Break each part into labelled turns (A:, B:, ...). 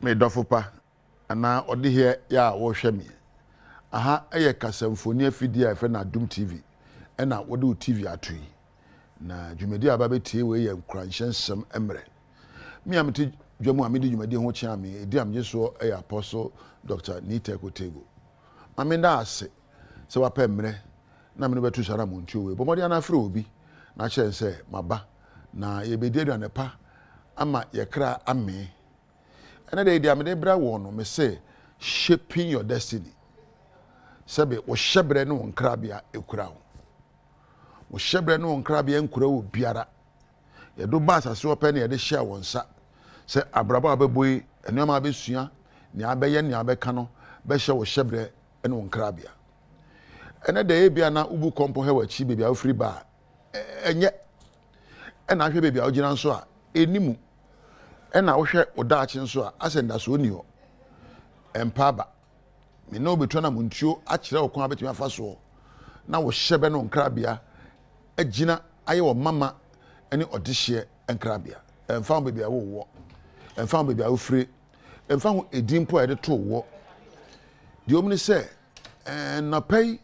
A: me dofopa ana odi here ya wo hwe me aha eye kasamfoni afidi a fe na Adom TV na wode TV atui na dwumedi aba betie we ye nkranhyensem emre me amti dwamu amedi dwumedi ho kya me edi amje so eye apostle Dr. Nita Kotego mamenda ase se wapɛ mre na me no betu sara montuo we bomodi ana afre obi na kye se maba na ye bedi aduanepa ama ye kra ame ena de dia me de bra wo no me say shaping your destiny sabe wo hyebre no nkrabia ekura wo hyebre no nkrabia nkura wo biara ye do ba asase wo pɛ ne ye de hye wonsa se abrabo abeboyi enoma abesua ne abeye ne abeka no be hye wo hyebre no nkrabia ena de bia na ubu kompo he wachi bebia wo free ba enye ena hwe bebia wo gina nso a enimu ena wo hwe odaachi nso a asenda so oni ho empaba me no betu na muntuo akire wo kon abetumi afa so na wo hyebe no nkrabia agina aye wo mama ene odehye nkrabia emfa bebia wo wo emfa bebia wo free emfa ho edimpo a de to wo di omni se napai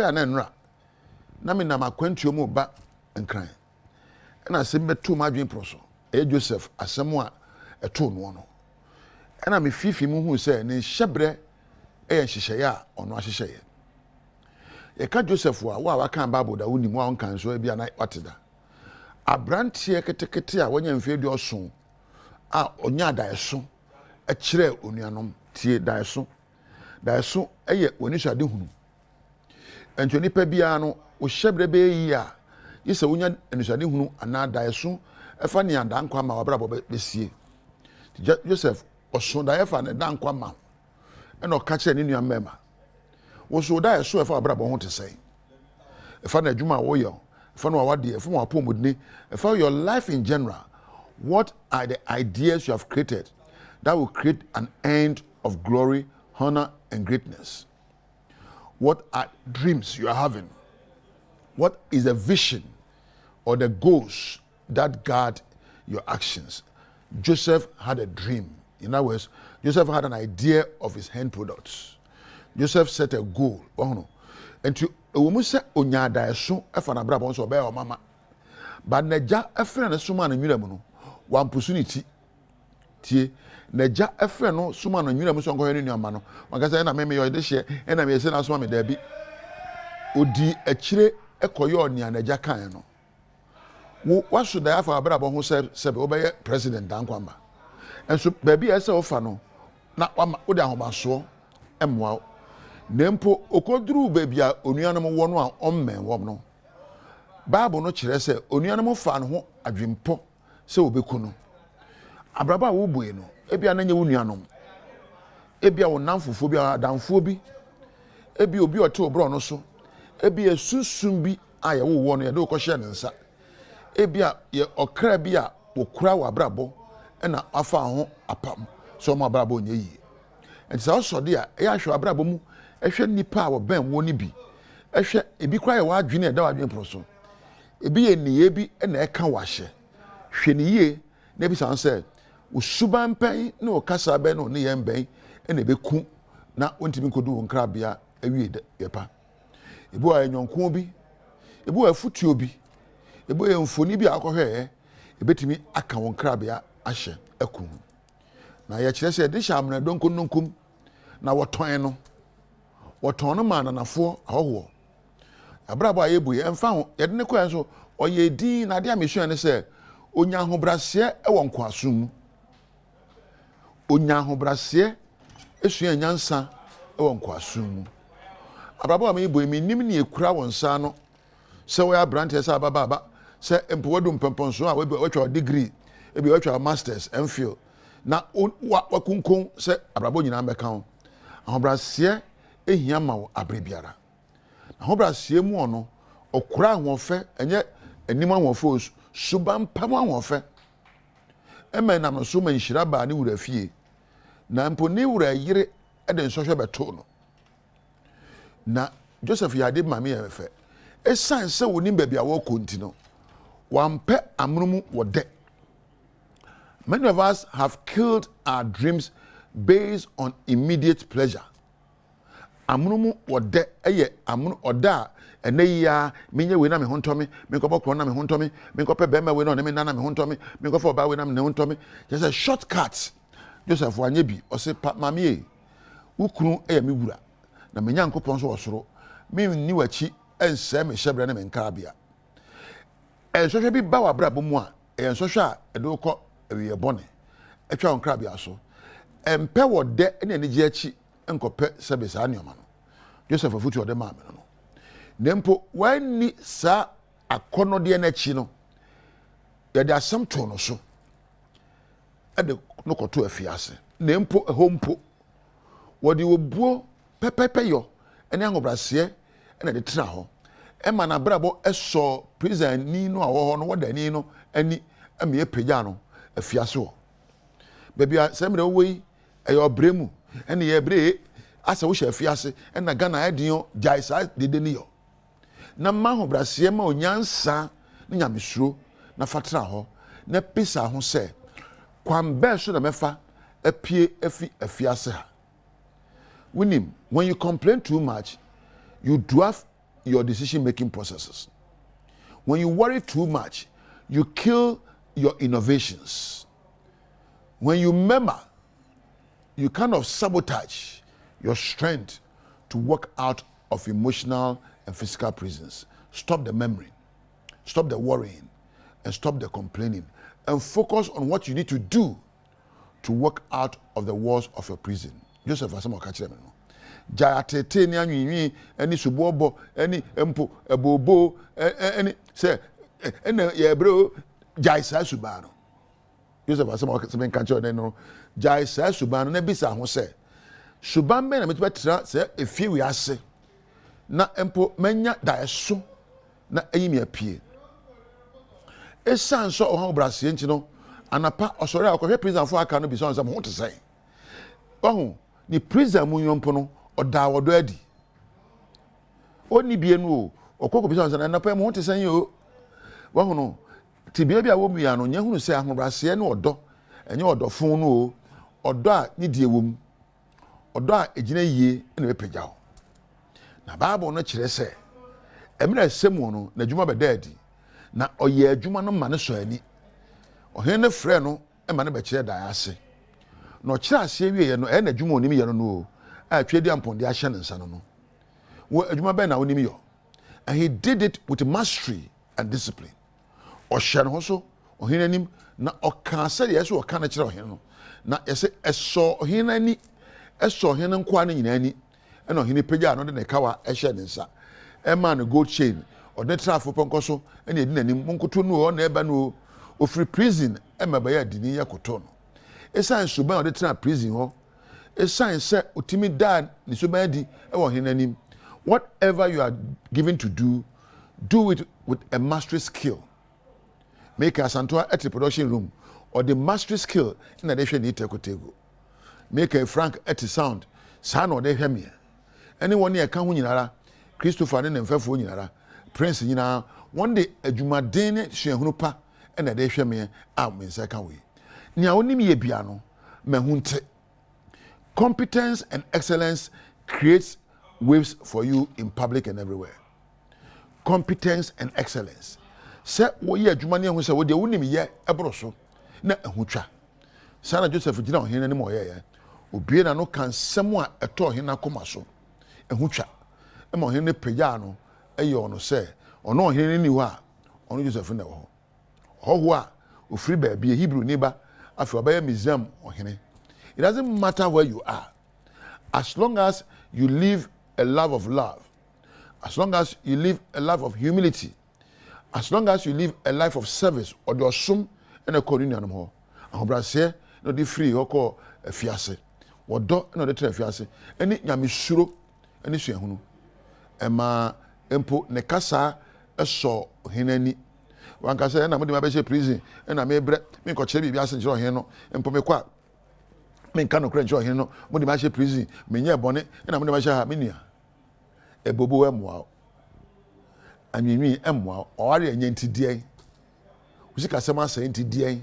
A: ana nra na me na makwantuo mu ba nkran ena se betu madwen proso Joseph asemo a eto no no ena me fifi mu hu se ne hyebre hyehyeye a ono ahyehyeye ye ka Joseph wa kan Bible da woni mu a onkan so bia na wateda abrantie ketekete a wonya mfe di oso a onya daeso kire onuanom tie daeso eye woni hwade hunu entoni pa bia no wo hyebre be yi a yese wonya enhwade hunu ana daeso efa ne anda nkwa ma wabrabo besie Joseph oso da efa ne da nkwa ma eno ka kire ne nua mema wo so da eso efa wabrabo ho tesai efa na adwuma wo yo efa no wade efa mo apomudni efa your life in general. What are the ideas you have created that will create an end of glory, honor and greatness? What are dreams you are having? What is the vision or the goals that guard your actions? Joseph had a dream. In other words, Joseph had an idea of his hand products. Joseph set a goal. And to a woman said, Onyada, so if an abrabon so bear or mama. But Neja, a friend, a suman and Miramono, one opportunity. Tie, Neja, a friend, no suman and Miramus on going in your mano. One can say, I may your dish, and I may send us one with Debbie. Odi a chile, a coyoni and a jacano. What should I have for a brabo who said, obey President Danquamba? And so, baby, I say, Ofano, not one with a home so, and wow. Nempo, Okodru, baby, Onianamo one on men, womno. Bible no chire se Onianamo fan ho adwempo se obekuno. Abraba wo bueno, ebia na nye unuanom. Ebia wo namfofo bia damfo bi. Ebia obi ote obro no so. Ebia susum bi aye wo wo no ye de okɔhye ne nsa. Ebia ye okra bi a wokura wa abrabo na afa ho apam. So mo abrabo nye yi. Enti sa osode a e ahwe abrabo mu ehwe nipa a wo ben wo ni bi. Ehwe ebi kura ye wa adwene e da wa adwene proso. Ebi ye niye bi na eka wahye. Hwe niye na bi san se usuban pen na okasa be no ne yemben na beku na ontimi kodu nkrabia awie de yepa. Ebi a nyonko bi, ebi a futuo bi, ebi a mfoni bi akohwe ebetimi aka won nkrabia ahye aku. Na ye kire se de shamna donko nonkum na woton no. Woton no ma nanafo ahoho. Abrabo ayebu emfa ho yede ne koyan so oye din na de amehwe ne se onya hobrase e won kwasum onya hobrase esua nyansa e won kwasum abrabo amebu emi nim ne ekura won sa no se we abrante se ababa se empo wadu mpempon so a we watwa degree e bi watwa masters MPhil na wakunkon se abrabo nyina mbeka ho hobrase ehia ma wo abrebiara ahobrasie mu ono okura ahwofe enye anim ahwofe suban pam ahwofe emena no so manhira ba ne wura fie na mpo ne wura yire eden sohwe beto no na Joseph yade mame yefe esan se woni ba bia wo konti no wampe amrumu wode Many of us have killed our dreams based on immediate pleasure. Amunumu ode eye amunu oda ene ya menye we na me hontomi me ko bokro na me hontomi me ko pe bema we na me na me hontomi me ko fo ba we na me hontomi. Just a shortcut. Joseph wanye bi o se mami e ukunu eye me wura na me nyankopon so osoro me ni wachi ense me hyebre na me nkarabia ensohwe bi ba wa bra bo mu a ensohwe a edo ko ewiye bone etwa nkarabia so empe wo de ene ani je achi enkope sebe sa nioma no Joseph afutu ode ma me no nempo wani sa akono de na chi no ye de asem to no so ede no koto afiase nempo ehompo wodi obuo pepepe yo ene angobrase ene de tra ho e ma na brabo eso prison ni no awo ho no wodani no ani ame epagya no afiase ho bebia semre wo yi eyo bremu ene ye bre asa wo hye afiase ena Ghana edin jaisa dede ni yo na ma ho brase ma onyansa na nyamesuro na fatra ho na pesa ho se kwambe so na mefa apie afi afiase ha winim when you complain too much you dwarf your decision making processes. When you worry too much you kill your innovations. When you murmur you kind of sabotage your strength to work out of emotional and physical prisons. Stop the murmuring, stop the worrying, and stop the complaining, and focus on what you need to do to work out of the walls of your prison. Joseph asema okachire me no. Jayatete ni anwinwi eni subobo eni empo ebobo eni se ene ye bro jaisa subano. Joseph asema okachire me no. Jaisa subano na bisa ho se suban me na metbetra se efie wi ase na empo manya daeso na eyimi apie. Esan so ohan brase nti no anapa osore akohwe prison fo aka no bi so nsam ho te sai. Ohu ni prison mu yompo no oda wodo adi. Oni bie no okoko bi so nsam anapa mu ho te sai o. Ohu no ti bia bia wo mu ya no nya hunu se ahobrase no odo enye odo fon no o odo a ni die wom odo a ejina yie na bepagya ho. Na Bible no kire se emira semu no na djuma bedadi na oye adwuma no ma ne so ani ohene ne frɛ no e ma ne be kire da ase na okire ase wie ye no e na adwuma onim ye no no a twedi amponde ahye ne nsa no no wo adwuma be na onim yo, and he did it with mastery and discipline. Ohye no so ohene anim na oka se ye so oka na kire ohene no na yese eso ohene ani eso ohene nko an nyina ani e na ohene pagya no de ne kawa ehye ne nsa e ma no gold chain or the traffic ponkoso and ye dinanim monkoto no o na eba no o free prison e maba ya dini ya koto no esan suban o de tra prison ho esan se otimi da ni suban di e wo henanim. Whatever you are given to do it with a mastery skill. Make a santua at the production room or the mastery skill in addition to tekotego. Make a frank at the sound san or de hemia anyone here kan ho nyinara Christopher ne mfefo nyinara Prince nyina one day adwumaden ne hwehunu pa na de hwe me a mensa ka we nia onim ye bia no mahunte. Competence and excellence creates waves for you in public and everywhere. Competence and excellence se wo ye adwuma ne hu se wo de wonim ye ebro so na ehutwa sana Joseph gina ohene ne mo ye obie na no kan semu a eto ohene akoma so ehutwa e mo ohene pagya no eye ono se ono ohene ni ho a ono Joseph na wo ho a ofiri ba bia Hebrew ni ba afi obaya Mizam ohene. It doesn't matter where you are, as long as you live a life of love, as long as you live a life of humility, as long as you live a life of service or do sum and a communion ho ahobrase no di free hoko afiase wodo no de tra afiase eni nyamesuro eni suahunu ema empo ne kasa eso hinani wankasa na mo de ma be prison na me bre me ko kire bibia se kire ohin no empo me kwa me nka no kire kire ohin no mo de ma she prison me nya bone na mo de ma she ha me nua ebobo emwa anwinwi emwa oware anya ntidie usika sema sa ntidie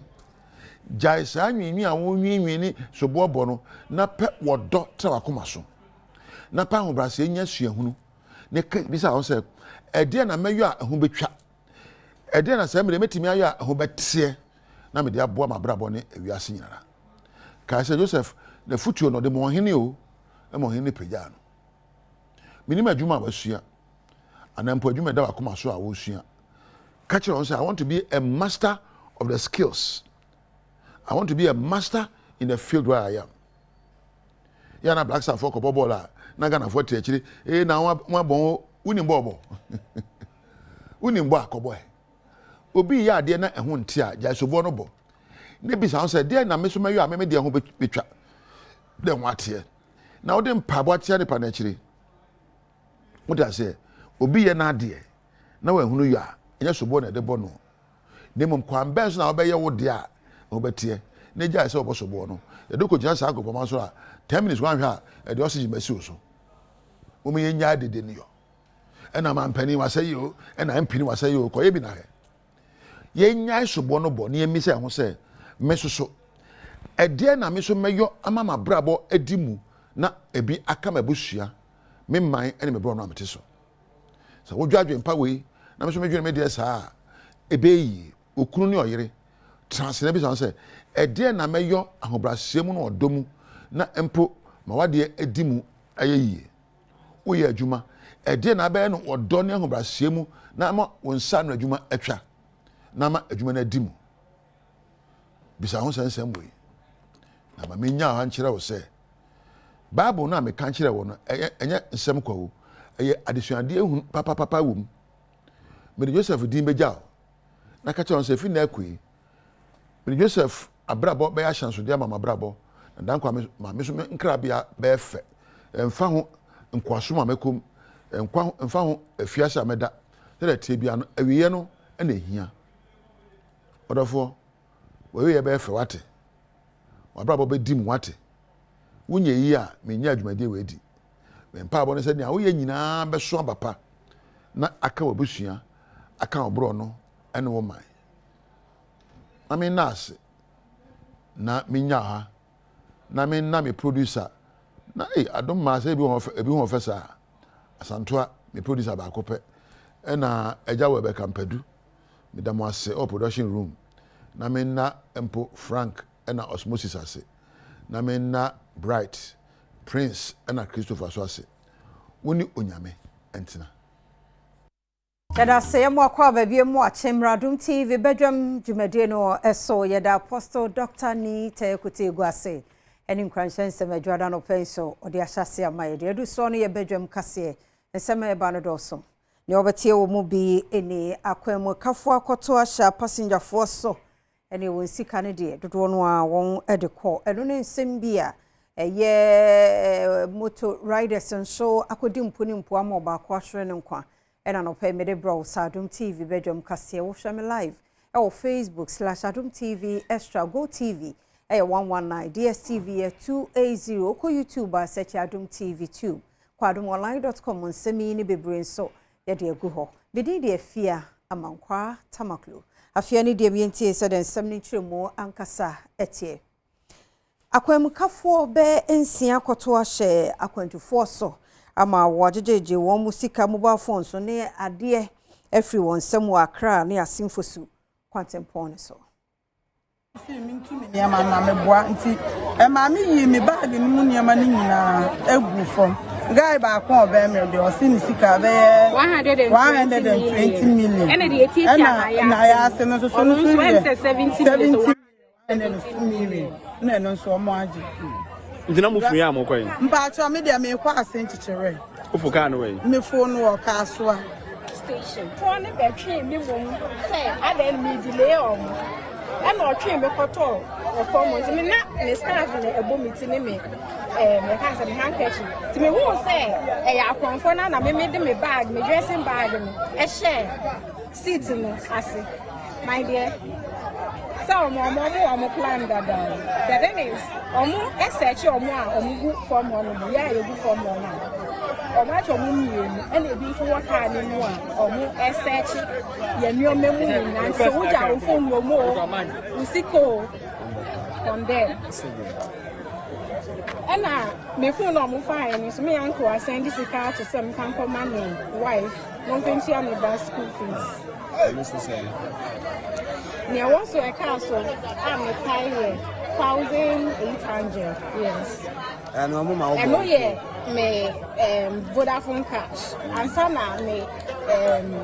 A: jai saa nwinwi a wo nwinwi ni sobo no na pe wodo tra wakoma so na pa ho brase enya suahunu ne bisa ho se ede na mayo a ho betwa ede na saa mere metimi ayo a ho betie na me de aboa mabrabo ne awiase nyinara ka se Joseph na futuo no de mo hene o e mo hene pagya no minima adwuma wasua anampo adwuma da wakoma so a wo sua ka kire on say I want to be a master of the skills. I want to be a master in the field where I am. Yana black star for kopo bola na Ghana for techiri na wa bon uni bobo. Uni mbo akobo e. Obi ya ade na ehun nti a ja sobo no bo. Ne bi sa say dey na me so mayo a me de ho betwa. De wate. Na wo de mpabo atia de pa na chiri. Wo da say obi ye na ade na wa ehunu yo a enya sobo na de bo no. Nemum kwan ben so na obeye wo de a obetie ne jai se obosobo no e do ko jina sa agopoma so a 10 minutes wan hwa e de oxygen masi so wo me nya dede ne yo e na mampani wasai yo e na mpini wasai yo ko ye bi na he ye nya sobo no bo ne emi se ho se mesoso e de na me so meyo ama mabrabo edimu na ebi aka mabusua me man ene me bro no amete so wo dwadwe mpa we na me so medwe me de sa ebeyi okunu ne oyire transne bi say ede na meyo ahobrasem no odomu na empo ma wade edimu ayeyie woye adwuma ede na be no odo ne ahobrasem na ma wonsa no adwuma atwa na ma adwuma na dimu bisa ho sensem we na ma menya ha nkire wo say Bible na me kan kire wo no enye nsem kwawo eye adesuade ehun papa wom me Joseph din beja na ka kire on say fi na akui Joseph abrabo be ya chance de mama abrabo na dan kwa me so nkrabia be fe emfa ho nkwaso ma mekom emfa ho afiase ameda de tie bia no awiye no na ehia odofo we be fe wate abrabo be dim wate wunye yi a menya adwumade we di me mpa abo no se nia wo ye nyina be so abapa na aka wabusua aka obro no ene wo man nas na minya ha na me producer na Adom ma say ebi ho ofesa asantoa me producer ba kope na eja we be kampadu me da mo ase o production room na empo Frank na Osmosis ase na Bright Prince na Christopher so ase woni onyame entina
B: Yada seyemo akwa babie mu achemra Adom TV Badwam dwumade no eso yada Apostle Dr. Ni Tekuti Gwase eni nkranhyen semadwada no penso ode ahyase amaye de adu so no ye Badwam kase nsema eba no doso ne obetie wo mu bi eni akwemu kafo akoto ahya passenger fo so eni won sika ne de dodo no a won edekọ eno ne nsem bi a eye motor riders nso akodi mpo amoba akwa hwere ne nkwa ena no pay mede bro Adom TV Badwam kase wo hweme live e Facebook/Adom TV Extra Go TV 119 DSTV 280 ko YouTube search Adom TV Tube kwa adomonline.com nsemi ni bebre nso ye de agu ho bidi de afia amankwa tamaklo afia ni de bientie se den nsem ni kyeremu ankasa etie akwemkafo be ensia koto ahye akwantufo so ama wajejeje won musika mobile phone so ne ade everyone semu akra ne asimfosu kwantempon so
C: Mintumi niama na meboa nti ma me yi me bag ni mu niama ni nyina egu fom guy ba kon obe me de o si ni sika be 120 million
D: ene de eti
C: na ya ase no so 70 million na no so mo agi
E: Ndina mu fia mo kwan
C: mpa cho me de me kwa ase nchichire
E: ofu ka no we
C: me phone wo ka so
D: station phone be twe mi wom say ada mi delay o and or train me koto for months me na me staff na ebo meeting me me can say handkerchief to me who say ya akonfo na me de me bag me dressing bag no share seat no ase my dear so mo plan that down the thing is search gu form one ya gu form one na and e bi for what kind no a search ya nyomemu na so wo ja wo phone wo mo usiko condemn. And my phone no fine, so me uncle I send this car to some family money, wife, no fancy on the school fees. Near also a castle, I'm a tire, 1,800, yes.
E: And no
D: yeah, me Vodafone cash, and some me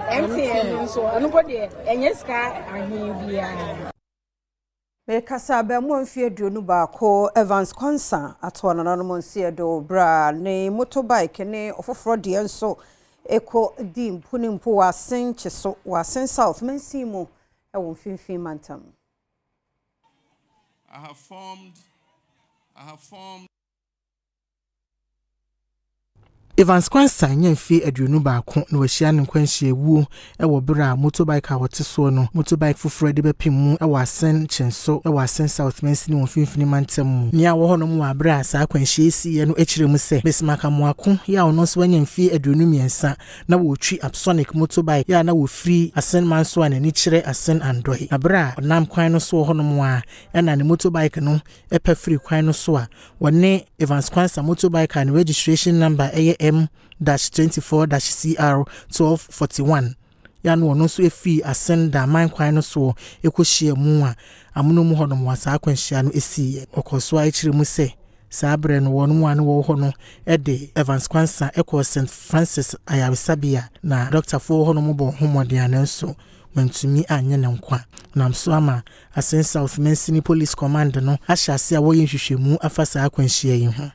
D: MTN, so nobody, and yes, car, and here.
B: Mekasa be mo mfie duonu ba ko Evans Concern ato na no monsie do bra ne motorbike ne ofoforo de enso eko di mpuni mpo wasen cheso wasen South Mensimu e won finfin mantam.
F: I have formed
G: Evans Kwansan nyemfi aduonu ba ko na wahia ne nkwanhie wuo e wo bra motorbike a wote so no motorbike foforo de bepim e wasen chenso e wasen South Mensimu won finfin mantam nia wo hono mu abra sa kwanhie si no ekirem se besimaka moako ya ono so nyemfi aduonu miensa na wo twi Absonic motorbike ya na wo free asen manso ana ni kire asen andoi abra nam kwan no so hono mu a na ne motorbike no e pa free kwan no so a wone Evans Kwansan motorbike and registration number M-24-CR1241 ya no no so efi asenda man kwan no so ekohie mu a amono mu hono mu asa akwanhia no esi okoso a ekire mu se sabre no wono mu an wo ho no e de Evans Kwansan eko St Francis Ayaresabia na Dr. Fo hono mu bo homode ananso mantumi anya ne nkwa nam so ama asen South Mensimu Police Command no ahyase a wo yenhwehwemu afasa akwanhia yi ho.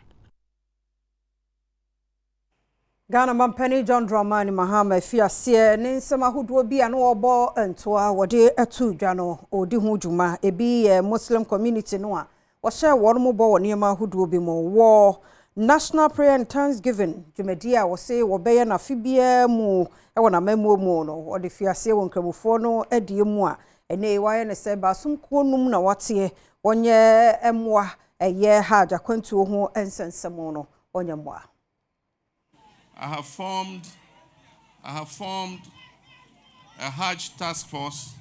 B: Ghana Mampani John Dramani Mahama fiase ne nsema hodo bi ano obo entoa wode atu dwano odi hu dwuma ebi Muslim community no a wo hye won mo bo woni ma hodo bi mo wo National Prayer and Thanksgiving dwumadia wo se wo beye na fibia mu e wona mamu mu no wode fiase won kramufo no adie mu a ene waye ne se ba sunko num na wate wonye emwa eye haja kwantu ho ensensemo no onye mwa.
F: I have formed a Hajj task force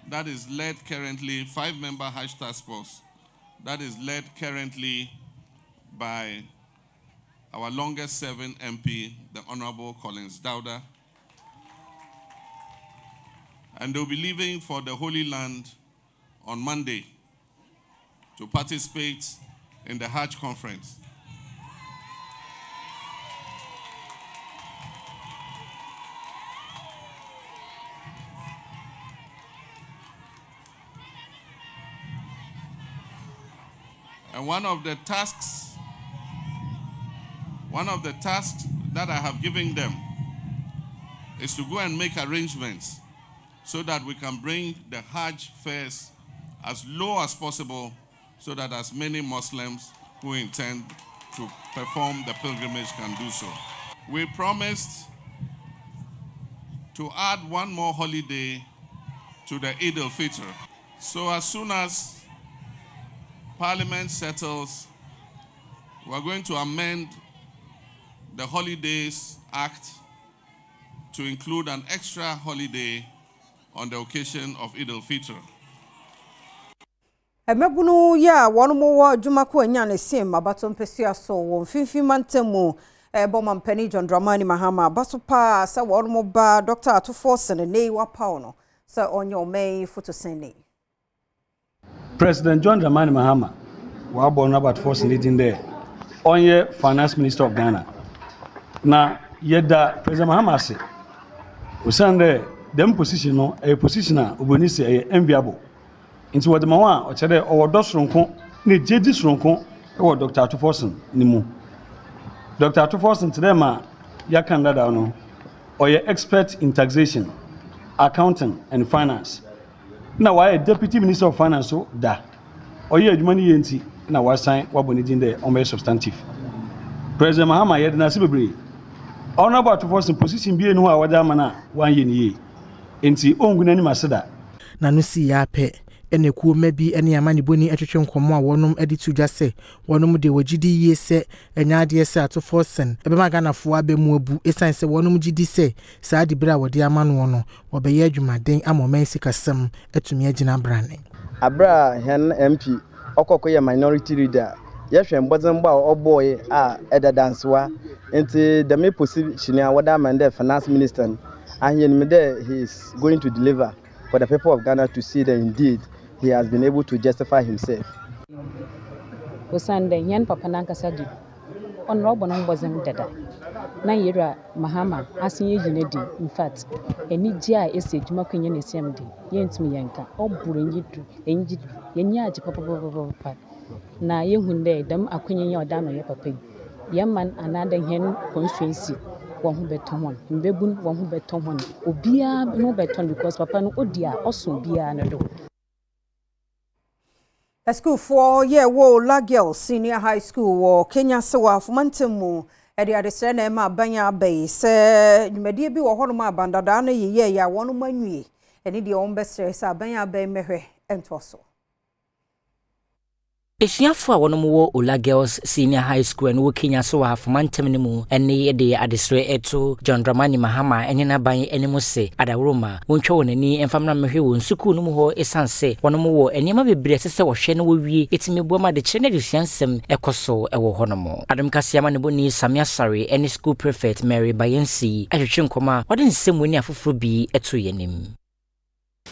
F: that is led currently, 5-member Hajj task force that is led currently by our longest serving MP, the Honorable Collins Dauda. And they'll be leaving for the Holy Land on Monday to participate in the Hajj conference. And one of the tasks that I have given them is to go and make arrangements so that we can bring the Hajj fares as low as possible so that as many Muslims who intend to perform the pilgrimage can do so. We promised to add one more holiday to the Eid al-Fitr. So as soon as Parliament settles, we're going to amend the Holidays Act to include an extra holiday on the occasion of Eid al-Fitr.
B: Emebunu ya wonu wo adwuma ko anya ne sim abato mpesua so won finfin mantemu Boma Mpani John Dramani Mahama basupa sa wonu ba Dr. Atufo ne wa pawo no sa onyo mai photosene.
H: President John Dramani Mahama was born about force leading there. Onye Finance Minister of Ghana. Na yeda President Mahama say, usande dem position no a position a oboni say enviable. Into what the mawa o chere o do soronko ne jeji soronko e wo Dr. Atufo ni mu. Dr. Atufo today ma ya kandada no oye expert in taxation, accounting and finance. Na why Deputy Minister of Finance so da oye adwuma ni yenti na wasan wabonidin there on substantive. President Mahama yed na sibebre Honorable Atufo position bi enu a wada mana wan ye ni enti onguna ni maseda
G: na no si ya pe ene kuo mabi ene amani boni atwetwe nkomo a wonum edi tudwa se wonum de wogidi ye se enya de se Atufo ebe magana fo abemu abu esan se wonum gidi se saa de bra wode amano no wobeye adwumaden amoman sikasem atumi agina brane
E: abra hen MP
I: okoko minority leader yehwe mbodzen ba oboy edadansewa enti the me position a wada man the finance minister and he is going to deliver for the people of Ghana to see that indeed he has been able to justify himself.
J: Osande yan papa nankasa di honorable no mbozem dada na yera mahama asin yegyina di in fact eni gia ese djuma kwenye ne semdi yentumi yanka oburu enyidu yenya agi papa na yehunde dam akwenye ya oda no ye papa yaman anada hen constituency won hu beton hon mbebun won hu beton hon obia no beton because papa no odia oso bia no do.
B: A school for wo La Girls Senior High School wo Kenya sewa fumantemu edi adesre na ema banya bay se nwumedie bi wo hono ma bandada na yeye ya wono manwie eni de ombesre se banya bay mehwe entoso.
K: Esiafo a wono wo Ola Girls Senior High School and wo Kenya so wa afomantem ne mu ene de adesre eto John Dramani Mahama ene na ban ene mu se adaworoma wontwa wonani emfamna mehwe won suku no mu ho esanse wono wo enema bebre sese wo hwe na wo wie etime buama de kyene de hyansem ekoso ewo hono mo Adom Kasiama ne boni Samia Sari ene school prefect Mary Bayensi ahwehwe nkoma wode nsemu ni afoforo bi eto yenim.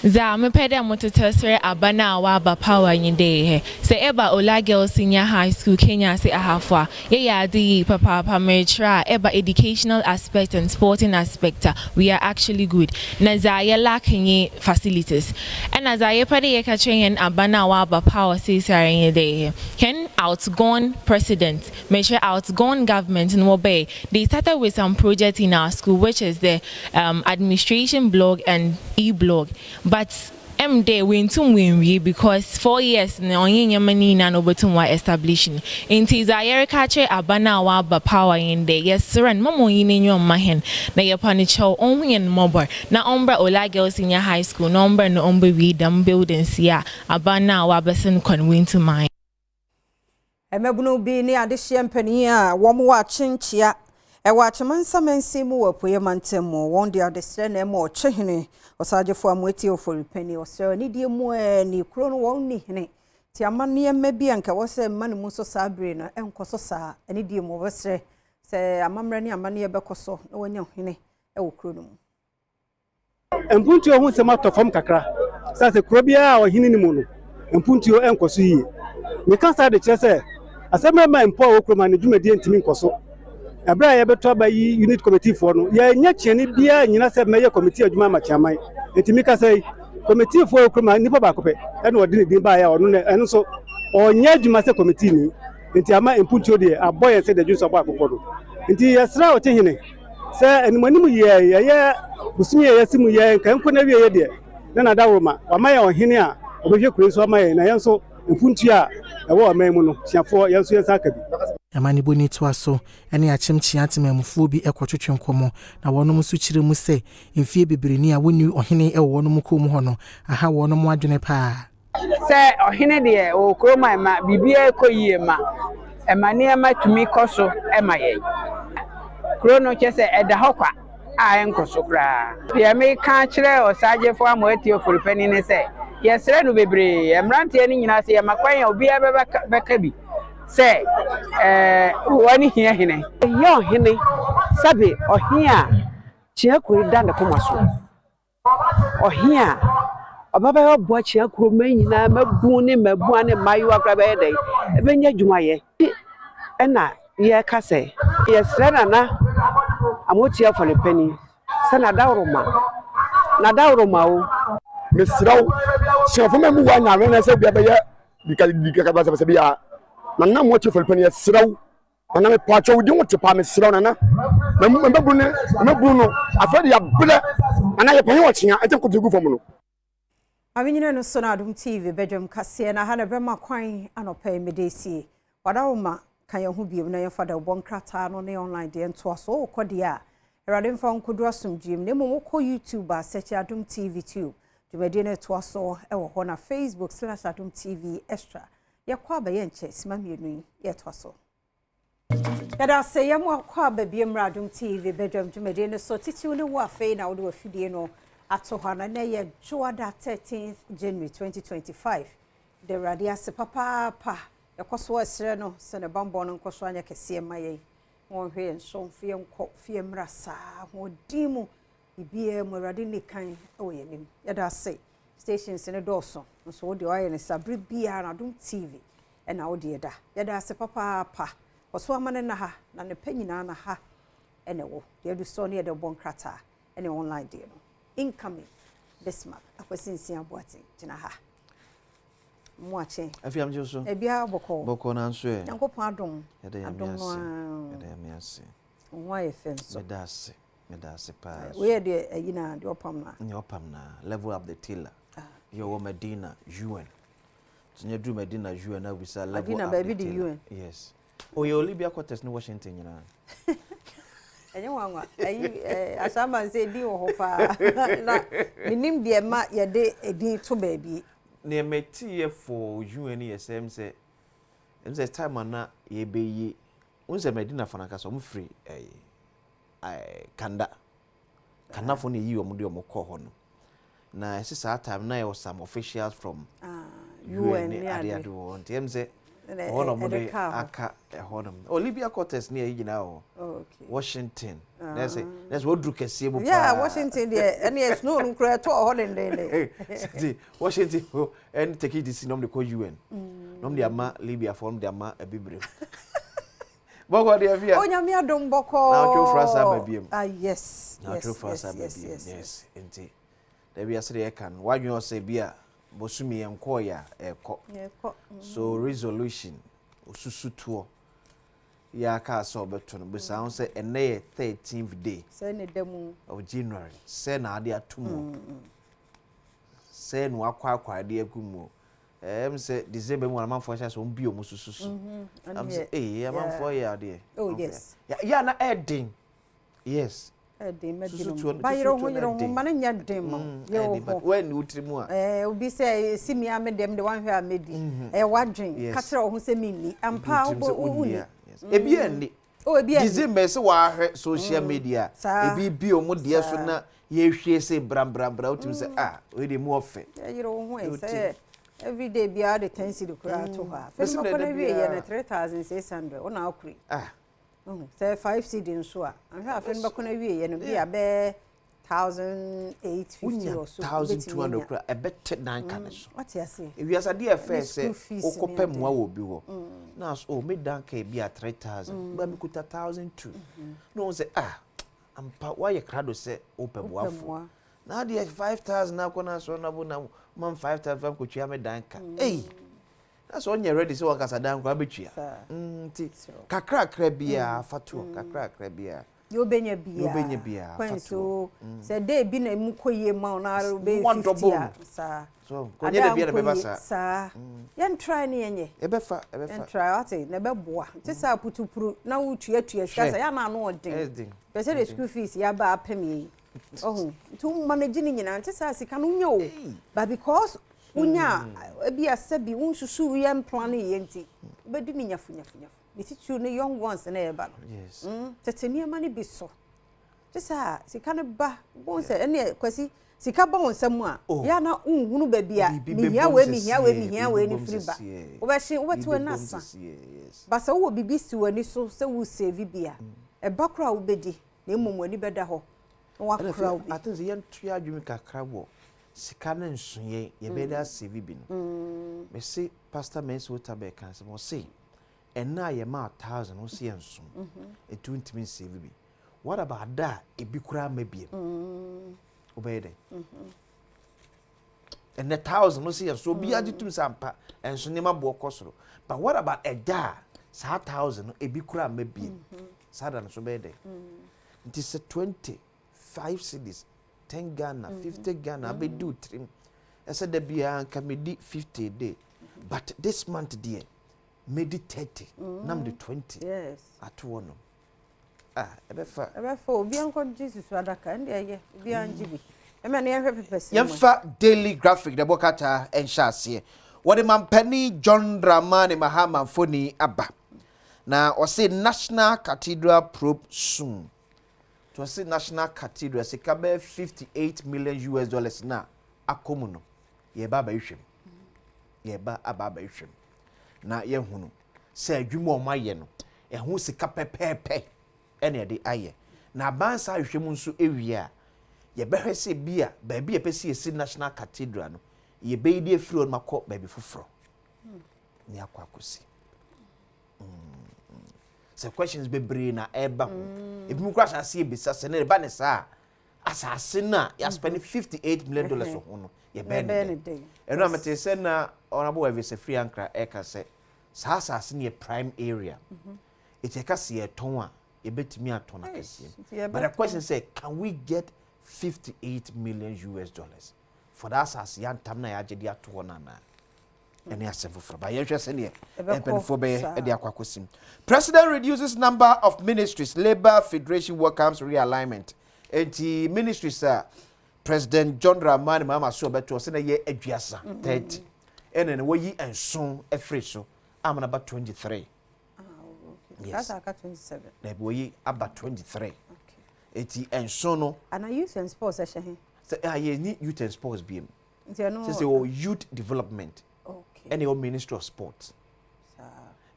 L: Za mepeda mototosre abana wa ba power nyinde he se eba Ola Girls Senior High School Kenya se ahafwa ye ya di papa metra eba educational aspect and sporting aspect we are actually good na za ye lacking facilities and as I pede ye ka chen abana wa ba power se sare nyinde ken outgone president measure outgone government in Wobe they started with some project in our school which is the administration blog and e-blog. But day we because 4 years na onye mani na no betumwa establishing inti za yerika che abana wa ba power in the yes ran mamo yini nyo mahen na ye panicho onwen mobile na ombra Ola Girls Senior High School number no ombe we dam buildings ya abana wa besen kon to mine
B: emebunu bi ni adehye mpani a wo mo wa chinchia ewa Techiman Central mu wapoye mantemu won dia desre na ema ochehene osajefo amweti oforipeni osre ni die mu ni kro no won ni hene ti amane mabi anka wo se mane mu so sabre no enkoso sa ni die mu wosre se amamre ni amane bekoso na wonya hene ewo kro no mu
H: empuntu ohun se matofom kakra sa se kro bia o hene ni mu no empuntu enkoso yi me kan sa de kire se asemra ma empo o kro ma ne dwumadi ntimi nkoso abra ya beto abayi unit committee for no ya nya chene bia nyina se meye committee adwuma ma chaman entimi ka say committee for okuma nipa ba kope ene odi ne din ba ya ono eno so onya adwuma se committee ni enti ama empuntuo de aboye se de junso ba akokɔ do enti yasra o tehene se enimanimu ye ya busumi ye simu ye kan ko na wie ye de na dawroma ama ya ohene a obehwe kure so ama ye na yenso empuntuo a ewo aman mu no siafo yenso yensa ka bi
G: Yamani boni twaso ene achemchi atemamufo bi ekotwetwe nkomo na wonom so kire mu se mfie bebreni a woni ohene e wonom kom ho no aha wonom adwene pa
M: se ohene de o kroma ma bibia ekoyie ma emane ma tumi koso ema ye krono chese eda hokwa a enkoso kra ya me ka kire osajefo amwati ofuripani ne se yesre no bebre emrante ni nyina se makwan obia beka bi say wani hia hene yo hene sabe ohia chiakuru da na komaso ohia obaba yo bo chiakuru manyina mabu ne mabu ne mayu akra be dey ebenya dwumaye ena ye ka say yesre na amoti afole pani sana dawroma o
E: mesraw chefo memu wa na na se bia be ya dika ba se bia na mo chefo pani yesraw na me pacho udi wo tepa mesraw na mebu no afade ya bele na ye pan wo chia ete ko tegu fom no
B: Abinyina no so na Adom TV Badwam kase na ha na bema kwan anopa medesi wadawoma kan ye hu biom na ye fada bonkrata no ne online de nto so kode a erade mfa nkodo asomdwem ne mo ko YouTube a search Adom TV 2 dwumade ne to so e wo ho na Facebook/Adom TV extra ye kwa ba ye nche sima mienu ye to so kada se ye mo kwa ba biem Adom TV Badwam dwumade ne so titiw ne wo afei na wo de wafidie no atohana na ye Juada 13th January 2025 de radia se papa yakoso esre no se ne bambo no nkoso anya kese maye won hwe nso fie nko fie mrasa hodimu bibie mo radi ne kan oyenim yada se stations ne doso nso wo de oye ne sabre bia na Adom TV na wo de da yada se papa oso amane na ha na ne panyina na ha ene wo de du so ne de bonkrata ene online de no incoming this month akwasinsia aboate tina ha muache
N: afiam joso
B: ebia boko
N: na nso e
B: yankopon adom
N: amiase
B: nwa efenso
N: medase pass
B: we de ayina de opam
N: na level up the tiller yo Medina UN tinya du Medina UN na bisa level
B: up the tiller
N: yes yo Libya quarters in Washington nyina
B: enye wanwa ayi asama se di wo hopa na minim de ma ye de edin to baabi
N: ne metie for UN yesem se time na ye beyi unse Medina fanaka so mfree kanda for ne yi omo de omo kɔ hɔ no na ese saa time na was some officials from UN ade won tem se ono mo de aka hɔ no Libya quarters ne yi gina hɔ Washington that's what Drew kese bo
B: yeah Washington there and yes no nkura to hɔ den
N: Washington and take it this nom de kɔ UN nom de ama Libya form de ama abibre Boko de afia.
B: Onyame adom boko.
N: Na otwo frasa babiem.
B: Yes.
N: Na otwo frasa babiem. Yes. Enti. Da bia sere kan. Wadwen ose bia bosumi enko ya eko. So resolution osusu tuo. Ya ka so beto no bisa on say ene 13th day.
B: Say ne demu
N: of January. Say na ade atumo. Say no akwa ade akumo. Say December one man for so bi omususu. I'm say man for ya there.
B: Oh yes.
N: Yeah na edin. Yes.
B: Edin medin. Ba yero ho man nya dem mo. Yo
N: when utrimu a.
B: Obi say simi amedem de wan hwe amedi. Wadwen. Ka kire ho say mini. Ampa uni.
N: Ebi eni.
B: Oh ebi eni.
N: December say wa hwe social media. Ebi bi omu de so na ye hwe say bram utim say we dey mu ofe.
B: Yero ho say every day be the 10 cedi kura to ha. First of all, we na 3,600. Ona akuri. Say 5 cedi nso a. Anhwa afen ba kona we ye no be abe 1,850 or so.
N: 1,200 kura e bet dan kan so.
B: What you say?
N: If you as a dear fair say okopa mu a obi ho. Na so me dan ka be 3,000. Ba mi kuta 1,200. No say ampa why you crowd say open boafo. Na dey 5,000 na kona so na bo na man 5,000 ko twa me danka that's on you ready so wakasa dan ko abetwa nti kakra bia fatuo kakra bia
B: yo benya bia kwanso se dey bi na mu koye ma na be 50 sa
N: so konye de bia na beba
B: sa yen try ne yenye
N: ebefa
B: yen try ate na beboa ti sa putupuru na wutua sa ya na no odin be se the school fees ya ba apem to manage ni nyina nti sa sika no nya o but because unya ebi asabi unsusu ye plan ye nti obedi ni nyafu the teacher ne young ones na e ba no
N: yes
B: tetenia mani bi so ti sa sika ne ba bon se ene kwasi sika ba wonsam a ya na unhunu ba bia mi hia we ni free ba obehye obeto na sa ba sa wo bibi si wani so se wo save bia e ba kra obedi na emomwani beda ho
N: I think the young tria Jumika crabo, Sikana and Sunye, Yebeda Sivi bin. Me say, Pastor Mens Wotabe can say, and now ye ma 1,000 or see and soon. A 20 means Sivi. What about that? A bikura maybe. Obey them. And 1,000 no see and so be added to Sampa and Sunima Bokosro. But what about a da? 1,000 a bikura maybe. Sadan so bede. It is a 25 cedis, 10 Ghana, 50 Ghana, I do trim. I said, there be a comedy 50 a day. But this month, dear, made it 30, number 20.
B: Yes.
N: At one.
B: Ebefa, be uncle Jesus Radaka, and there, be Anjibi. A man,
N: Yamfa Daily Graphic, the Bokata, and Shasi. What a man penny John Dramani Mahama Funi Abba. Now, or say National Cathedral probe soon. To say National Cathedral, se kabe $58 million now. Akomuno. Ye baba yushem. yeba ababa ehwem na ye hunu se adwuma o maye no ehu sika pepepe ene ye de aye na abansa ahwem nso ewie a ye behwe se bia ba bia pesi esi national cathedral no ye beidi afiro no makọ ba bi foforo ni akwa akosi se questions bebre na eba ebi mu kwa asase ebisa se ne ba ne sa asase na ya spend $58 million ho no ye be ne eno amete se na honorable Evese Free Ankra eka se sa asase ne prime area eteka se ye ton a ye betimi aton na kase but the question say can we get $58 million for that asase ya ntam na ya gede ato na na ene asefu for ba ye hwe se ne empenfo be e de akwakosim. President reduces number of ministries, Labour Federation welcomes realignment. Enti ministries President John Dramani Mahama so beto se na ye aduasa 30 ene ne woyi enson efre so amana ba 23.
B: Yes. That's aka 27.
N: Na woyi aba 23. Okay. Enti enson no
B: ana youth and sports ehye.
N: Say ye ni youth and sports biem.
B: Say
N: youth development.
B: Okay.
N: And your Ministry of Sports.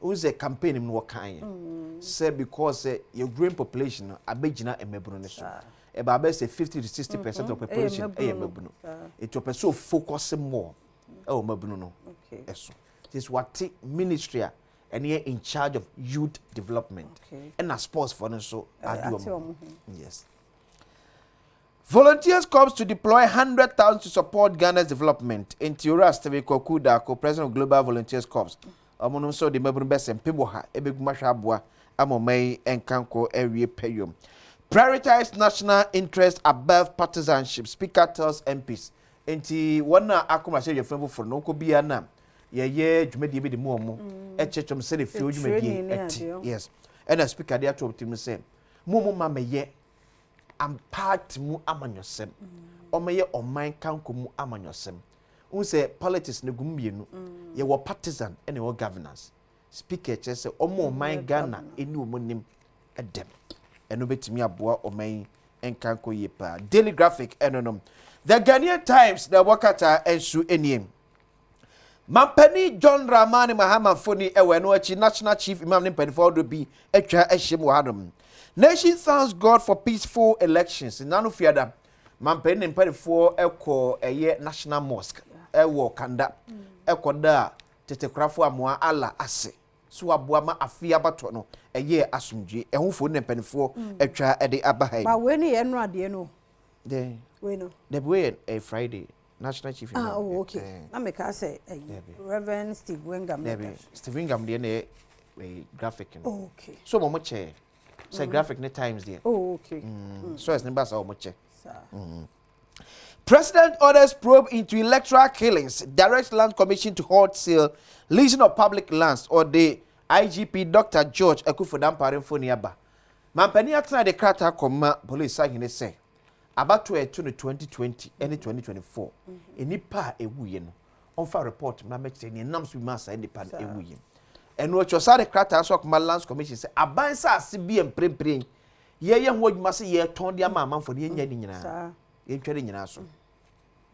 N: Who's a campaign in Wakan? Say because your growing population, Abejina and Mebruno. About say 50 to 60% of population. It will so focusing more. Oh, Mebruno. Okay. Yes. This is what ministry and here in charge of youth development. Okay. And a sports for them so yes. Volunteers comes to deploy 100,000 to support Ghana's development. In Tiora Steve Kokuda, co-president of Global Volunteers Corps. Amonum so the Mebun Best and Piboha, Ebigumashabwa, Amomei, and Kanko, Area Payum. Prioritize national interest above partisanship. Speaker tells MPs. Enti wana akuma say your friend for no could be a nam. Ye, Jumedi be the momo. Echechum said if you may yes. And a speaker there told him the same. Momo mama ye. Am part mu amanyosem omeye oman kanko mu amanyosem unse politics ne gumbienu ye wo partisan ene wo governance speaker che se omo oman Ghana eni omonim edem eno betimi aboa oman enkanko ye pa. Daily Graphic enonom the Ghanaian Times the wakata ensu eniem Mampani John Dramani Mahama Foni ewe no achi national chief imam ne panifo do bi atwa ahyem wo hanom. Nation thanks God for peaceful elections. Nanu fiada Mampani ne panifo eko eye national mosque ewo kanda eko da tetekrafo amoa ala ase so aboa ma afia bato no eye asumdwe ehufo ne panifo atwa ede abahai
B: ba we ne ye no ade no
N: de
B: we no
N: the way a Friday national chief imam.
B: Oh, okay. Na me ka say Reverend Steve Wingam.
N: Steve Wingam dey na graphic.
B: Oh, okay.
N: So mo che say graphic ne times there.
B: Oh, okay.
N: So as number so mo che. President orders probe into electoral killings, directs Land Commission to halt sale, leasing of public lands, or the IGP Dr. George Akufo-Dampare Mfoniaba. Mampani atna de krata koma police sagine say about to 2020 and 2024 enipa ewuye no onfa report na meche ni nam so masa enipa ewuye eno chosa de krata so koma Lands Commission say abansa ase bi emprempren ye ho adwuma se ye ton de ama amanfo de nya ni nyina ye twere nyina so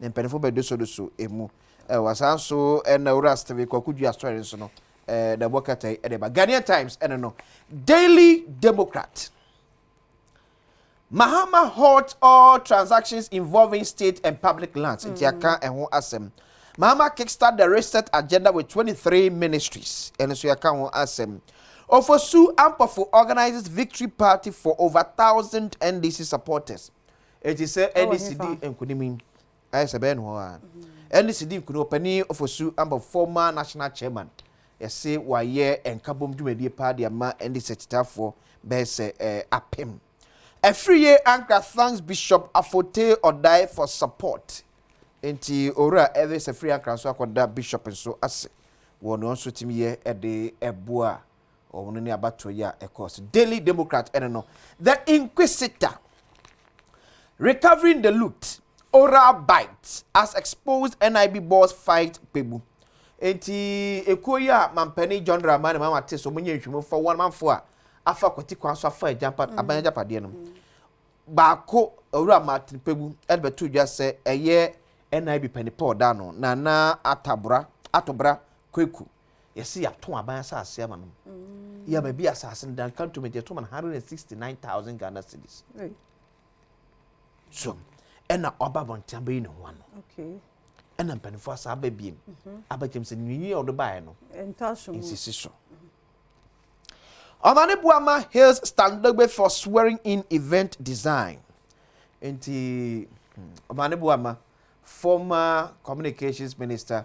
N: ne mpenefo be do so emu wasanso en Ura Steve Kwakudu story so no the bokata e de ba Ghanaian Times eno no Daily Democrat Mahama halt all transactions involving state and public lands. Itiaka ehun asem. Mahama kickstart the reset agenda with 23 ministries. And so yaka ehun asem. Ofosu Ampofo organizes victory party for over 1,000 NDC supporters. It is NDCD enkunimi. Ay saben ho a. NDCD nkunu opani Ofosu Ampofo former national chairman. Yese waye enkabom dwumadi party ama NDC titafo be se apem. Every year, Anchor thanks Bishop Afote Odai for support. Enti ora every free Anchor so akoda Bishop so ase. Wono nso timi ye ede eboa. Wono ni abato ya ekos. Daily Democrat eno. The Inquisitor recovering the loot. Oral bites as exposed NIB boss fight Pebu. Enti ekoya Mampani John Dramani Mama Teso munye nhwemo for one man for afa kwati kwanso afa ejampa abanya japade no baako owura Martin Pebu elbetu dwa se eye NIB penipo da no na atabura atobra kweku yesi ya to aban asase ama no ya ba bi asase dan cantonment to man 169,000 Ghana cedis so ena oba bontia be ni ho ano
B: okay
N: ena mpanifo asa ba biem abakem se nwi odo bae no
B: entaso
N: insisi so Amane Buama hails Standogbe for swearing in event design. Enti Amane Buama, former communications minister,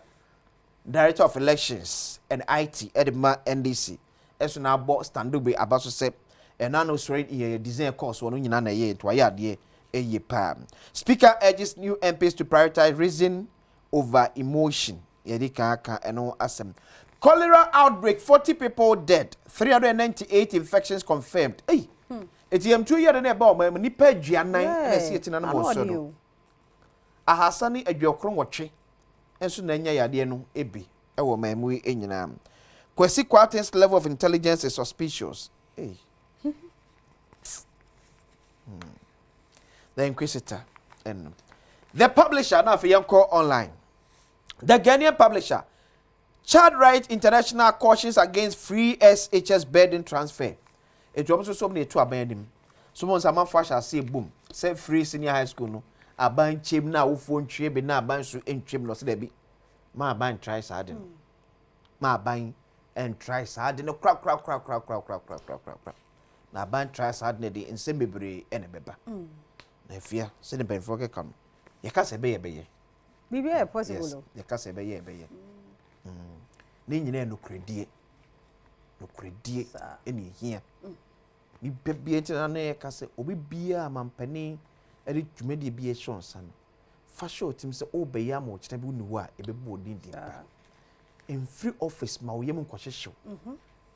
N: director of elections and IT Edema NDC. Eso na bo Standogbe abaso se and now swearing in design course wonu nyina na ye to ayade eye pa. Speaker urges new MPs to prioritize reason over emotion. Yedika aka eno asem. Cholera outbreak, 40 people dead, 398 infections confirmed. Hey, it's 2 years na ba o ni pa duanan na se etina na mo so do. Ahasani adwokron wotwe. Enso na nya yade no ebi e wo mamu enyina. Kwesi Quartens level of intelligence is suspicious. Hey. The Inquisitor and the publisher now for Yanko online. The Ghanaian publisher Child Rights International cautions against free SHS burden transfer. It was so many to abandon him. Someone some fashion say boom. Say free senior high school no. Aban chim na ufon chie be na aban so entwem no se da bi. Ma aban try sadin. Ma aban and try sadin no crap. Na aban try sadin de ensem bebre ene beba. Na afia se ne ben foke kam. Ye ka se be ye.
B: Bibi possible.
N: Yes, ye ka se be ye. Ni nyina no kredie eni hia ni bebie ntina na ye ka se obi bia mampani eri dwumade bia shonsa no fa show tim se obeya ma o kira bi nuwa ebebu odin pa in free office ma oyem nkohwehwew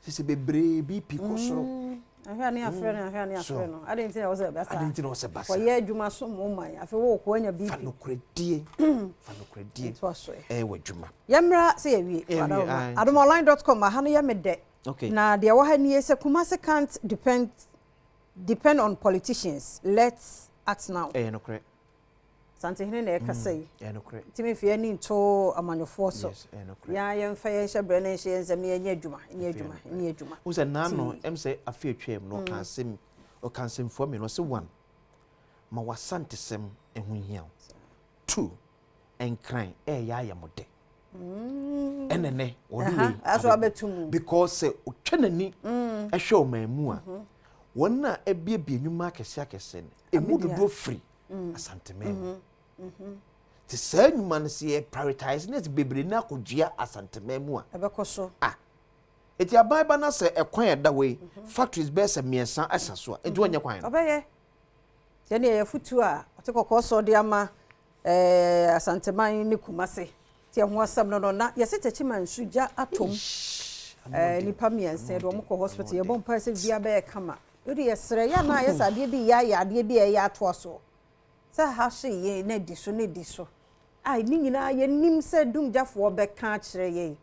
N: sisi bebre bi pikosoro
B: ahia ni afre no adentina wo se basa wo ye adwuma so mo man afi wo ko anya bi
N: fa no kredie wa dwuma
B: yamra se yewie adomonline.com aha no yamede
N: okay
B: na de wo ha ni se Kumasi can't depend on politicians. Let's act now.
N: No correct.
B: Sante hene na e kasai.
N: No correct.
B: Timi fie ni to amanyofo so.
N: Yes, no correct.
B: Ya yemfa ye hye brene hye nsem ye nya adwuma.
N: Wo se na no em se afi atwam no kan sem for me no se one. Ma wasante sem ehun hia. 2 enkran ya yamode. Enene odwe
B: aso abetumu
N: because say otwenani ehwe o mamu a wonna ebiebie nwuma akese emu dodo free asanteme ti say nwuma no se prioritize net bebre na kodua asanteme mu a
B: ebekoso
N: eti abaiba na se ekwan eda we factories be se miensa asaso enti wonye kwan
B: obeye je ne ye futu a otekoko so de ama asanteman ni Kumasi ti ho asam no na yesi Techiman suja atom nipa miense do mko hospital ye bon pass via be kama yodi yesre ya na yesa de bi ya ade bi ya ato so sa ha hye ye na di so ai ni nyina ye nim se dum jafo be ka kire ye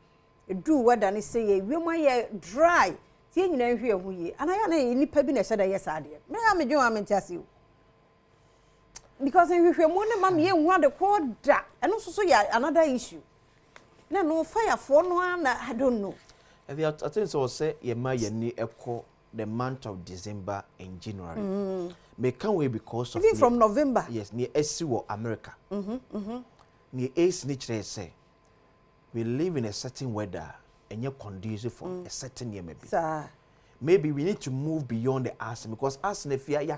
B: edu wada ne se ye wiema ye dry ti nyina hwe hu ye ana ya na ye nipa bi na hye da yesa ade me ya me dwon amentiase o because in hwe mo ne ma me ye hu ade ko da eno so ya another issue na no fire for no na I don't know.
N: I think so say ye ma ye ni eko the month of December and January. Me can we because of
B: even from November.
N: Yes, near SC America. Near Ace nature say we live in a certain weather and you're conducive for a certain year maybe.
B: Sir.
N: Maybe we need to move beyond the arson because arson if ya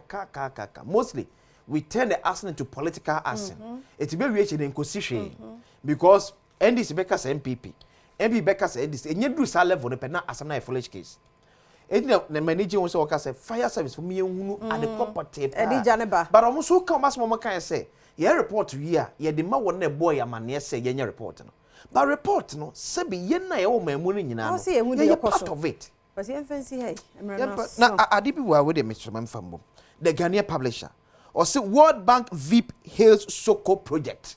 N: mostly we turn the arson to political arson. It's be reaching in constitution because NDC Becker's MPP, MP Becker's NDC, and you do sa level the penna as a full case. And the manager also say fire service for me at the property. But almost so come as Mama can say, ye report to ye the ma one boy a man say ye report. But report no, Sebi yena ye my money in our part of it.
B: But you fancy hey.
N: Now I did with the Mr. Fambo, the Ghanaian publisher, or say World Bank VIP Hills Soko project.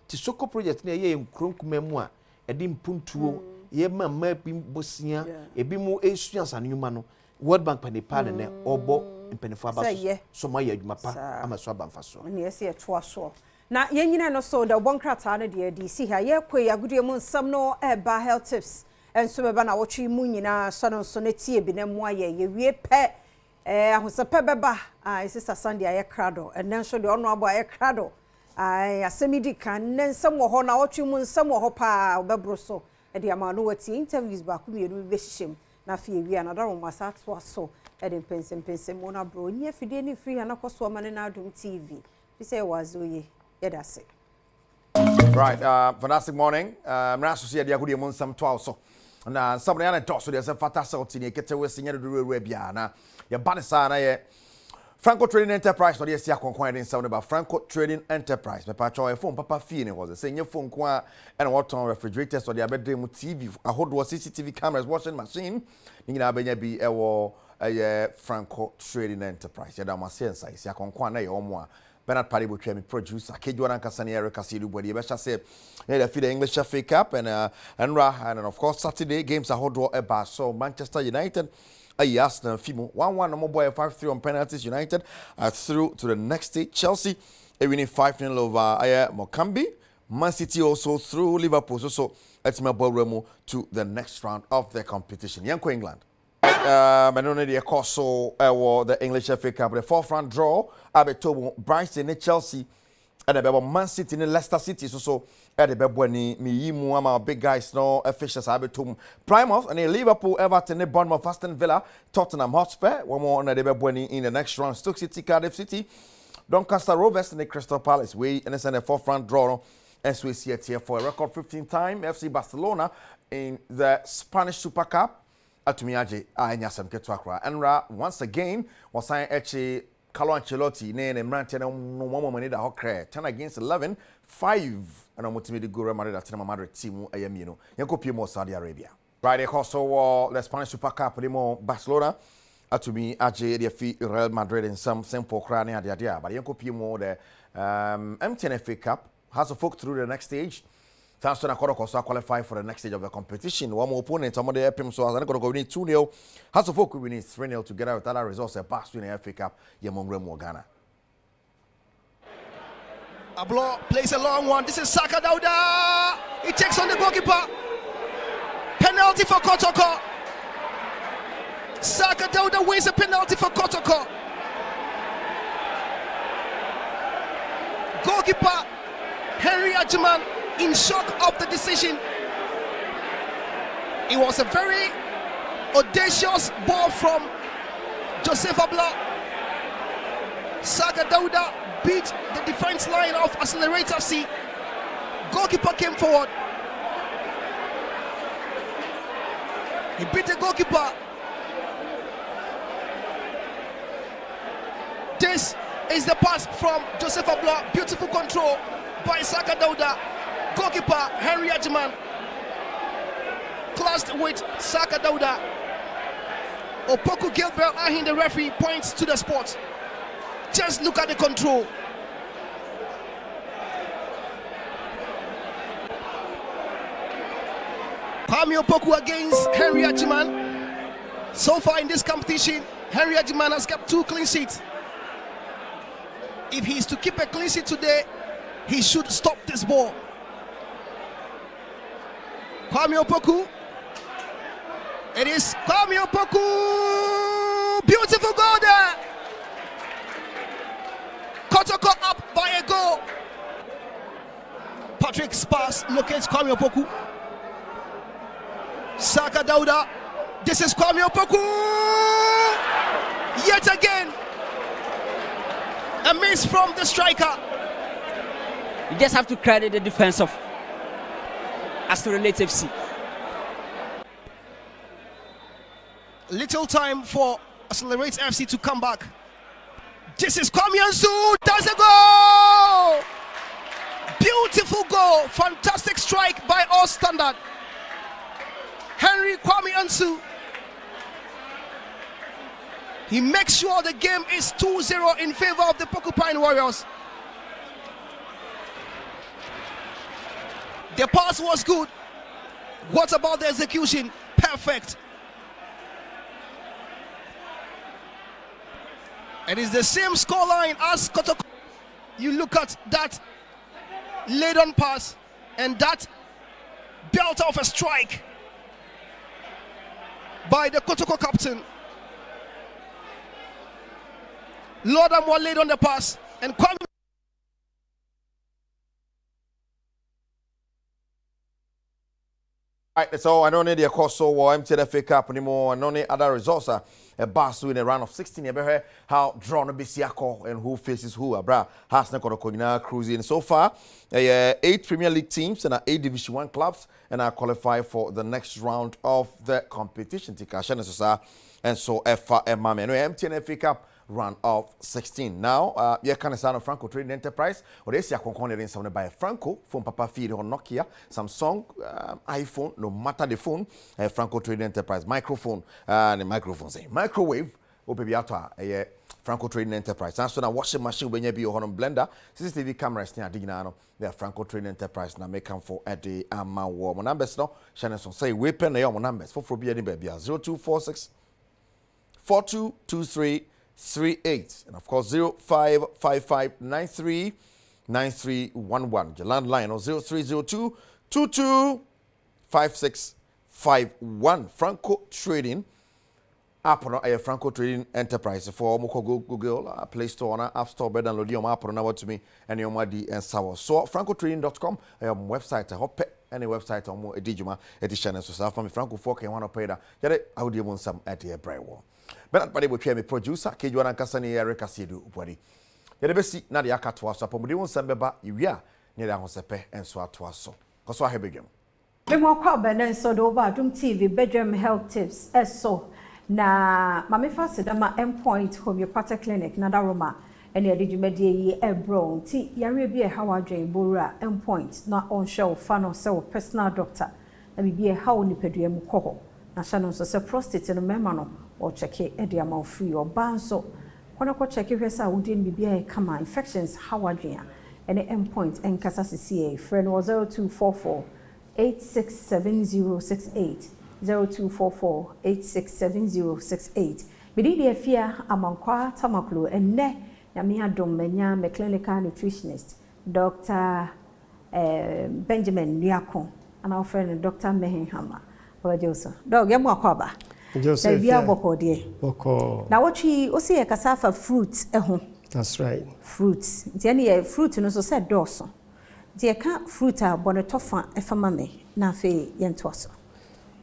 N: The Soko project near ye in Krunk memoir, a dim puntuo, ye mamma bim bosia, a bimu esuans and humano, World Bank penipal and obo in penifaba, so my mapa, I'm a swab and faso.
B: And yes, here twas so. na yenyina no so da bonkrata na de DC ha ye kwe agudie mu nsam no eba health tips enso beba na wotwe mu nyina hye no so na tie bi na mu aye ye wie pe ahosepe beba sister Sunday aye krado enen so de ono abo aye krado asemidi kan nsam wo ho na wotwe mu nsam wo ho pa obebro so e de ama no wati interviews ba ku mienu be hyehyem na fi wi another one masa to so e de pensem mo na bro nye fide ni free na koso ma na Adom TV we say wazoye yedase.
O: Right, fantastic morning. Mraso see dia gudi mon sam to so. Na somebody na to so there's a fatality ni kete we senior do bia na ye banisa na ye Franco Trading Enterprise for the sia konkwan den sound about Franco Trading Enterprise. Me pa cho phone papa fee ne was say nye phone kwa and what on refrigerators for the bedroom TV ahodo CCTV cameras washing machine ni na benya bi ewo Franco Trading Enterprise. Ya da ma sense sia konkwan na ye omo a Bernard Paribo Chemi producer Kejuan Kasani Erica Sidu Body Besha say the feed the English FA Cup and of course Saturday games are hot draw eba so Manchester United Arsenal Fimo 1-1 no more boy 5-3 on penalties. United are through to the next stage. Chelsea winning 5-0 over Mokambi. Man City also through. Liverpool so it's my Badwam to the next round of the competition. Yanko England. The course so the English FA Cup the fourth round draw Abetobo Brighton in Chelsea and the Man City in Leicester City so at the Badwam mi yimu ama big guys no officials Abetobo Plymouth and Liverpool Everton Bournemouth Aston Villa Tottenham Hotspur one more on the Badwam in the next round Stoke City Cardiff City Doncaster Rovers and the Crystal Palace we and it's in the fourth round draw and so we see it here for a record 15 time FC Barcelona in the Spanish Super Cup Atumiaje anyasam ketwakra enra once again was sign echi Carlo Ancelotti ne mrante na no mani da hokre 10 against 11 5 and omutimi go Real Madrid atina Madrid team ayamino yankopie mo Saudi Arabia Friday also the Spanish Super Cup limo Barcelona Atumiaje the fi Real Madrid in some simple crane adia but yankopie mo the MTN FA Cup has to folk through the next stage. Thanston Akoro qualify for the next stage of the competition. One more opponent, some of the EPIM, so I'm going to win 2-0. Has to focus winning 3-0 together with other results. A pass winning FA Cup, Yamongre Morgana.
P: Ablo plays a long one. This is Saka Dauda. He takes on the goalkeeper. Penalty for Kotoko. Saka Dauda wins a penalty for Kotoko. Goalkeeper Henry Adom in shock of the decision. It was a very audacious ball from Joseph Abla. Saka Dauda beat the defense line of Accelerate FC. Goalkeeper came forward. He beat the goalkeeper. This is the pass from Joseph Abla. Beautiful control by Saka Dauda. Goalkeeper Henry Adom clashed with Saka Dauda. Opoku Gilbert Ahin, the referee, points to the spot. Just look at the control. Kwame Opoku against Henry Adom. So far in this competition, Henry Adom has kept 2 clean sheets. If he is to keep a clean sheet today, he should stop this ball. Kwame Opoku. It is Kwame Opoku. Beautiful goal there. Kotoko up by a goal. Patrick's pass locates Kwame Opoku. Saka Dauda. This is Kwame Opoku. Yet again. A miss from the striker.
Q: You just have to credit the defense of Accelerate FC.
P: Little time for Accelerate FC to come back. This is Kwame Ansu. Does a goal! Beautiful goal. Fantastic strike by all standard. Henry Kwame Ansu. He makes sure the game is 2-0 in favor of the Porcupine Warriors. The pass was good. What about the execution? Perfect. It is the same scoreline as Kotoko. You look at that laid on pass, and that belt of a strike by the Kotoko captain. Lord Amwa laid on the pass, and Kwame.
O: Right, so I don't need the course so MTFA Cup anymore, and no other results are a bus in a round of 16. You ever heard how drawn a Bisiako and who faces who? Abra has not got cruising so far. 8 Premier League teams and 8 Division 1 clubs and are qualified for the next round of the competition. And so MTFA Cup round of 16. Now, you can sound of Franco Trading Enterprise, or they see a concordant in some by Franco, phone Papa Feed or Nokia, Samsung, iPhone, no matter the phone, Franco Trading Enterprise, microphone, and the microphone say microwave, or baby out a Franco Trading Enterprise. And so now washing machine when you be on blender, CCTV cameras near Dignano, they are Franco Trading Enterprise now make come for a day and my warm numbers no, Shannon say weapon the numbers for be any baby 0246 4223 38 and of course 0555939311. The landline or 0302 225651. Franco Trading app on a Franco Trading Enterprise for Google Play Store and App Store. Better download your app on our to me and your madi and sour. So francotrading.com website I hope any website or more edijuma edition so self from Franco 4K one pay that yet I would want some at the brain wall. But body will me producer Kejuana Kasani Erica Sidu body. Yet the best Nadia Catwas upon the one Sambeba, you are near the Hosepe and Swat Twaso. Because I have begun.
B: The more carbon and soda over Adom TV, bedroom health tips, as so. Na Mammy Fasidama Endpoint Homeopathic Clinic, Nadaroma, and the Digimedi Ebron, T. Yarabia Howard Jane Bora, Endpoint, not on show, fan or so, personal doctor, and be a how nipedium coho. National so prostate and a memano. Or check it at the amount free or ban so. When I check if I wouldn't be a comma infections, how and the endpoint and Casasi friend was 0244 867068 0244 867068. Bidi fear among kwa tamaklu and ne Yamia Domenia, me clinical nutritionist, Dr. Benjamin Niakon, and our friend Dr. Mehenhammer. Dog, get more cover. Joseph, now what she also a cassava fruits
R: That's right.
B: Fruits. The fruit no so said doso. The can't fruit a bonetofa a famame na fe yentoso.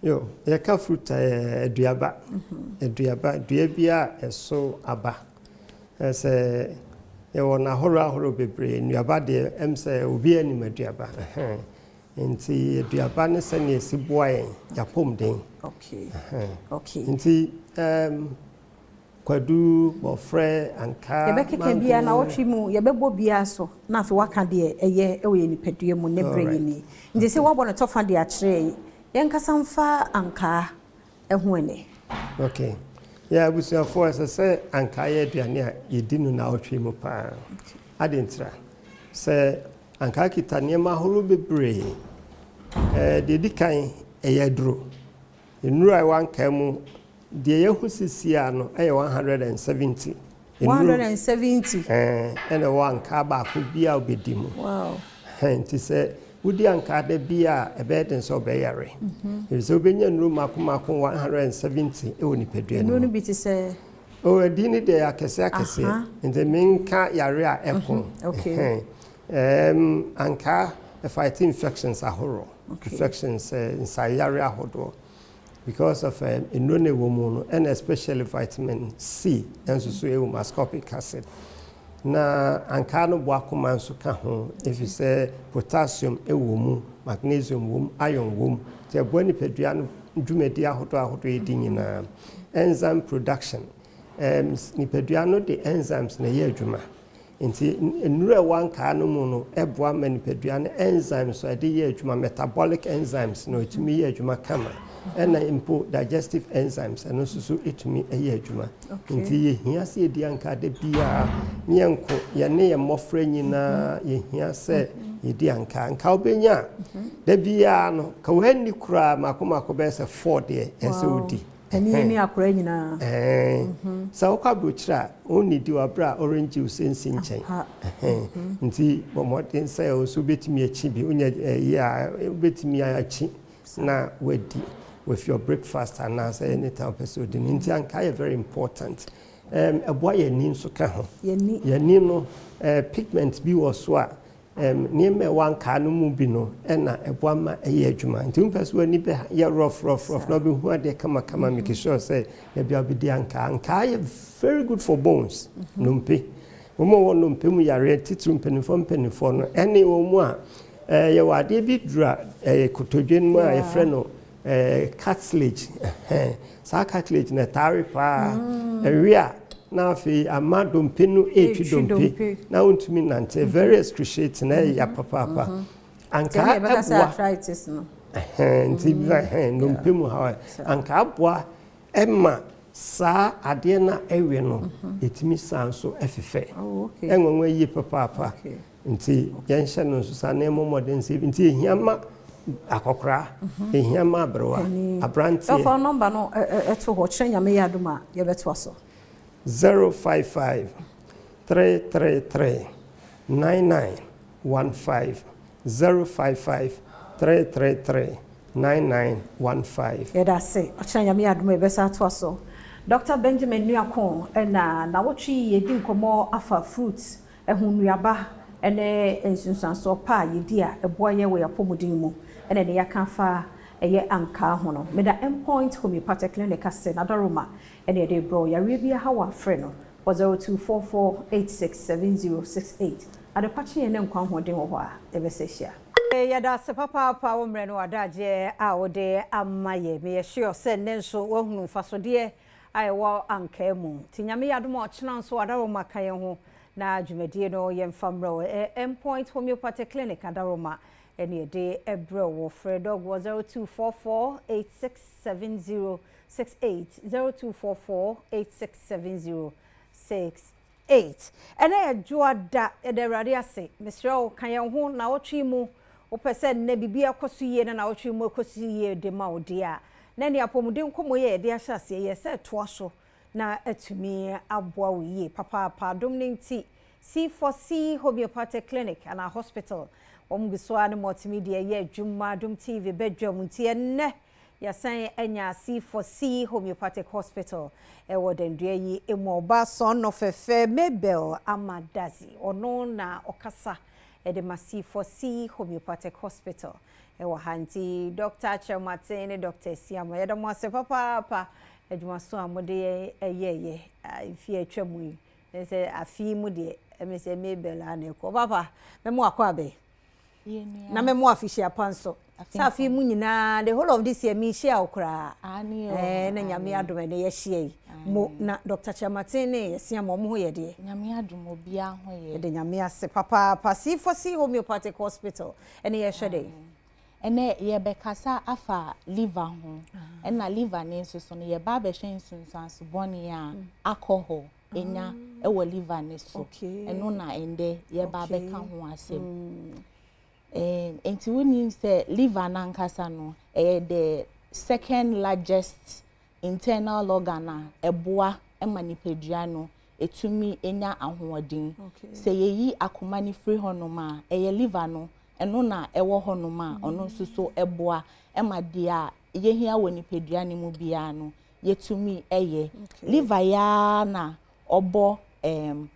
R: Yo, a ca fruit a duaba. A duabia so aba. As a na horror bebre, nuaba de emse ubi any meduaba. Nti duaba ne sene siboy yapom den.
B: Okay. Okay.
R: Nti kwadu bofre anka
B: yebekeke bia na wotwe mu yebebo bia so na afi waka de eye ewe nipadue mu ne breye ni nti se wabo no tofa de akire yenkasa mfa anka eho ene.
R: Okay. Yeah, busia for say anka ye aduane a yedi no na wotwe mu pa. Adentra se anka kitane ma horo bebre de dikan eye duro enura I wan kamu de yehusisia no 170
B: 170
R: ene wan ka ba ko bia obedimu.
B: Wow.
R: Nti se wudi anka da bia ebeden so beyare so benya nuru makomako 170 e woni pedua
B: no bi ti se
R: o adini de akese nti menka yare a ekon.
B: Okay.
R: Anka fighting infections ahoro. Infections inside yare ahodo because of inone woman and especially vitamin C and so ascorbic acid. Na anka no boakoma nso ka ho if you say potassium ewomu, magnesium wom, iron wom, te boni pedua no dwumedi ahodo edi nyina. Enzyme production ni pedua no the enzymes na ye adwuma. Nti enura wanka no mu no eboa manipedua no enzymes so ade ye adwuma, metabolic enzymes no etumi ye adwuma kama. And impo digestive enzymes and also etumi eye adwuma. Nti ye hia se edi anka de bia nyenko ye ne ye mofra nyina ye hia se edi anka obenya de bia no ka wani kura makoma ko be se 4 de ese odi
B: Eni akora nyina.
R: So kwa brochra oni di wabra orange juice nsinchen. Nti bomoden say o so betimi achi bi onya ya betimi achi na wedi with your breakfast and any time episode nti anka very important. A boy ni so ka ho. Ye ni no pigment bi wo so a nieme wan ka no mu bi no na eboa ma eye adwuma nti mpeso ani be ye rough no be hu ade kama make sure say na bia be di anka ye very good for bones nompe wo nompe mu yare titru mpenifo no ene wo mu a ye wade bi dura kotodwen mu a ye frɛ no cartilage sa cartilage na tare pa area na fi amadompe no etwidompe na untumi nante very excruciating na ya papa anka
B: arthritis no
R: nti nompe mu ha anka aboa emma sa ade na ewe no etimi sanso efefe enwonwa yi papa nti yenhye no so sa na modern se nti ehiama akokra ehiama abrewa abrantie
B: so for number no eto ho kyerenya me yadoma ye beto aso
R: 055 333 9915 055 333 9915
B: Yeda say ochanya me aduma ebesa to aso Dr. Benjamin Nuakon na wotwi yedi nkomo afa fruits ehunuaba ene ensunsanso pa yedi a eboye we apomudin mu ene ne yakafa eye anka ho no meda endpoint homeopathic clinic ase na daroma ene de bro ya rebia hawa frɛ no 0244867068 adepachi ene nkwa hoden ho a ebesehia yada se papa wo mre no adaje a wode amaye me ye sure se ne nso wahunu fasode ai wo anka mu tinyame yadom ochena nso adaroma kan ho na dwumadie no ye mfamro endpoint homeopathic clinic adaroma ene de ebro wo frɛ dog 0244867068 0244867068 ene adwoada ederade ase mesrɛ kan ho na wotwe mu opese na bibia koso yie na wotwe mu koso yie de ma odi a na ne apomuden komo ye de ahyase ye se to so na atumi aboa wo yie papa Adom nti C4C homeopathic clinic and a hospital omgusoa ne multimedia ye adwuma Adom TV Badwam nti enne yasan enya C4C homeopathic hospital ewo dendua yi emoba son of fefe Mabel Amadazi ono na okasa ede ma C4C homeopathic hospital ewo hanti Dr. Chematene Dr. Siamo yeda mo ase papa adwuma so amode ye ifi atwamu yi se afi mu de emese Mabel aneko papa memo akwa be na memo afishia panso safi mu nyina the whole of this year me share okra na nyame adom ne ye share mo na Dr. Chematene yesia mo ho ye de
L: nyame adom obia ho ye
B: de nyame ase papa C4C homeopathic hospital ene ye hwede
L: ene ye bekasa afa liver ho ena liver ne nso so no ye ba be hwen sunsanso boni a alcohol enya ewo liver ne so eno na ende ye ba beka ho asem enti woni say liver na nkasa no the second largest internal organ eboa emanipadua no etumi enya ahoɔden say yeyi akoma ni free honoma liver no eno na ewo honoma ono nso so eboa emade a yehia woni padua ni mu bia no yetumi liver ya na obo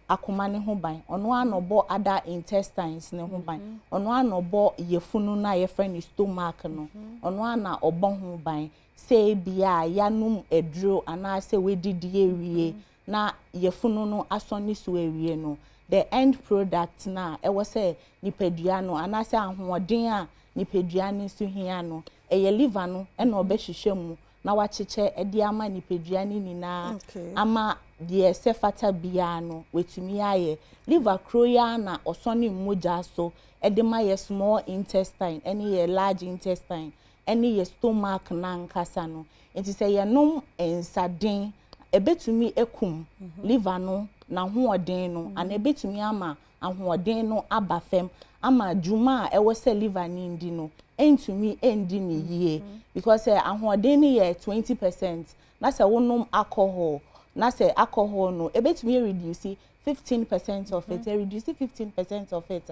L: akoma ne ho ban ono anobo other intestines ne ho ban ono anobo yefunu na yefrɛ ni stomach no ono ana obo ho ban say bia yanum edro ana say wedidi ewie na yefunu no asoni so ewie no the end product na ewo say nipadua no ana say ahoɔden a nipadua ne so hia no liver no na obɛhwehwɛ mu na wacheche edi ama nipadua ni nina ama de sefata bia no wetumi aye liver croya na osoni moja so edema ye small intestine any ye large intestine any ye stomach na nkasa no enti say ye nom ensaden ebetumi ekum liver no na hoɔden no ana ebetumi ama
S: ahoɔden no aba fam ama dwuma a ɛwɔ sɛ liver ni ndi no entumi endi ni yie because ahoɔden ni yɛ 20% na sɛ wonom alcohol na sɛ alcohol no ebetumi reduce 15% of it reduce 15% of it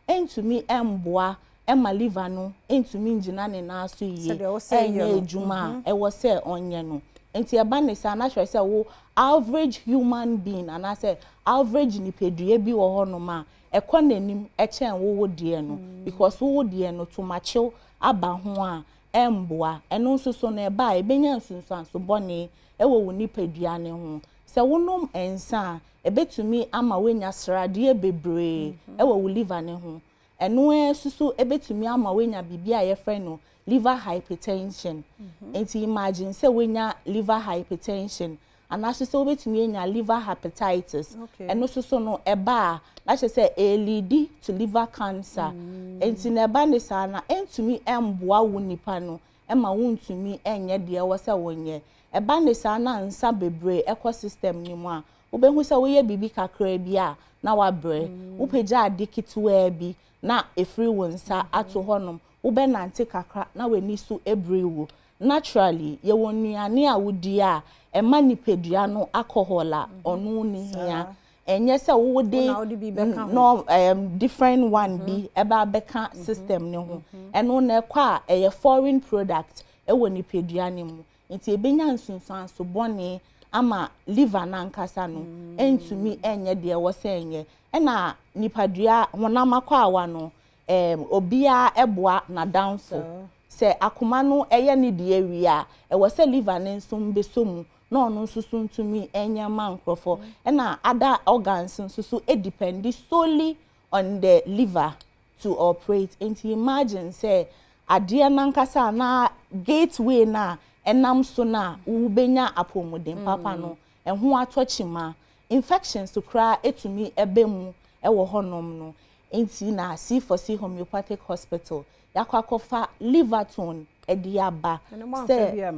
S: entumi emboa ema liver no entumi ngina ne na so yie enye edwuma ɛwɔ sɛ onye no enti eba ne sa na hwɛ sɛ wo average human being and I say average nipadua bi wɔ hɔ no ma ɛkɔ nanim ɛkyɛn wo die no because wo die no to macho aba ho a emboa ɛno nso so na ɛba ebenya nsunsuanso bɔne ɛwɔ wo nipadua ne ho sɛ wonom ensa ebetumi ama wenya sradeɛ bebree ɛwɔ wo liver ne ho ɛno susu ebetumi ama wenya bibia yɛfrɛ no liver hypertension enti imagine sɛ wenya liver hypertension and as so betumi enya liver hepatitis ɛno susu no ɛba na kyerɛ sɛ lead to liver cancer enti na ɛba ne saa na entumi emboa wo nipa no ɛma wo ntumi enye deɛ wɔ sɛ wonyɛ ɛba ne saa na nsa bebree ecosystem ni mu a wobehu sɛ woyɛ bibi kakra bi a na wabrɛ wopagya ade ketewa bi na efiri wo nsa ato hɔnom wobenante kakra na w'ani so ebrewo naturally ye wonuane a wodi a ɛma nipadua no alcohol a ɔno ni hia enye sɛ wo de no different one bi eba beka system ne ho ɛno na ɛkɔ a ɛyɛ foreign product ɛwɔ nipadua ne mu nti ebenya nsunsuanso bɔne ama liver na nkasa no entumi enye de ɛwɔ sɛ enye ɛna nipadua honam akɔ awa no obia eboa na downfall se akoma no eye ne de awia ɛwɔ sɛ liver ne nso mbesomu na ɔno nso so ntumi enya ma nkrofo ɛna other organs nso so depend solely on the liver to operate into imagine say adeɛ nankasa na gateway na enam so na ubenya apomuden papa no ɛho atɔchima infections to kra etumi ebemu ɛwɔ hɔnom no enti na C4C homeopathic hospital yakwakofa liver tone ediaba say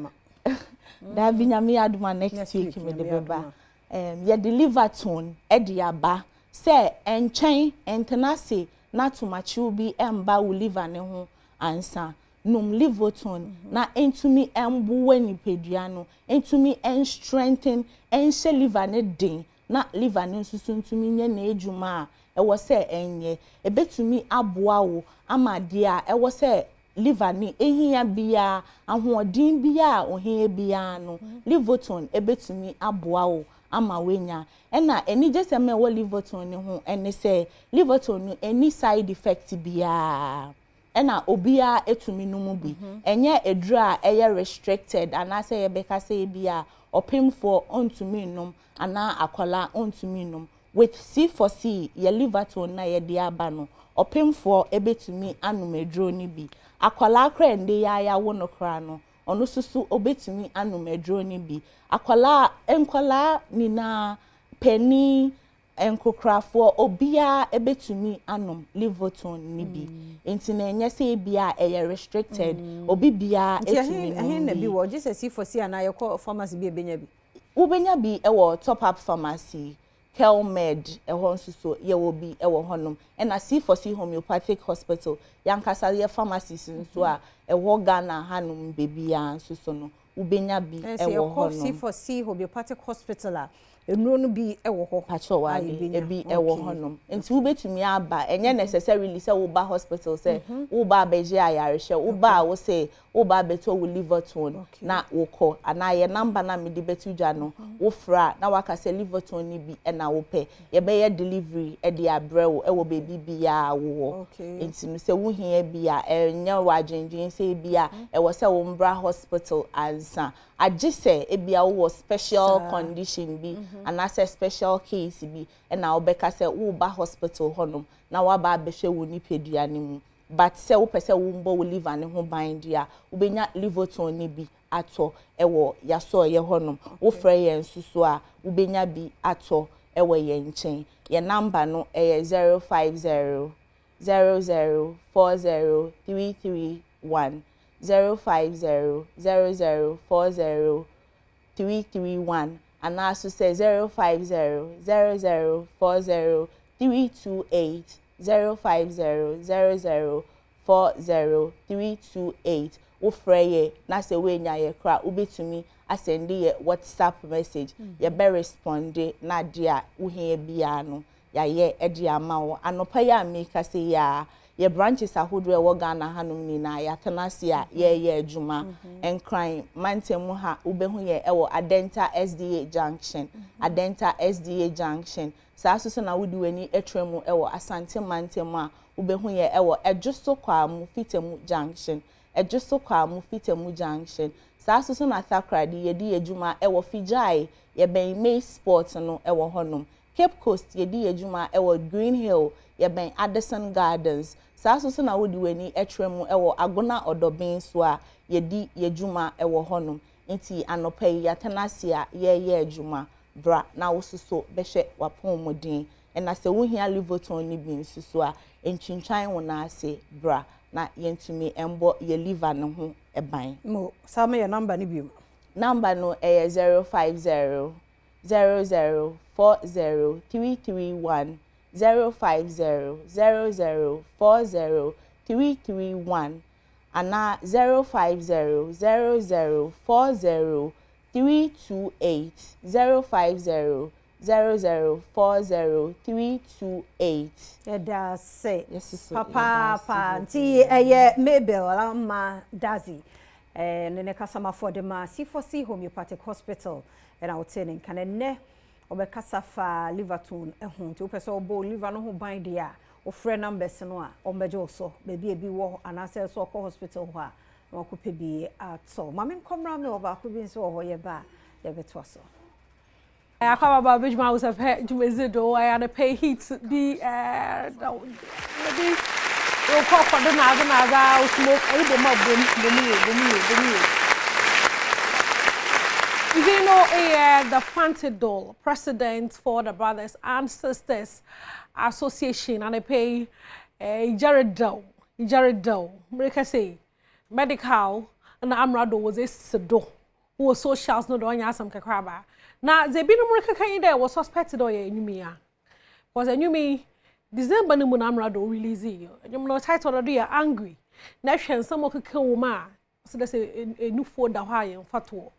S: da binyame aduma next week me de beba ye the liver tone ediaba say enchen entenase na tomachi bi emba wo liver ne ho ansa num liver tone na entumi embuwe ni pedua no entumi strengthen ense liver ne den na liver ne nsusu ntumi nye na ejuma ɛwɔ sɛ enye ebetumi aboa wo ama de a ɛwɔ sɛ liver ni ehia bia ahoɔden bia ohia bia no liver tone ebetumi aboa wo ama wenya ɛna eni gese me wo liver tone ne ho ɛne sɛ liver tone any side effect bia ɛna obia etumi no mu bi enye edura ɛyɛ restricted anase ye beka sɛ bia opemfo ontumi nom ana akola ontumi nom with C4C ye liver tone na ye de aba no opemfo ebetumi anumedro ni bi akola kra nde ya wo no kra no ono susu obetumi anumedro ni bi akola enkola ni na penny enkokrafo obia ebetumi anum liver tone ni bi enti na enye se bia eye restricted obi bia etumi
B: no na bi wo just C4C ana ye call pharmacy bi ebenya bi
S: ubenya bi ewo top up pharmacy Kelmed ehon suso ye wo bi ewo honom na C4C homeopathic hospital yankasa ye pharmacies nso a ewo Ghana hanum bebia nso no ubenya bi ewo honom
B: C4C homeopathic hospital a enuro no bi ewo ho
S: pacho wa ebi ewo honom enti ubetumi aba enye necessarily say wo ba hospital say wo ba beje ayareshe wo ba wo say wo ba beto wo liver tone na wo ko ana ye number na me di betu dwa no wo fra na waka say liver tone ni bi na wo pe ye be ye delivery e di abrewo e wo baby bia wo enti no say wo hia bia enye wa dwendwen say bia e wo say wo mbra hospital ansa agise e bia wo special condition bi and as a special case bi and now beka say wo ba hospital honom na wa ba behwe wo ni pedua ni mu but say wo pese wo mbo wo liver ne ho ban dia wo benya liver tone ni bi ato ewo yaso ye honom wo frɛ ye nsusu a wo benya bi ato ewo ye nchen ye number no 050 0040331 050 0040331 and also say 050 0040331 328 050 0040 328 Ufreye na se we nya ye kra ubetumi asende ye WhatsApp message ye be responde na dia uhie bia no ya ye edi ama wo anopa ya make say ya ye branches ahodo e wo Ghana hanum ni na ya tenase a ye adwuma enkran mantemu ha ubehu ye ewo Adenta SDA Junction Adenta SDA Junction sa so na wudi weni etremu ewo Asante mantemu a ubehu ye ewo ejuso kwa mu fitemu junction ejuso kwa mu fitemu junction sa so na Thakradi ye di adwuma ewo Fijai ye ben May Sports no ewo honum Cape Coast ye di adwuma ewo Green Hill ye ben Addison Gardens sa so na wodi weni etremu ewo Agona Odobin so a ye di adwuma ewo honum nti anopai ya tenase a ye adwuma bra na wososo behwe wapomodin ena se wohia livoton ni bi nsuso a entwintwan wona ase bra na yentumi embo ye liver no ho eban
B: mo sama your number ni bi
S: number no 050 0040 331 050 0040 331 ana 050 0040 328 050 0040 328
B: Eda say
S: yes
B: papa nti eye Mabel ama Dazi ne kasama for the ma C4C Homeopathic Hospital and outening kanenne obekasafa Liverton ehun nti opese obo liver no ho ban dia ofre numbers no a ombejo so bebi ebi wo anase so ko hospital ho a no ko pebi atso mame nkomra me oba ko bi nso ho ye ba ye beto so I come about which mouse have had to visit or I had to pay heat the maybe you'll call for the Naga smoke a little more the you know the Fantidol president for the Brothers and Sisters Association and I pay Jared Doe make say medical and Amrado was a sedo who was socials no doing some kakraba. Now, the been American there was suspected or enumia. Was a new me December no Amrado release you. You know, title of the angry. Nation some of Koma. So that's a new food that high and fatwa.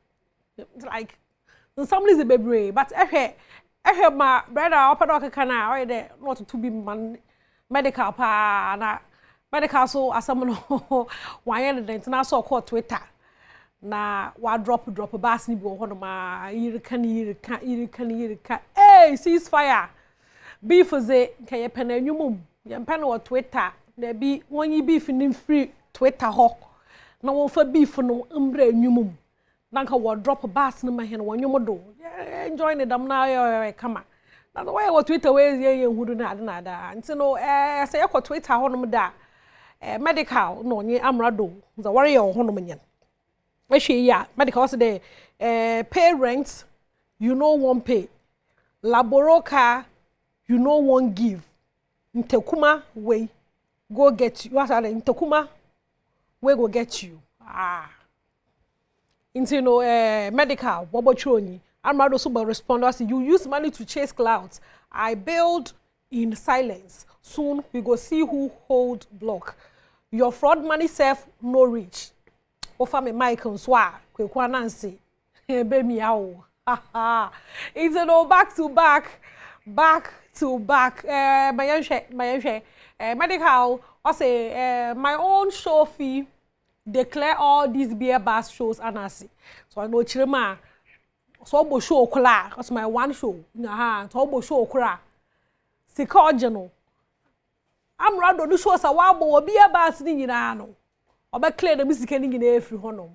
B: Like somebody's a baby, but I heard my brother up at Canal already not to be medical pa na medical so as someone why and I saw called Twitter. Na wa drop bass ni bo hono ma yirika ceasefire beef ze ka ye pena nwumum ye pena wo Twitter na bi wonyi beef ni free Twitter ho na won fa beef no mbra nwumum na ka wo drop bass ni ma he no wonwum do enjoy ne dam na kama na the way wo Twitter we ye hudu na ada nti no say ye ko Twitter ho no da medical no nyi amrado za worry ho no nyen yeah, medical say pay rent, you know won't pay. Laboroka, you know won't give. In Tekuma way, go get you. What are in Tekuma? We go get you. Into medical, Bobo Choni. Amrado Super responders. You use money to chase clouds. I build in silence. Soon we go see who hold block. Your fraud money serve no reach. Offer me Michael Swa, Kwekwa Nancy, baby ow. It's no back to back. My medical, I say, my own show fee, declare all these beer bass shows and I see. So I know Chirima, so bo show kla, that's my one show. Nah, so bo show kra. Sikojano. I'm rather do shows a wabo beer bass in ano. Oba clear the music any in every honor.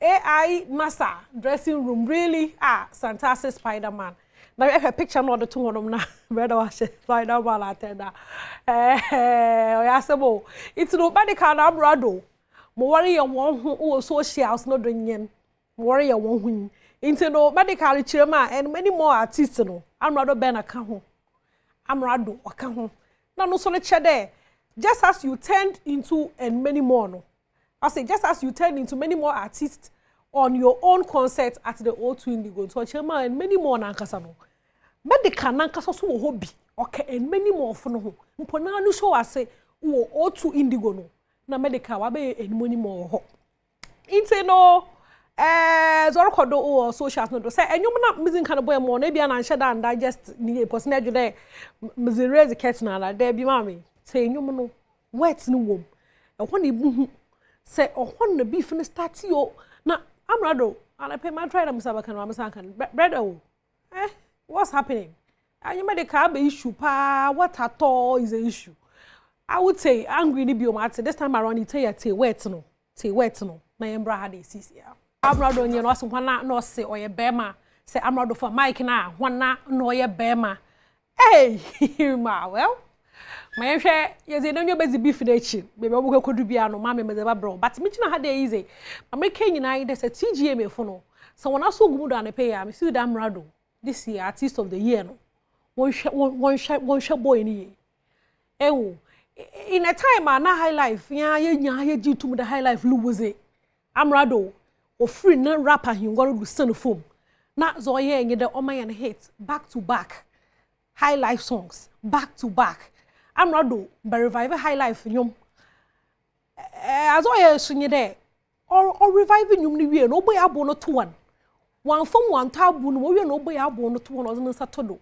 B: AI Massa dressing room really fantastic Spider-Man. Now I have a picture not the two of them now. Better watch Spider-Man attend. It's nobody can abrado. Warrior one who socials no doing warrior one who into no medical chairman and many more artists no. I'm rather ben a cajon. I'm rado or cajon. Now no so let's there. Just as you turned into and many more, no. I say just as you turned into many more artists on your own concert at the O2 Indigo, so Chema and many more nankasa no. Medical nankasa so hobby
T: okay and many more for no mpona no show ase wo O2 indigo no na medical wa be enimoni more ho inte no zoro kodo o socials no do say enyum na mizin kan boy mo na bia na nhye da and just ni person edu dey mizin raise cat na da bi mami say enyum no wet no wom e ho na bu say o ho na beef no start yo na amrado and I pay my try am sabaka no am sankan brother what's happening and medical be issue pa what at all is the issue I would say angry ni bi o mate this time around it say wet no na yembra ha dey sis ya amrado nye no asompa na se oye bema se amrado for mike na hwana no oye bema ma well my hwe yeze no nyobezi beef na chi bebe obuko kodu bia no ma me mezeba bro but me china ha dey easy america nyina ide se tgm efo no so wona so gumudo an pay ya me see that amrado this year artist of the year no one share boy ni ewo in a time na high life ya ye jitum the high life lubuze amrado o free na rapper hingoro do send phone na zo ye nye de omayan hit back to back high life songs back to back amrado be revive high life nyom azo ye sunye de or revive nyom ni wie no boy abo no to one from one tabu no wie no boy abo no to one ozo satodo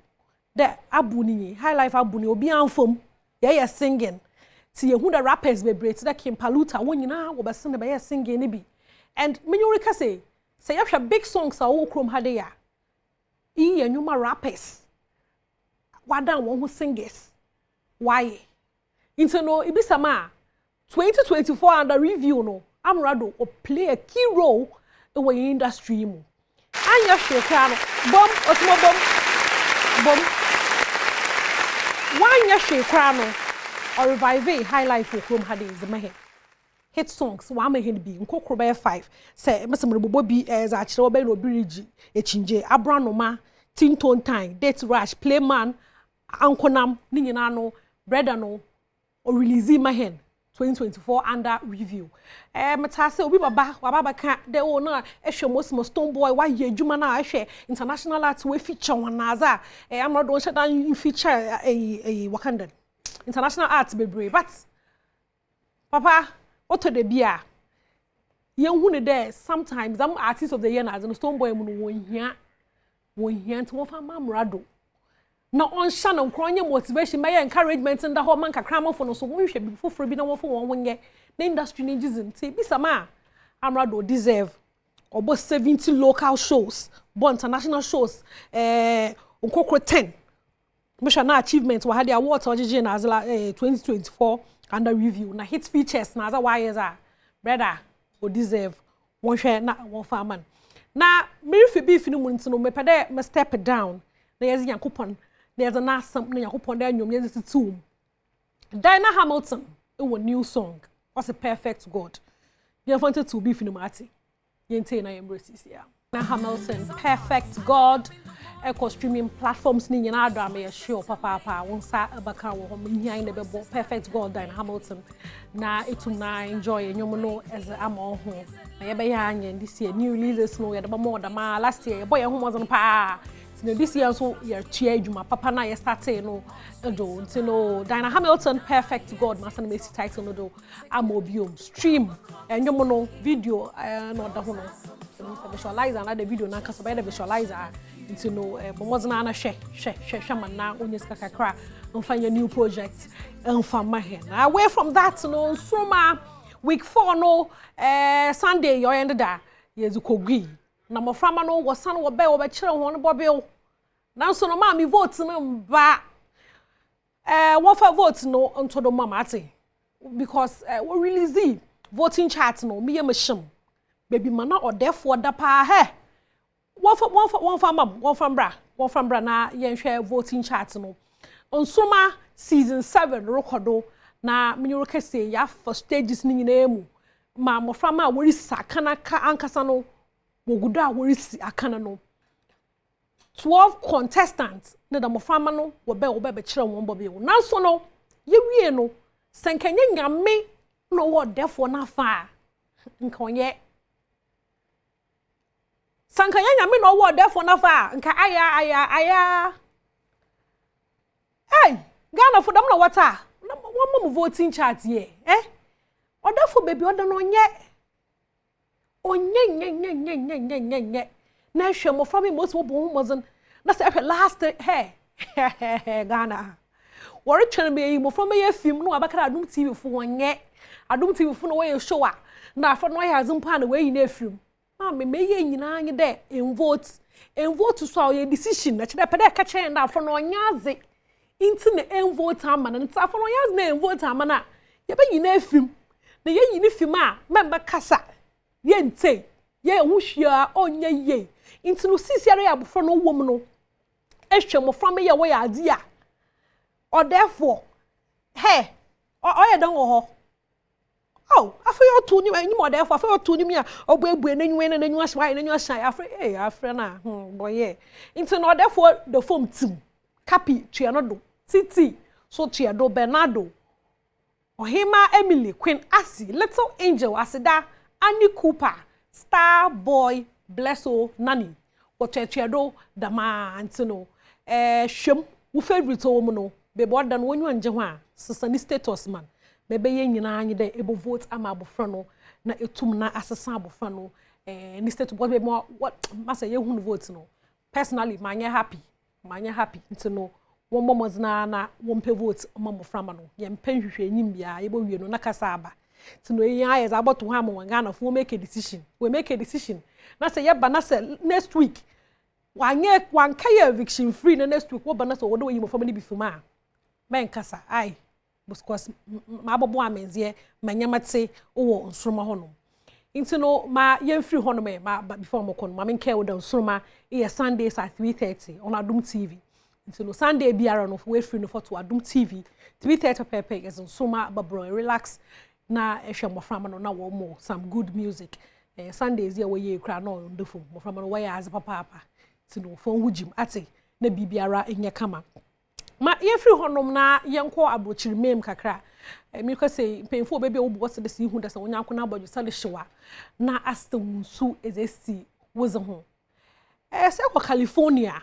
T: de abu ni high life abu ni obi anfom ye singing ti yehu the rappers be break that Kim Paluta won nyina wo be sing the be singing ni bi and me you can say you have big songs are all chrome hade ya e enuma rappers wadan won who singers why into no ibisama 2024 under review no amrado o play a key role in the industry mu anya shekra no bom osmo bom wanya shekra no or revive high life for chrome hade is the hit songs wa ma hen bi nkokro be 5 say mesemre bobo bi za akire wo be no biriji echinje abranoma tinton time date rush playman ankonam ni nyina no brother no o release ma hen 2024 under review meta say obi baba ka de o na ehwe mosimo stone boy wa ye adwuma na ehwe international art we feature wanaza amrado on shedan feature Wakanda international art bebre but papa oto de bia yen hu ne there sometimes am artist of the year na stone boy mu no won hia nti won fa mamrado na on sha na nkronye motivation may encouragement nda ho man kakra for no so won hwe bi foforo bi na won fo won wonye na industry ni gizim ti bi sama amrado deserve obo 70 local shows bo international shows nkokro 10 misha na achievement wa had award ojeje na azla 2024 under review na hit features na za why is brother o deserve won hwe na won fa man na me fi beef ni mu ntino me pede me step down na yezi yakopon there's an awesome na yakopon da nyom yezi tuum Dinah Hamilton a new song was a perfect god you wanted to beef ni mati yente na embraces ya na Hamilton perfect god eco streaming platforms ni nyina do am ye show papa won sa abaka wo hom nyan na bebo perfect god Dinah Hamilton na etum na enjoy nyom no as am on ho na ye be ya anya this year new releases no ye de more da ma last year boy ho mo zon pa no this year so ye tua adwuma papa na ye start no do no Dinah Hamilton perfect god ma san me title no do am obiom stream nyom no video no da ho no visualizer na the video na kaso by the visualizer into no bomozna na hwe man na onye ska kakra mfanya new project mfama he na away from that no soma week 4 no Sunday yo end da yezukogui na moframa no wosan wo be wo be kire ho no bobe na so no ma mi vote no mba wo fa vote no onto do mama ate because we release voting chart no me yemashim baby mana or therefore da pa he one from bra na yenhwe voting chart no onsoma season 7 recordo na menyo kese ya for stages ni nyina mu ma moframa a wori sakana ka ankasa no wogudo a wori si akana no 12 contestants na da moframa no wo be kire won bobe wo na so no ye wie no senkanye nyame no wo therefore na fa nkonye sanka nyame no wo therefore na fa nka aya hey Ghana for them na water. One more voting chart here. Order for baby order no nye. Na hwe mo from most wo bo mozon. Na say last hey. Ghana. Worry tell me mo from ye film no abaka Adom TV fo nye. Adom TV fo no we show a. Na for no ya zumpa na we na film. Ma me ye nyina anye de envote so a decision na kire pede ka chen na for no nyaze. Inti na envote ama na nta for no nyaze na envote ama na ye be nyina film. Na ye nyini film a member kasa. Ye nte ye wuhia onye ye. Inti no sisiare abofo no wom no. Ehwe mo from ye we ade a. Or therefore hey oya don wo ho. Oh, after you two ni more therefore after you two ni me a obuebu enenwe na nenwa hwa nenwa shan afre na boy yeah. Into no therefore the form team Capi Chianodo Titi so Chiado Bernardo Ohima Emily Queen Asi Little Angel Asida Annie Cooper Star Boy Blesso Nani what Chiado Dama Antino Shem wo favorite wo no be bordan wonyu anje ho a sesani status man bebe ye nyina anye de ebo vote ama abofra no na etum na asesa abofra no ni state what be more what masa ye hu vote no personally manye happy nti no won momoz na won pe vote oma mofra ma no ye mpa hwehwe enyim bia ye bo wie no na kasa aba nti no ye ayes about to ha mo Ghana fo make a decision na say ye ba na say next week wanye wankaya eviction free na next week wo ba na so wo do yi mofra ma ni bifuma ben kasa ai because ma bobo amenzie manyamate wo nsroma hono nti no ma ye free hono me ma before mo kono ma menka wo da nsroma e Sundays at 3:30 on Adom TV nti no Sunday biara no we free no for to Adom TV 3:30 pepe is nsroma babro relax na ehwe moframa no na wo mo some good music Sundays here we ye kra no ndefo moframa no we ya az papa nti no fo hujim ate na bibiara enye kama ma ye free honom na yenko abrochiri mem kakra mi ko say penfo bebe wo bo se de si hu da se wonyanko na abodwo sale hyewa na astansu ezesi woze ho se ko California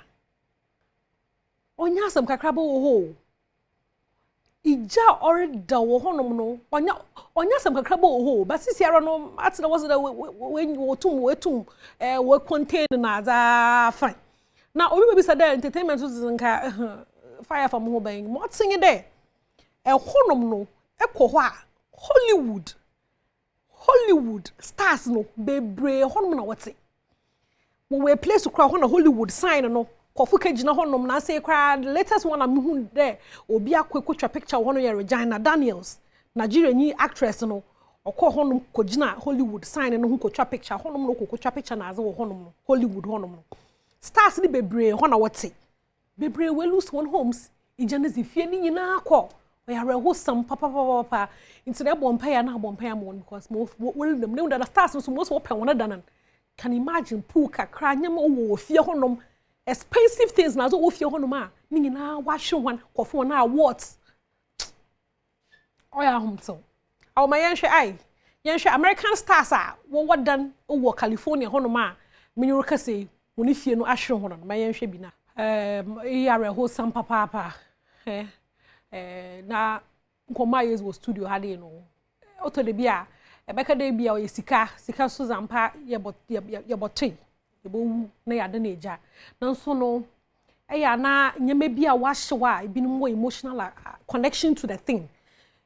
T: onya sam kakra bo ho ija orida wo honom no onya sam kakra bo ho ba sisiara no atena wo se da wetum we contain na za fine na obi be say that entertainment so nka fire from ho ban mo tinye de honom no ekoho a Hollywood stars no bebre honom na wote we place to cry hono Hollywood sign no kofu kagina honom na say cry the latest one am hu de obi akwekotwa picture hono ye Regina Daniels Nigeria ni actress no okọ honom kogina Hollywood sign no hu kotwa picture honom no kokotwa picture na aze wo honom Hollywood honom no stars ni bebre hono wote bebre we lose one homes ijanezi fie ni nyina akọ we are wholesome papa into the bompa ya na bompa ya mo because mo will them know that the stars so most open one danan can imagine pool kakra nyama wo fie honom expensive things na so wo fie honom a ni nyina wa hwe wan kofo na awards oya homto aw ma yenhwe American stars a wo wodan wo California honom a menyo kase woni fie no ahwe honom ma yenhwe bi na yare wholesome papa na nkoma yes wo studio hade no oto de bia ebeka de bia o sika so zampa ye bote ye bo na ya de na eja na nso no eya na nyeme bia wa hyewa ebinum wo emotional connection to the thing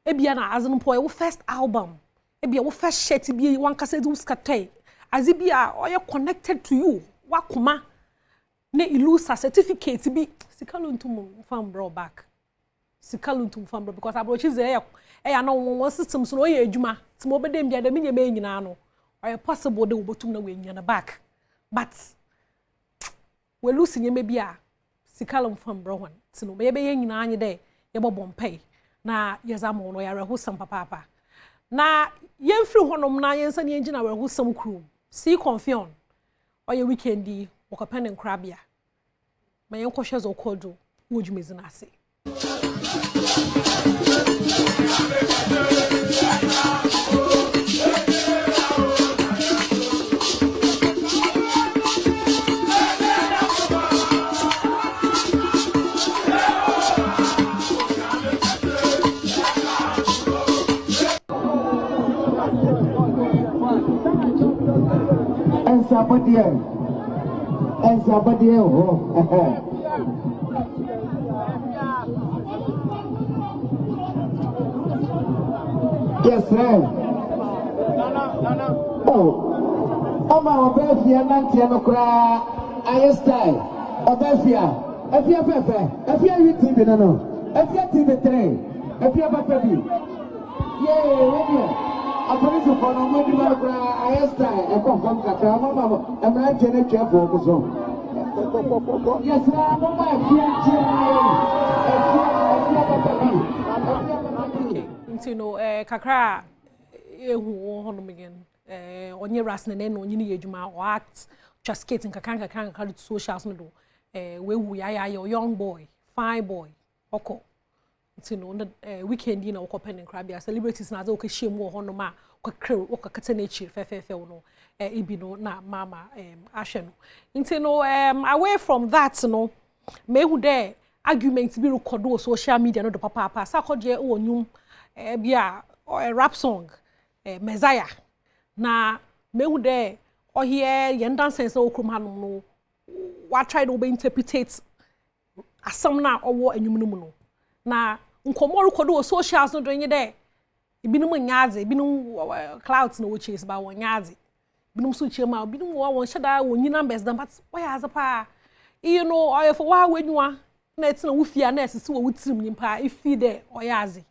T: ebia na azun po wo first album ebia wo first shirt bia wan kasa du skatai azibia o ye connected to you wakoma ne ilusa certificate bi sikaluntum fam bro back sikaluntum fam bro because abrochi ze ya no one system so no ye adwuma timo obedem bia de menye me nyina no or possible de obotum na we nyina back but we lose nyeme bia sikalum fam bro wan tino be ye nyina anye de ye bobompai na yezamo no ya rehusam papa na yemfiri honom na yensa ne ngina rehusam krum see confion oye weekendi wakapende nkrabia mayenko shezo kodo wojumezi na ase
U: abodie ensa abodie ho yes right Oma obefia nantia no kra aye style obefia efia fefe efia YouTube no efia TV3 efia baby yeah radio apolice for no mo di ma kra aye style e confirm kakra mama emra jene chefo ko so yes na mama efia
T: you know kakra ehu hono megen onye rasne ne no nyini yedwuma o act just skating kakan to socials no do we wu ya young boy fine boy oko you know weekend na oko pen crabia celebrities na za oko shemu hono ma kokre oko kata na echi fe no ibi no na mama ahwe no you know away from that no me hu there argument bi record o social media no do papa sa kodje onum bia a rap song Messiah na mehu de o here yen dance so okrum hanom no wa try to interpret asam na owo anwum no na nkomo record o socials no do nye de ibinum nyaze ibinum clouds no wo chase ba won nyaze ibinum so chema ibinum wo shada won nyina numbers dan but why azapa you know o for wa wenwa na etina wo fia na esese wo wutirim nimpa ifi de o yaze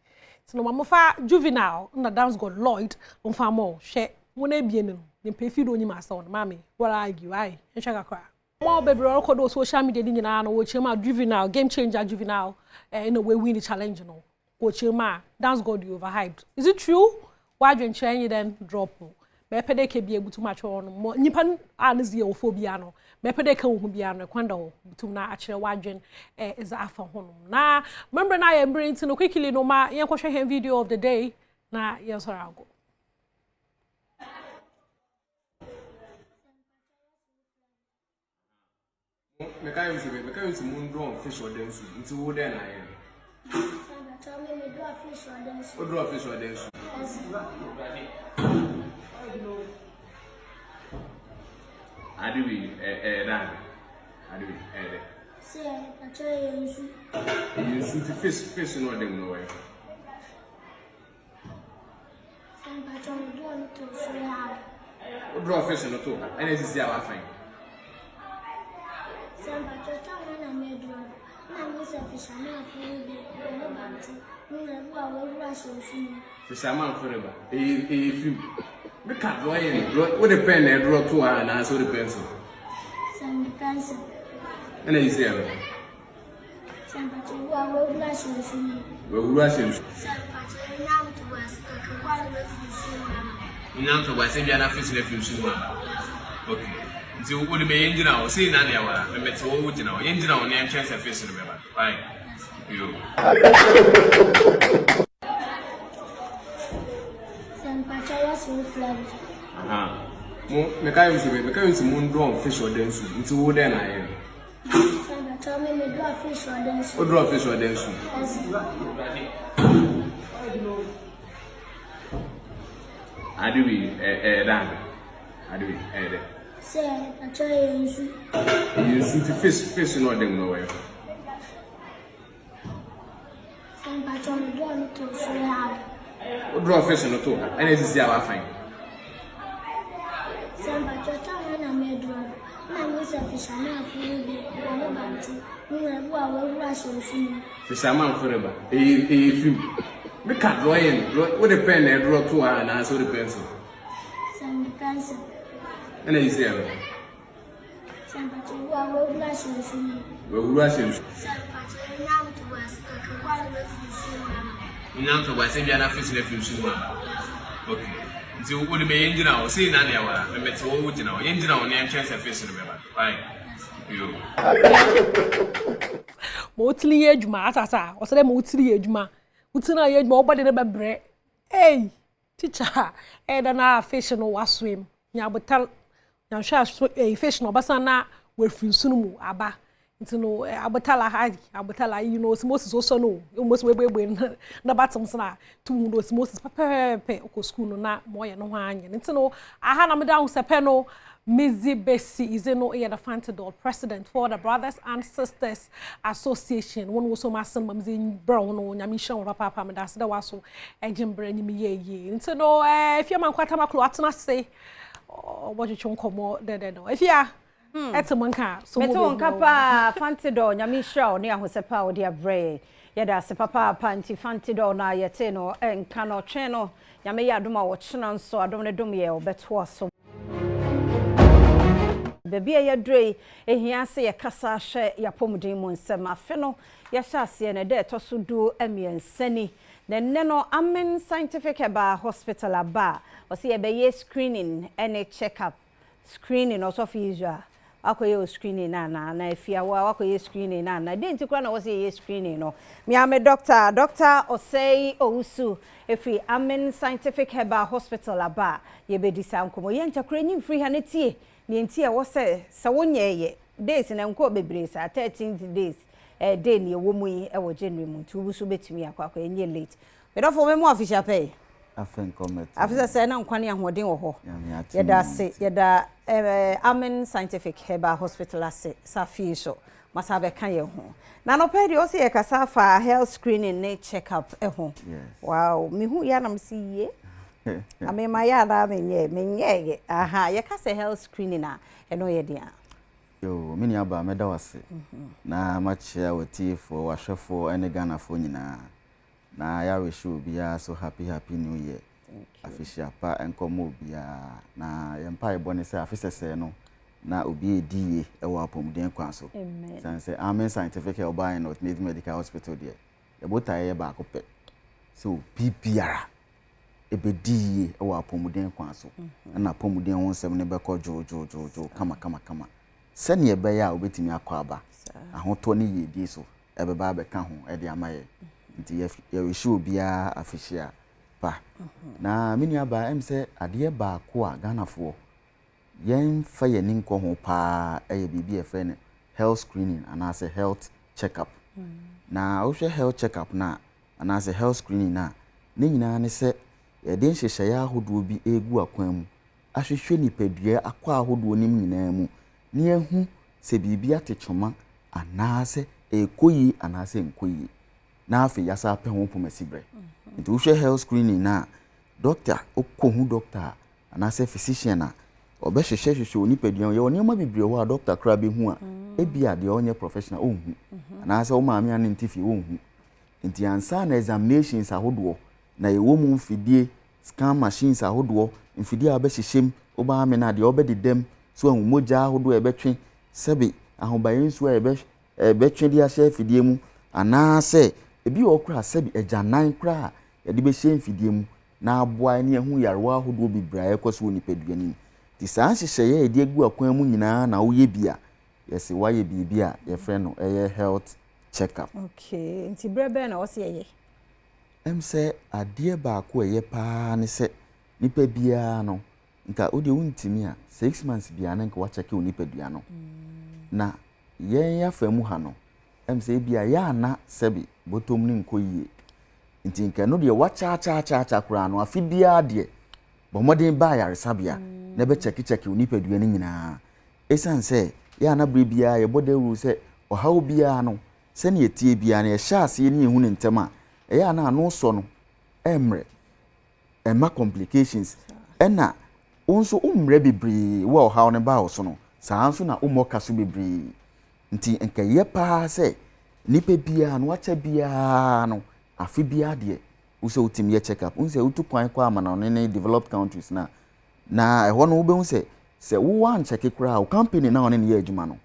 T: no mama fa juvenile na dance god Lloyd on fa mo she wona ebien no nimpa fi do nyima sa on mama what argue why enhwa kakra mo bebre record o social media ni nyina no wo chema juvenile game changer juvenile in a way win the challenge no wo chema dance god you overhyped is it true why dwen chen then drop me pede ke bia butu ma chwo no nipa anazie wo phobia no me pede ka wo bia no kwanda wo butu na akire wadwen is afa hono na remember na I am bringing to no quickly no ma yen kwhwe hen video of the day na yes orago
V: me ka use mundo fish or dance nti wo dey na yen me do fish or dance o do fish or dance Adibi dan Adibi say I try you shoot fish no dem no way some patron do to say how o draw fish no to and this is our fine some patron na me draw na me say fish na food no banti no na wo wa so fish man forever film we can't go in. What the pen and draw to and answer the pencil. Some pencil. And then you say, some patron will rush you. We'll rush him. Some patron now to us. Now to us, if you're not fishing a few soon. Okay. So, what do you mean now? See, Nanya, I met all you know, engine on the entrance of fishing. Right. You. Me ka use mundo fish or dance nti wo dey na yen tell me do fish or dance o do fish or dance Adibi dan Adibi de say I try you to fish no dem no way some patron do to say how o do fish no to and this is our fine some patron na me do na me say fish na food no banti no wa wo rush you fish man forever film me can't go in with the pen and draw to and answer the pencil some pencil and then you say some patron wo rush you we rush you some patron now to us why we now to us if you are not fish the film okay nti wo me engine o see na na wa me mete wo wuti na o engine o ne entrance face no beba right yo
T: mo tili edwuma atata o se mo tili edwuma utina edwuma o body na bebre hey teacher da na fish no wa swim nya botal nya hwa fish no basa na we free sunu mu aba nti no abotala haji abotala you know Moses also no almost we na batoms na tu no Moses pepe ko school no na mo ye no hwa anye nti no aha na me da ho sepe no Mizi Besi is no the Fantidol president for the Brothers and Sisters Association. One was so massive, Mamzi Brown, Yamisha, or Papa, and that's the was so engine brain me. And so, no, if you're man quite a cloth, not say, what you chunk more than if you are. It's a manka. So,
B: Papa, Fantidol, Yamisha, near who's a power, dear Bray. Yada se papa panti Fantidol na yeteno, and cannot channel. Yamaya Duma watching on so I don't know Dumia or Betwas. Baby ya dre ehia se ya kasa hye ya pomuden mu nsem afeno ya hyase ne de to so do amiensani ne no amen scientific aba hospital aba o se ye be ye screening any check up screening also feature akoye screening na efia wa akoye screening na de ntikura na wo se ye screening no me am doctor Osei Owusu efi amen scientific aba hospital aba ye be disam komo ye ntakura nyi free ha ne tie Nienti a wose sa wonyeye days na nko bebre sa 13 days day ni wo mu yi e wo January mu tu so betumi akwa enye late we don for me mu official pay
A: afen comment
B: afisa say na nkwane ahoden wo ho yeda se yeda Amen Scientific Herbal Hospital ase safi so masa be kan ye ho na no pay de o se ye kasa fa health screening ne check up ho wow me hu ya na msi ye ame maya da menye aha ye ka say health screening na eno ye dia
A: yo mini aba meda wase na machia wati for wahwefo ene Ghana fo nyina na ya wish bia so happy new year afisha pa enkomo bia na yempa ebone say afisese no na obi edie e wo apomuden kwa so say Amen Scientific Herbal North Medical Hospital there e botaye ba akopɛ so PPR ebedi e wa pomuden kwa so na pomuden won sem ne beko jo kama sene ebe ya obetimi akwa aba ahoto ne yedi so ebeba beka ho e de amaye nti ye wishi obia afishia pa na mini aba em se ade ba ko a Ganafo yen fa ye ninko ho pa e bibi e fe ne health screening and as a health checkup na wo hwe health checkup na and as a health screening na ne nyina ne se yɛde nhyehyɛ ya ahodoɔ bi egu akwan mu ahwehwɛ nipadua akwa ahodoɔ nim nyinaa mu ne ehu sɛ biribi atechoma anaasɛ ekoyi anaasɛ nkoyi na afi yasa apɛ ho pomasibre nti wo hwɛ health screening na doctor okohu doctor anaasɛ physician na ɔbɛhyehyɛ nipadua yɛ onioma bibre ho a doctor kra be hu a ebia de onye professional onhu anaasɛ wo maame ane ntifi onhu nti ansa na examinations ahodoɔ na ye wo mu mfidie scan machines ahodoɔ mfidie a bɛhyehyem oba ame na de obɛdedam so ahumogya ahodoɔ ɛbɛtwe sɛbe ahobaye nso a ɛbɛtwe de ahyɛ fidie mu anaasɛ ebi okura sɛbe agyanan kura ye de bɛhyɛ mfidie mu na aboa ne ehu yarewa ahodoɔ bibra ɛkɔso wɔ nipadua nim ti saa hyehyɛ ye de agu akwan mu nyinaa na woyɛ bia yɛse wayɛ biribi a yɛfrɛ no ɛyɛ health check up
B: okay nti brebe na wɔse yɛyɛ
A: say adie ba ko eye pa ne se nipa bia no nka odi wuntimi a 6 months bia na nka wa check nipa dua no na yen ya famu ha no say bia ya na sebi botom ni nkoyie nti nka no de wa cha kura no afi bia de bomoden ba ya resabia na be check nipa dua ni nyina esan say ya na bre bia ye bode ru se ohaw bia no se ne etie bia na ye hya ase ni ehu ne ntema eya na no so no emre ema complications ena onso umre bibri wo how ne ba so no saa nso na umoka so bibri nti enka ye pa se nipa bia no wacha bia no afi bia de wo se utim ye check up unse utu kwan kwa ama na ne developed countries na ehwo no wo be unse se wo wan check kra o company na one ne ye adwuma no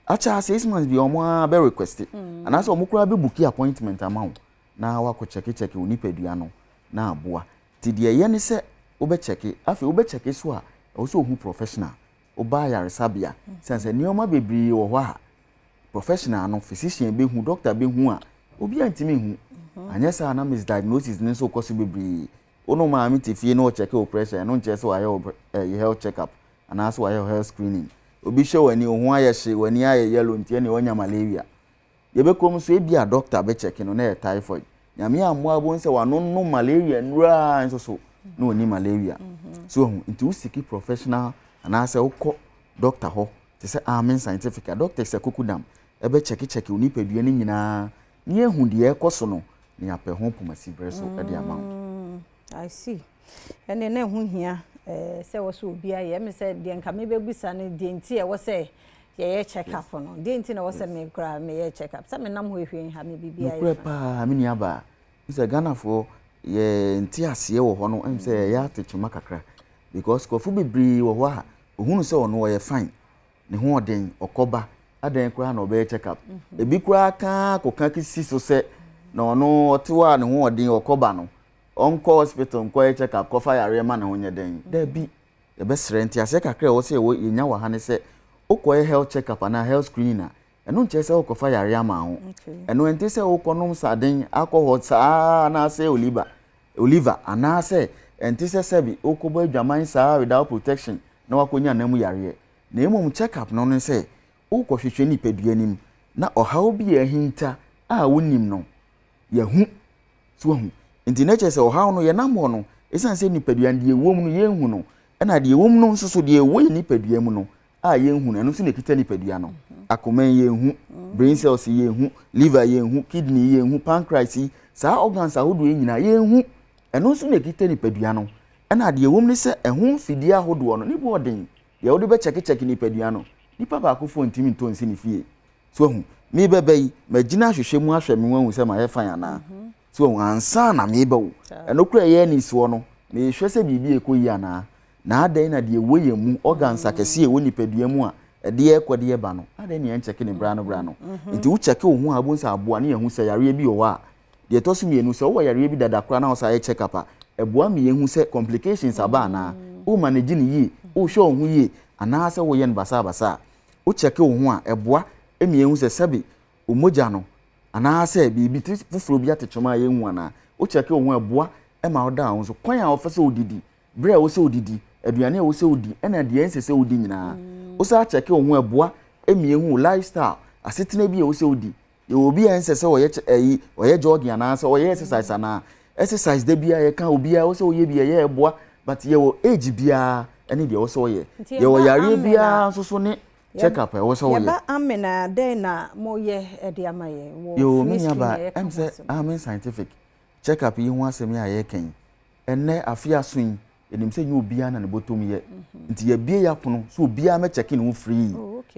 A: acha 6 months bi omo a be request ana so omo kra be book appointment amount na wako check unipadua no na aboa ti de ye ne se wo be check afi wo be check so a wo so hu professional wo ba ya resabia sense nioma bebri wo ho a professional no physician be hu doctor be hu a obi antimi hu anya sa na misdiagnosis ne so koso bebri ono ma mi tifie no check o pressure no nche so aye health check up ana so aye health screening obi show ani ho aye hye wani aye yellow ntie ne onya malaria yebekom so ebia doctor be check no na typhoid nyame amwa bo nse wano no malaria nra nso so no ni malaria so nti usiki professional ana se ukọ doctor ho te se amen scientific doctor se kokudam ebe check unipadua ni nyina ni ehu de ekoso no ni apɛ ho pomasi bre so e de ama
B: I see ene na ehu hia se wo so obi aye me se de nka me bebusa ne de nti e wo se ye check up no de nti na wo se me kra me ye check up se me nam ho ehwe ha me bibia
A: aye pa me ni aba se Ghana fo ye nti ase wo ho no em se ya Techiman kakra because kofu bibri wo ho ha ohunu se ono wo ye fine ne ho oden okoba adan kra na obe check up ebi kra ka koka kisi so se na ono otewa ne ho oden okoba no onko hospital nko check up ko fa yare ma na ho nyeden da bi e be sere nti ase kakra wo se wo yenya wa ha ne se okọ health check up na health screening na eno nche se okọ fa yare ama ho eno enti se okọ nom saden alcohol sa na se oliver ana se enti se sebi okọ bo adwaman sa without protection na wakonya na mu yare na emom check up no no se okọ hwehwe ni pedua nim na ohaw bi ahinta a wonim no yehu so hu enti na che se ohaw no ye namho no esan se ni pedua de ewom no ye hu no na de ewom no nso so de ewo ni pedua mu no a ye hu no so na kita ni pedua no akoman ye hu brain cells ye hu liver ye hu kidney ye hu pancreas sa organs ahodo nyina ye hu eno so na kita ni pedua no na de ewom ni se ehun fidie ahodo no ni bo odin ye wo de be check ni pedua no nipa ba ko phone timi to nsi ni fie so hu mi bebai magina hwehwe mu ahwe me hu se ma ye fan ana so hu ansa na mi be wo eno kura ye ni so no me hwe se bibi ekoyi ana na adan na de woye mu organs akese e woni padua mu a de ekode ye ba no adan ne check ni bra no nti wo check wo hu abonsa aboa ne hu se yare bi o wa de to so mienu se wo yare bi dada kura na wo sa ye check up a eboa me hu se complications aba na wo manage ni yi wo hwe hu yi ana se wo ye basa wo check wo hu a eboa emi hu se sabi omoja no ana se bibi fufuro bi atechoma ye hu ana wo check wo hu eboa e ma oda ho so kwan a wo fa se odidi bre wo se odidi aduane wo se odi ena de ense se odi nyina wo sa check wo hu eboa emi hu lifestyle asetena bi wo se odi ye obi ense se wo ye jogging ana se wo ye exercise ana exercise de bia ye kan obi a wo se wo ye bia ye eboa but ye wo age bia ene de wo se wo ye wo yare bia so ne check up wo se wo ye
B: ba amena de na mo ye de amaye wo
A: yo me nya ba em se amen scientific check up yi hu asem ya ye kan enne afia sun enim se nyu bia na ne botom ye nti ye bia ya pono so bia me check in free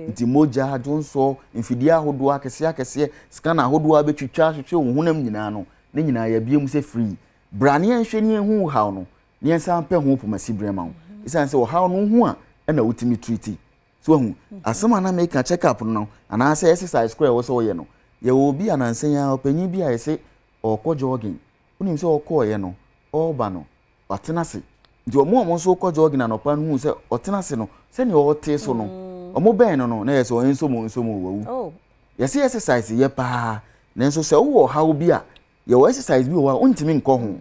A: nti moja jonso mfidi ahodo akese scan ahodo abetwitwa hwehwe wo hunam nyina no ne nyina ye bia mu se free brane enhwe ne hu haw no ne ensan pe ho pomasi brema wo isan se wo haw no hu a na wutimi treat so hu asema na make check up no ana se exercise square wo so wo ye no ye wo bia na nsen ya opanyi bia ye se okọ jogging unim se okọ ye no oba no watenase nti omo so kọ jogging na nopa hu se otenase no se ne ote so no omo ben no na yeso enso mo wawu yesi exercise ye pa nenso se wo hawo bia ye wo exercise bi wo untimi nkọ ho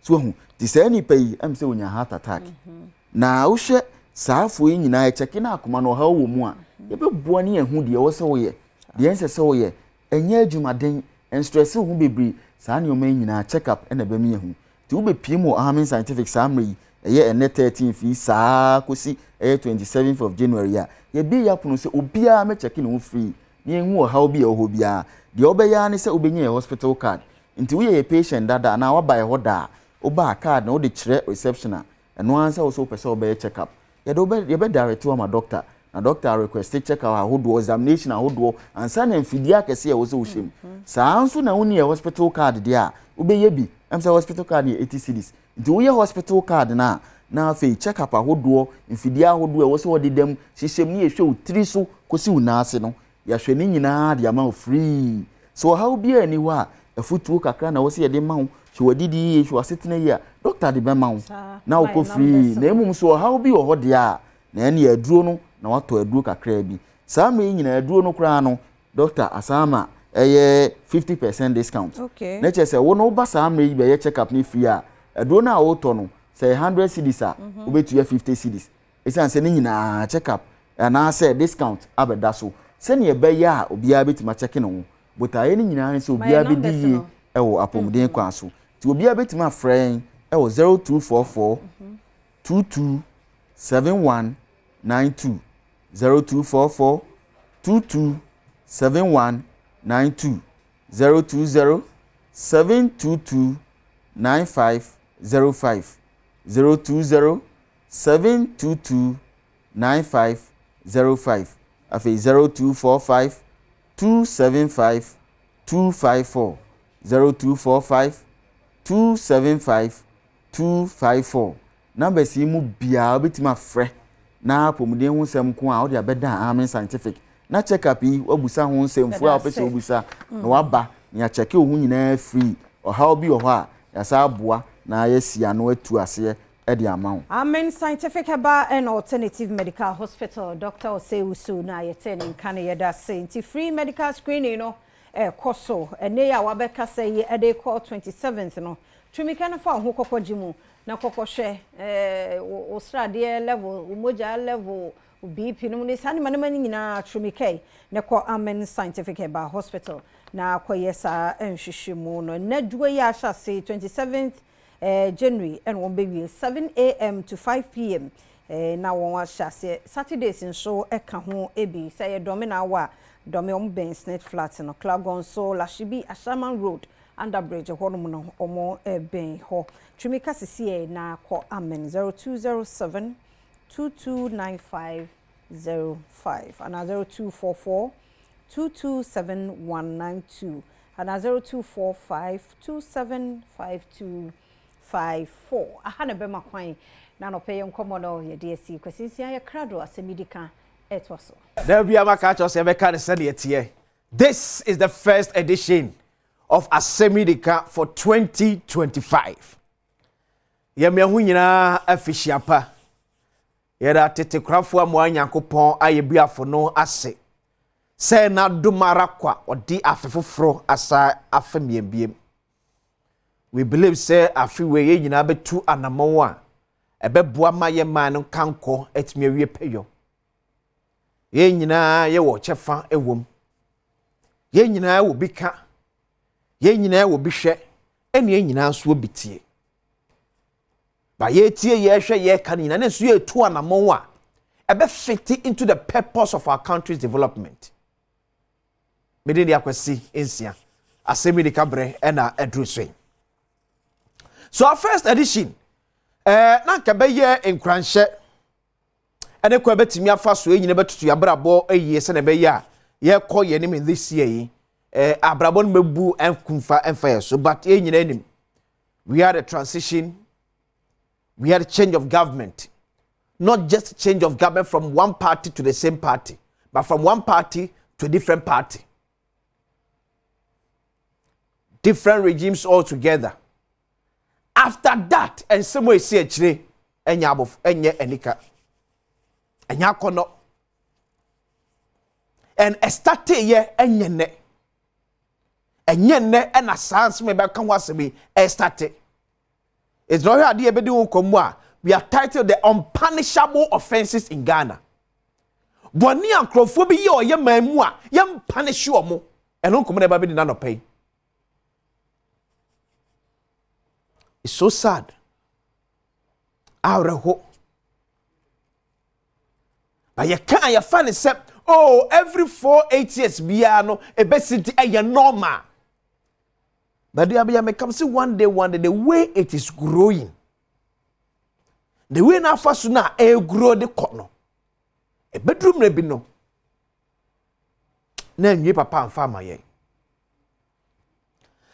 A: so hu ti se ni pay am se onya heart attack na wo hwe saafo yi nyina ye check na akoma no hawo mu a ye be boa ne ehu de wo se wo ye de ense se wo ye enya adwumaden en stress hu bebri saa ne o man nyina check up na be me ehu ti wo be pimo amen scientific samri eye ene 13 fi saa kosi 27th of January ya ye bi ya pono se obia me check no free ne ehu how bi ho bia de obeya ne se obenye hospital card nti wo ye patient dada na wa buy hoda oba card na wo de kire receptioner eno ansa wo so pese obeya check up ye be direct to ma doctor na doctor request check out ahodo examination ahodo ansa na mfidi akese ye wo so hwem saa nso na woni ye hospital card dia obeye bi am say hospital card ye 80 cedis nti wo ye hospital card na fe check up ahodo mfidi ahodo e wo so wodi dem hyehyem ni ye hwe utiri so kosi unase no ya hwe ni nyina de ama free so how bi ani ho a afutuo kakra na wo se ye de ma ho hwe wadidi ye hwe asetena ye a doctor de be ma ho na wo ko free na emum so how bi wo ho de a na ene aduro no na wato aduro kakra bi saa me nyina aduro no kra no doctor asama eye 50% discount na che se wo no ba saa me be ye check up ni free a aduro na wo to no say 100 cedis a obetu ye 50 cedis esan se ni nyina check up na say discount abeda so se ne be ya obia betima check no but aye ni nyina ne se obia be di ye e wo apomden kwa so ti obia betima friend e wo 0244 2271 92 0244 2271 92 020 722 9505 020 722 9505 afi 0245 275 254 0245 275 254 numbers yi mu bia obetima frɛ na pomuden ho nsɛm ko a wo de abɛda Amen Scientific na check up yi obusa ho nsɛm fu a opese obusa na waba na check o ho nyinaa free ɔhaw bi wɔ hɔ a yasa aboa na yɛsia no atu ase edi amount.
B: Amen Scientific Heba and Alternative Medical Hospital Dr. Oseusu na yeten in Kane yeda say free medical screening no koso ene ya wabeka say e dey call 27th no twimika na fa ho kokojimu na kokoshe Australia level umoja level BP no ne sane mani nyina twimika ne ko Amen Scientific Heba Hospital na koyesa enhwehwemu no na duwe ya sha say 27th January and one baby 7 a.m. to 5 p.m. Now one was shase Saturdays in show eka ho ebi say domina wa domi ben net flat no Clagon so Lashibi Ashaman Road under bridge hono no omo ben ho twimika sisi na call Amen 0207 229505 and 0244 227192 and 0245 2752 54 ahana bema kwan na no pay nkomo no ye DSC kwasinsia ya krado asemidika etwaso
N: there be amaka cho se beka ne sade etie. This is the first edition of Asemidika for 2025. Ye me hu nyina afishiapa ye da tete krafo amu anyankopon ayebuafo no ase se na dumara kwa odi afefoforo asa afemiebiem. We believe say afiwe ye nyina betu anamon a ebeboa maye man no kanko etimi awie peyo. Ye nyina ye wo chefa ewom. Ye nyina wo bika. Ye nyina wo bihwe ene ye nyina so obitie. Ba ye tie ye hwe ye ka nyina ne so ye tu anamon a ebe fit into the purpose of our country's development. Medeni akwasi ensia Asemidika bre ena edruswe. So our first edition, na kabeye enkranhye ene kwa betimi afa so enyine betutu abrabo eyiye se na be ya ye kọ ye nim this year yi abrabo no mebu enkumfa enfa so but enyine nim we had a transition, we had a change of government, not just change of government from one party to the same party, but from one party to a different party, different regimes all together. After that, and some way see actually, enya abof enye enika, enya kono, and start ye enye ne, and a sans me back come was me start. It's not here idea bedi unkomwa. We are titled the unpunishable offenses in Ghana. Boni ankrofo bi ye oye mamu a ye punish omo, and unkomo na ba bi na no pay. It's so sad. But you can't you find except every 4-8 years biano a best a normal. But you may come see one day the way it is growing. The way now first now grow the corner. A bedroom maybe no. Then you papa and farmer ye.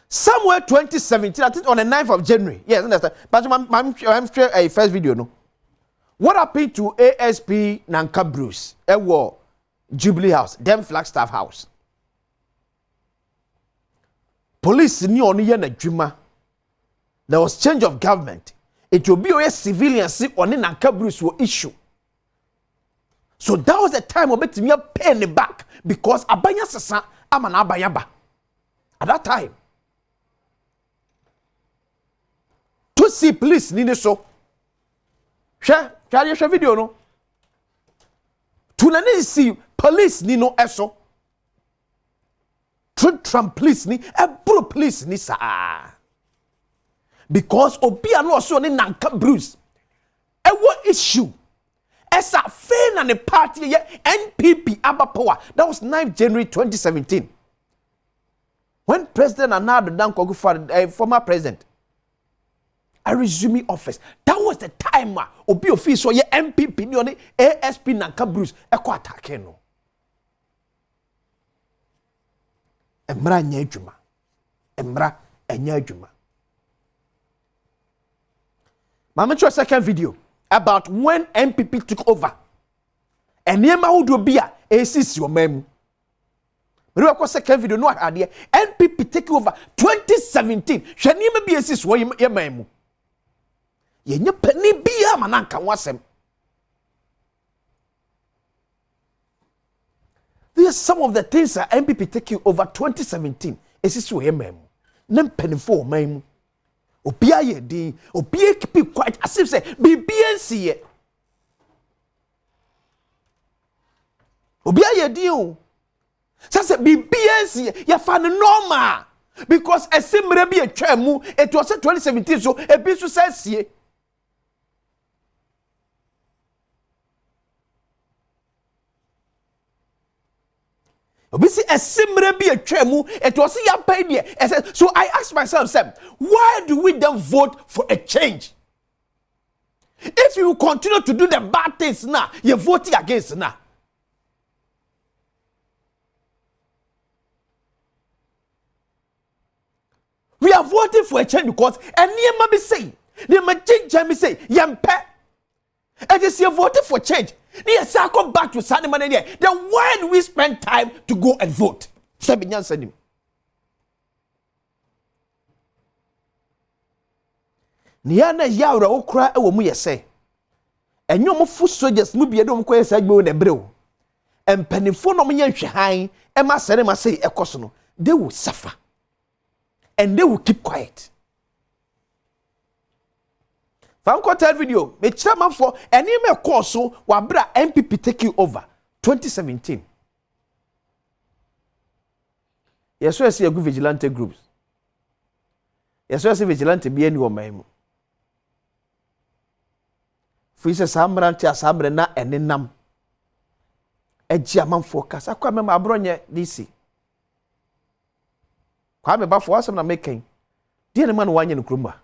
N: Somewhere 2017, I think on the 9th of January. Yes, understand. But I'm sure a first video, no. What happened to ASP Nanka Bruce? War Jubilee House, them Flagstaff House. Police knew only a Juma. There was change of government. It will be a civilian see on Nanka Bruce will issue. So that was the time of it me pay the back because Abanya Sasa am an Abayaba. At that time. To see police ni so share video no to na see police ni no eso Trump police ni ebro police ni sa because obi anu so ni Nanka Bruce e wo issue Esa fain and the party NPP Abba Power. That was 9th January 2017. When President Anado Danko, former president, I resume office. That was the time obi office so MPP ni ASP Nanka Bruce eko attack no. Emra nya adwuma. Emra enya adwuma. Mama show second video about when MPP took over. Eniema wodo bia esisi omam. We will second video no idea. NPP take over 2017. Hwaniema bia esisi wo yemamu. Yenye penny bia mananka wasem. These are some of the things that MPP taking over 2017. Esisi wo yemamu. Nem penny for mamu. Obia ye di, obia keep it quiet as if say BNC ye. Obia ye di o. Say BNC ye fan normal because esimre bi etwa mu it was 2017 so ebi so say Obisi esimre bi etwa mu it was ya pay there. So I asked myself, why do we then vote for a change? If you continue to do the bad things now, you're voting against now. We are voting for a change because anyema be say, the change me say, yampe. And you see, voting for change. Then back to Sunday morning. Then why do we spend time to go and vote? Sebinyan said him. Niana yaura okra e wo mu yese. Enyo mo fu soldiers mu bie do mo ko yesa gbe o na brew. Empanifo no mo nya hwehan e ma sere ma say ekoso no. They will suffer. And they will keep quiet. Fanko tell video, me chairman for any me course so wabra MPP taking over 2017. Yes, we see a good vigilante groups. Yes, we see vigilante be any woman. Fisa sambrante asabre na enenam. Ejiaman focus. Akwa me abronye DC. Kwa me ba for asem na making. Die ne man wanye no krumba.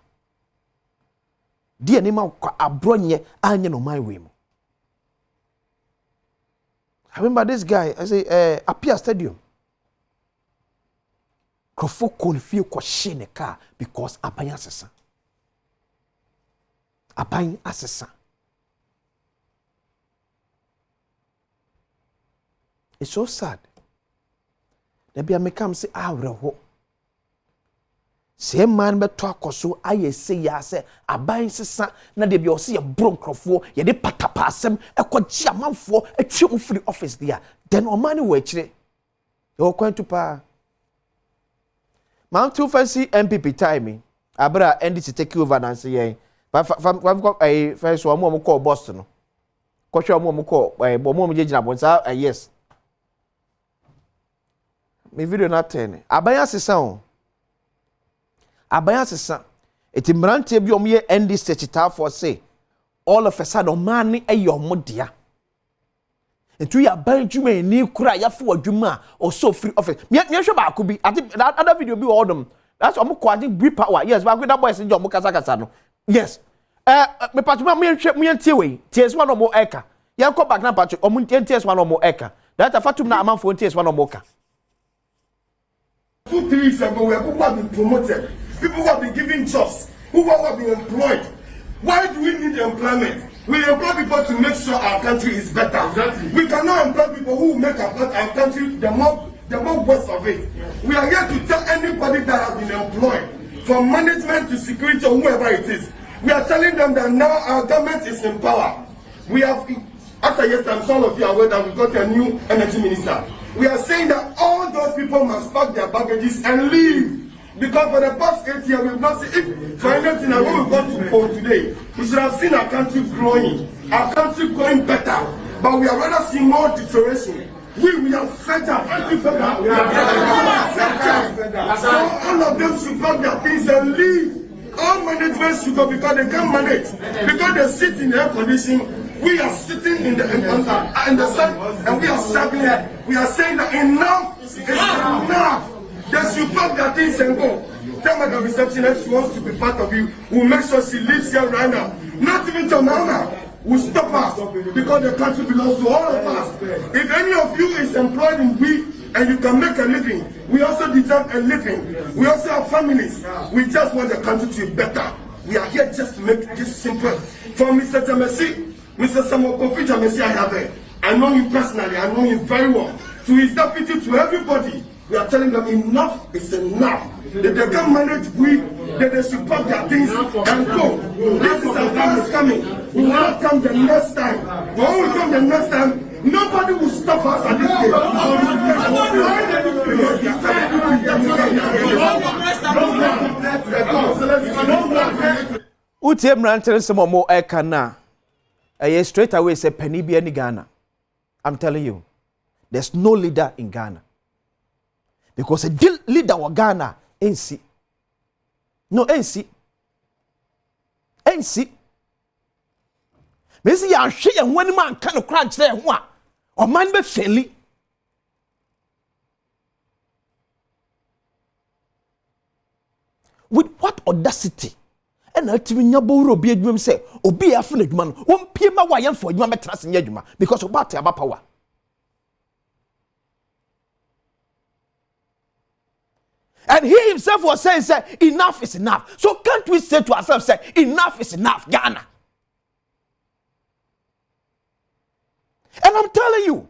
N: Die ne ma kwa abronye anye no my way. I remember this guy, I say Apia Stadium. Krofo konfio kwa shine car because apan asesa. Apan asesa. It's so sad. Maybe I may come say reho. Same man be to akoso aye say ya say aban sesa na de bi o say bro nkrofo ye de patapa asem ekogye amanfo atwe free office there then o man wo akire you going to pa man too fancy MPP time abra NDC take over na say yen first one mo call Boston no ko hwe mo call mo gina bonsa yes me video na 10 aban sesa o Abaya sesa eti mrante bi omye ND statutory for say all of a sudden man ni eyomodia etu ya ban dwuma ni kura ya fo adwuma o so free office me hwe ba ko bi other video bi odom that's omo kwadi grip power yes ba kweda boys nje omo kasa no yes me patuma me hwe me ntie we ties one omo eka ya ko back na patch omo nties one omo eka that fatum na amanfo nties one omo ka
E: 2-3 weeks ago we have been promoted. People who have been given jobs, who have been employed. Why do we need employment? We employ people to make sure our country is better. Exactly. We cannot employ people who make our country the more worst of it. We are here to tell anybody that has been employed, from management to security or whoever it is. We are telling them that now our government is in power. We have, after yesterday, some of you are aware that we got a new energy minister. We are saying that all those people must pack their baggages and leave. Because for the past 8 years, we have not seen, if for anything, when we got to poll today, we should have seen our country growing, our country going better. But we are rather seeing more deterioration. We are fed up. So all of them should pack their things and leave. All management should go because they can't manage. Because they sit in air conditioning
C: We are sitting in the sun and we are struggling. We are saying that enough is enough. They should pack their things and go. Tell my the receptionist she wants to be part of you. We'll make sure she lives here right now. Not even to Mama will stop us because the country belongs to all of us. If any of you is employed in we and you can make a living, we also deserve a living. We also have families. We just want the country to be better. We are here just to make this simple. For Mr. Jamesi, Mr. Samuel Kofi Jamesi, I know him personally. I know him very well. To his deputy, to everybody, we are telling them enough is enough. That they can manage that they should pack their things and go. This is our time is coming. We will not come the next time. When we come the next time, nobody will stop us at this stage.
N: Utie mrantere some more ekana. Straight away say penny be any Ghana. I'm telling you, there's no leader in Ghana. Because a leader of Ghana ain't see. No, ain't see. Ain't see. Maybe you share and one man can crunch there one. Or man be fairly. With what audacity? And ultimately, Nyaboro be a dream say, or be a friend man, one pima wayan for you, trust in Yajuma, because of about power. And he himself was saying, say, enough is enough. So can't we say to ourselves, say, enough is enough, Ghana? And I'm telling you,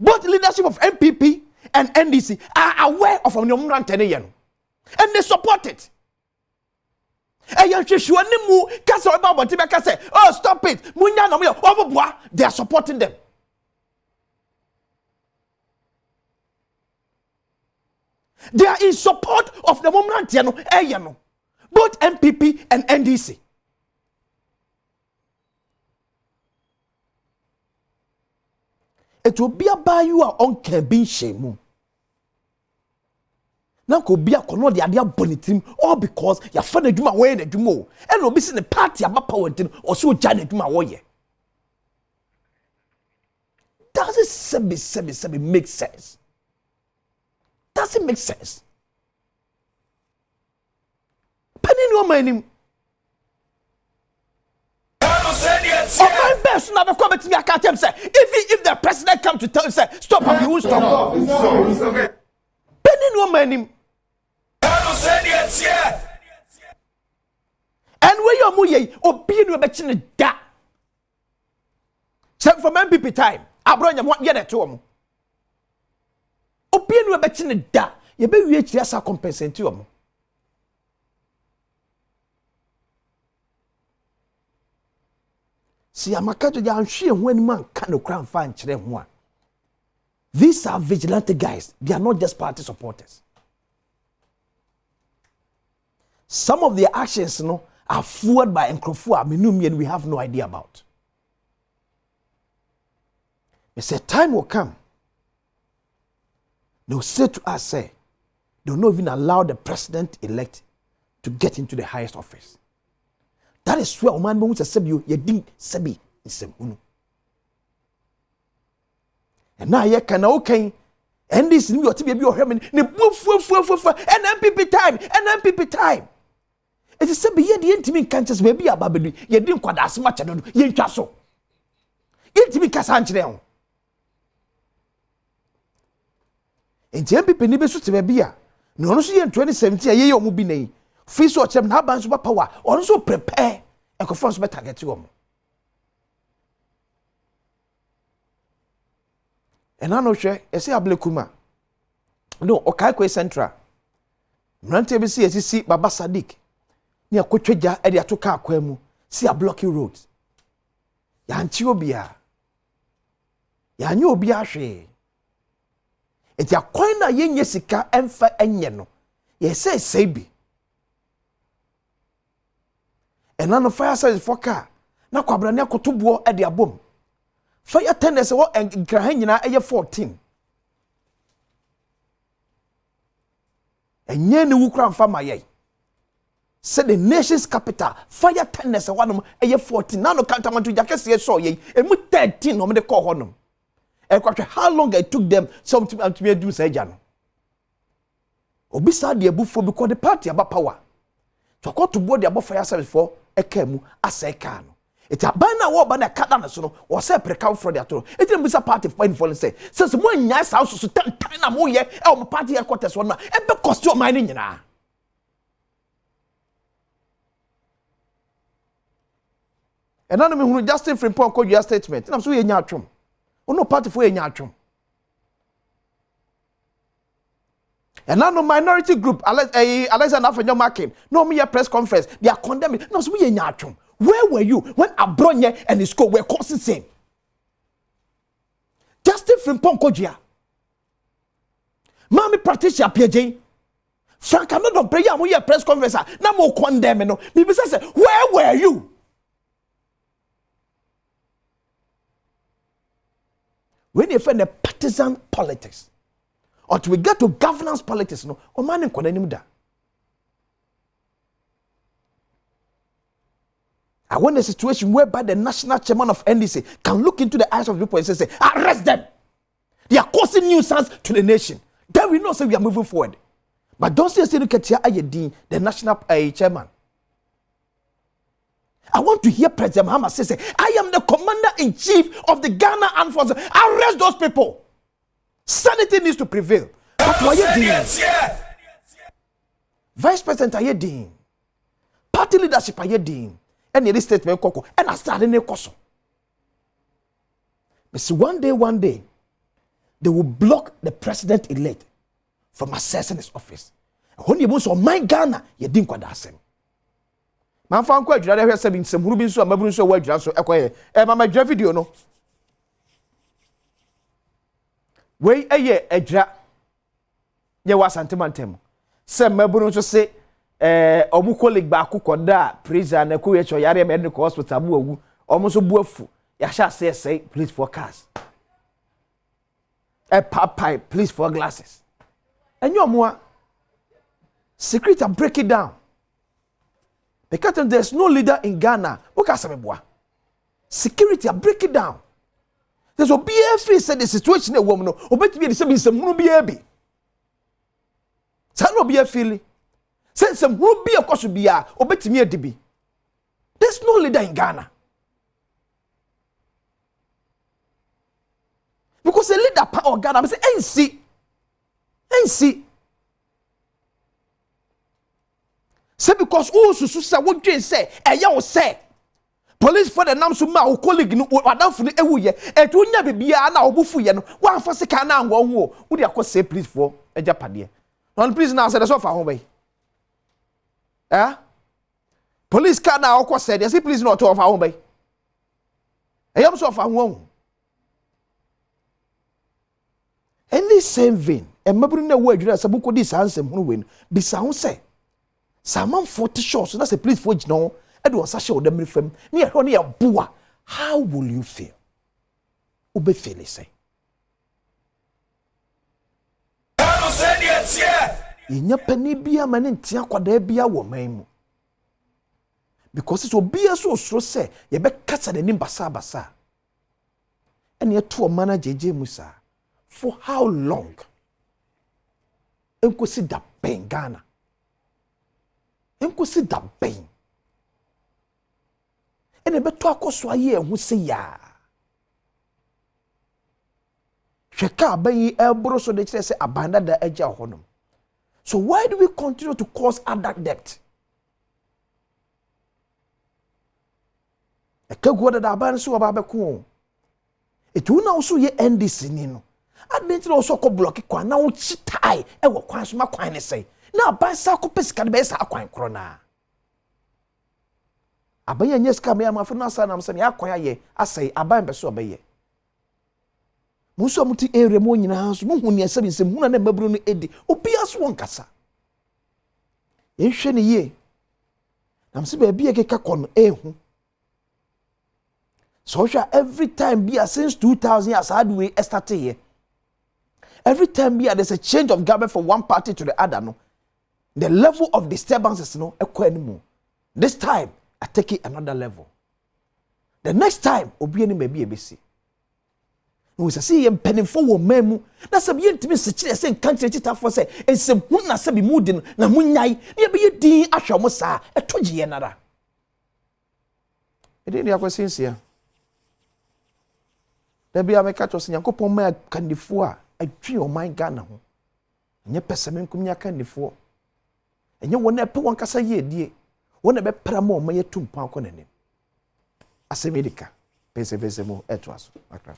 N: both leadership of MPP and NDC are aware of Omniumran Teneyan. And they support it. And oh, stop it. They are supporting them. They are in support of the Momrantiano, both MPP and NDC. It will be a by you on Kebin Shemu. Now could be a corner the idea bonitim, all because your father do my way the Dumo, and will be in the party about power or so Janet do my way. Does it sebi make sense? Does it make sense? Penny no money. My best never come to me. I can't tell him say if the president come to tell you say stop, you won't stop. Penny no money. And where you muye obi no be chine da. Say from MPP time, abronya mo ye na to omo. Obi no be chine da. Ye be wie chiri asa compensate omo. See, Amakato, they are sure when man can't crown fan children. These are vigilante guys. They are not just party supporters. Some of their actions, are fueled by Nkrofua, Minumi, and we have no idea about. They say time will come. They'll say to us, say, they'll not even allow the president-elect to get into the highest office. That is where man wants to say you didn't say in and now you can okay. And this new to be your heaven. And MPP time. It is said, ye the intimate conscious may be a baby. You didn't quite as much as you just so. Intimate Cassanche. And MPP Nibus to be a no, see in 2017, a year mubine. Fish or chem have super power, also prepare and confront better get to them. And I know, I say, Ablekuma. No, Okaikwe Central. Mrante BC as you see Baba Sadik. Near Kutreja, Edia Toka Kwemu, see a blocky roads. Yanchiobia. Yanobia she. It's ya coina yen yesika emfa enyeno. Yes, say Sabi. And none of fire says for car. Na kwabrania kotubuo e de abom. Fire tenders wo enkrahan nyina eye 14. Enye ne wukra mfa maye. said the nation's capital fire tennis one of 14 now no cantamanto jakesi saw ye and 13 no me call honum and how long it took them some to do say jano obisa de abufo because the party about power to go to board about fire service for ekemu aseka no it abana wo ba na kada na so no wo say precaution for the atoro it dem bisa party for fall say since mo nya sa so 10 time na mo ye e o party headquarters one na e be cost your mind nyina. And now me hunu Justin Frimpong ko your statement. Na so ye nya atwom. Ono party for ye nya atwom. And now no minority group Alexa Nafanyo Markin. No me press conference. They are condemning. No so ye nya atwom. Where were you when Abronye and his school were causing same? Justin Frimpong ko jia. Mami practitioner PJ. Frank I no don pray am ye press conference. Na mo condemn no. Me be say where were you? When you find the partisan politics, or to we get to governance politics, no, o man nkwana nim da. I want a situation whereby the national chairman of NDC can look into the eyes of people and say, arrest them. They are causing nuisance to the nation. Then we know say we are moving forward. But don't say the national chairman. I want to hear President Mahama say, I am the commander-in-chief of the Ghana Armed Forces. Arrest those people. Sanity needs to prevail. But what are you doing? Vice President, are you doing? Party leadership, are you doing? And the statement, and I started in a course. But see, one day, they will block the president-elect from accessing his office. When you must my Ghana, you didn't quite ask him. Man fan kwa adwira hwe sabin semhuru bi nso amaburu nso wa adwira so ekoye mama dwa video no we eye adwira ye wa santemantem se maburu nso se omu colleague ba kokoda prison na ko ye cho yare medical hospital mu awu omu so bu afu ya sha say please for cars papai please for glasses enyo omu a secret and break it down. Because there's no leader in Ghana. Security, break it down. There's a BFA said the situation a woman, or better be the same some BFA. San no BFA. Send some ruby of course be a or better me a DB. There's no leader in Ghana. Because the leader power Ghana, I say, NC. Say because susu say what you say eya wo say police for the nam so ma o colleague no wadamfo no ewu ye etu nya bibia na obufu ye no wan fa sika na anwo ho wo de akọ say please for ejapade non please now say the so fa ho bai police car na akọ say they say please not to fa ho bai eyam so fa ho in this same vein emaburu na wo adwira sabuko di sansem ho we no bisa ho say Saman 40 shots, so that's a place for it now. I do a sasha with them from near honey a boa. How will you feel? Ube feel say. In your penny be a man in Tiakwa de be a woman. Because it will be a so say, you bet cats at the name Basa. And yet to a man JJ Musa. For how long? And could see that pain Ghana. Enko si da ben ene beto akoso aye ehu se ya hweka ban yi elbro so de kire se abanda da agya honom. So why do we continue to cause other debt? Ekagwo da aban so ba beko etu na so ye NDC ni no adentire so ko block kwa na wo chitai e wo kwan so makwan ne sei na bansa ko pesika be sa akwan kro na abanya nyeska me amafu na sa na msem ya akwan aye asai aban be so obeye muso muti ere mo nyina so muhu ne asem nsem hu na maburu no edi obia so wonkasa ehwe ne ye na mse be bia keka kono ehu so every time bia since 2000 years had we started here every time bia there's a change of government from one party to the other no the level of disturbances no ekɔ animu. This time I take it another level. The next time obi ani ma bi ebesi. No se see yem penifo wo mamu. Na se bi ntimi se kire se nka kire titafo se ensem hu na se bi mudi no na munyai. Na bi yedin ahwa mo saa etoje ye nara. Ede ni akwasinsia. Da bi ameka to se Nyankopɔn ma kandifo a adwi o man Ghana ho. Nye peseme nkum nya kandifo. Enye wona epe won kasa ye die. Wona be pramo ma yetum pa ko nanim. Asemedika. Pese mo etwaso. Akra.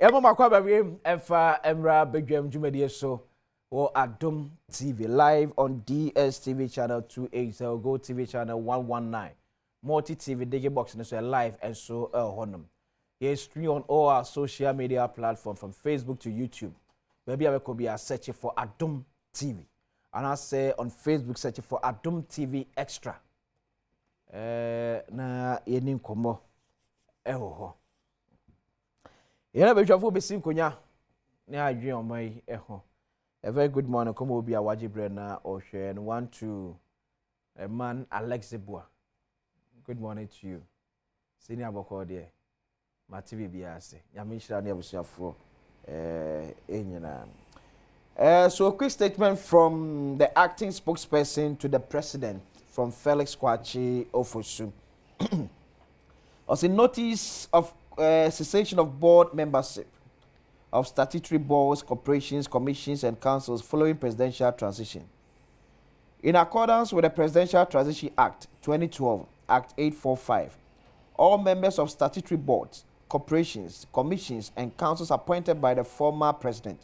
N: Emo makwa bawe emfa emra bedwam dwumadie so or Adom TV live on DSTV channel 280 Go TV channel 119 Multi TV Digi Box and so live and so honum. Yes, stream on all our social media platforms from Facebook to YouTube. Maybe I could be searching for Adom TV. And I say on Facebook searching for Adom TV Extra. Na yenim komo ho. Yena betwafo besim konya na adwen omai ho. A very good morning komo obi awaje bre na ohwe and want to a man Alex Zebua. Good morning to you. Senior boko there. Ma TV biase. Nyame hira na abusuafo enyina. So a quick statement from the acting spokesperson to the president from Felix Kwachi Ofosu. As a notice of cessation of board membership of statutory boards, corporations, commissions, and councils following presidential transition. In accordance with the Presidential Transition Act 2012, Act 845, all members of statutory boards, corporations, commissions, and councils appointed by the former president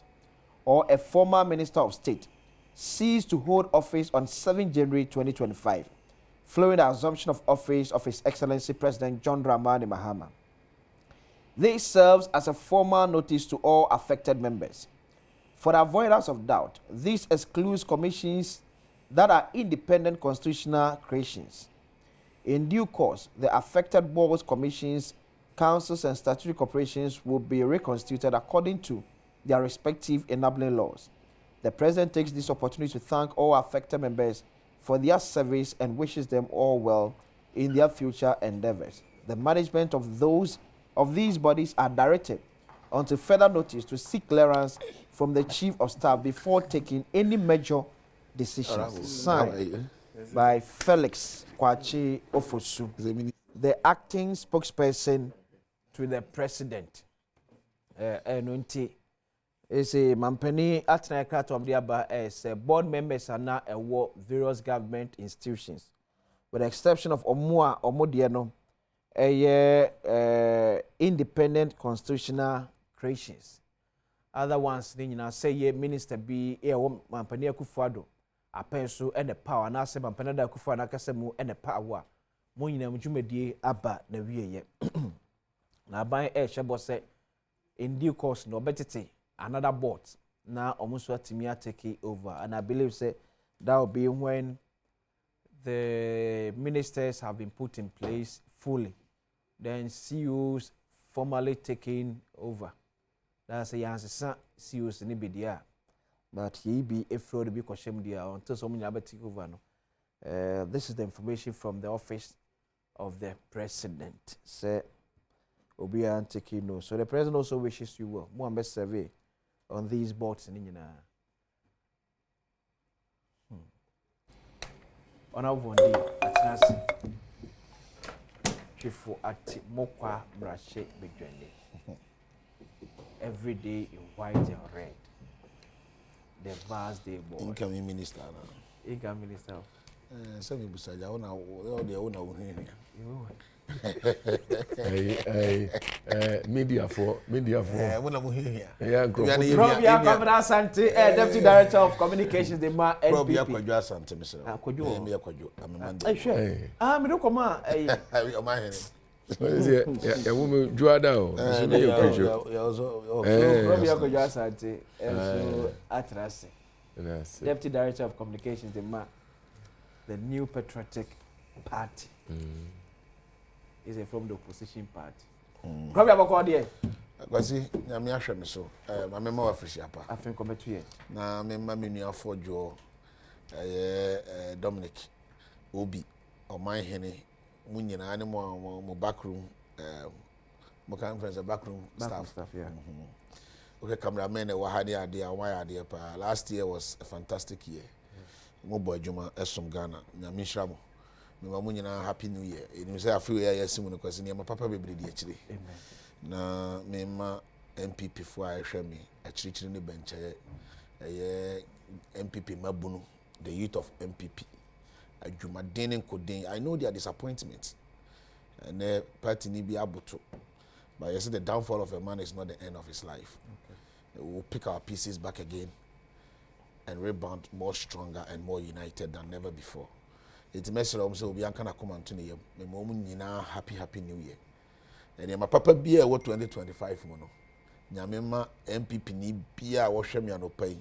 N: or a former minister of state cease to hold office on 7 January 2025, following the assumption of office of His Excellency President John Dramani Mahama. This serves as a formal notice to all affected members. For the avoidance of doubt, this excludes commissions that are independent constitutional creations. In due course, the affected boards, commissions, councils, and statutory corporations will be reconstituted according to their respective enabling laws. The President takes this opportunity to thank all affected members for their service and wishes them all well in their future endeavors. The management of these bodies are directed until further notice to seek clearance from the Chief of Staff before taking any major decisions. Signed by Felix Kwachi Ofosu, the acting spokesperson to the President. Is a Mampeni Atnaka to Abdiaba as board members are now award various government institutions, with the exception of Omua Omodiano, independent constitutional creations. Other ones, say Minister B. Mampeni Akufo-Addo, a pencil and the power, and I say Mampeni Akufo-Addo Akasemu and the power. Moyina Mujumedi Abba Newie. Now by Shabo say in due course no better another board now almost what Timia take over, and I believe say that will be when the ministers have been put in place fully, then CEOs formally taking over. That's a answer. CEOs in Ibidia, but he be a fraud to be questioned until someone able take over. No, this is the information from the office of the president. Say Obian taking no. So the president also wishes you well. More best survey on these boards in India. On our one day, at Chifu at Mokwa Brashe Bigwende. Every day in white and red. The vast day board.
D: Incoming minister.
N: Incoming minister.
D: Semi Busaja, media for when I'm here. Yeah, go.
N: Deputy Director of Communications, the Ma NPP. I'm no come.
D: A woman Juada.
N: Deputy Director of Communications, the Ma. The New Patriotic Party is from the opposition party. Probably about there.
D: Kwasi nyame ahwe me so mama ma wafresh apa
N: afen ko betu ye
D: na me ma menu afojo Dominic Obi oman hene mu nyina ne mo backroom mo kan friends backroom staff
N: yeah.
D: Okay, cameraman wa hadi ade awon ade pa last year was a fantastic year mo boy juma esom Ghana nyame hira mo me ma mu nyina happy new year enu say afi we ya simu no kwasi ne ma papa bebre di akire
N: amen
D: na me ma MPP fo a hwɛ me akirikyiri ne benche MPP mabunu the youth of MPP adwumaden nkoden I know their disappointment and the party ni bi aboto but you see the downfall of a man is not the end of his life. Okay. We will pick our pieces back again and rebound more stronger and more united than never before. It's a message of so we can come on to me happy new year. And my papa be a 2025 mono. Nyamema MPP ni bia wo hwe me anopai.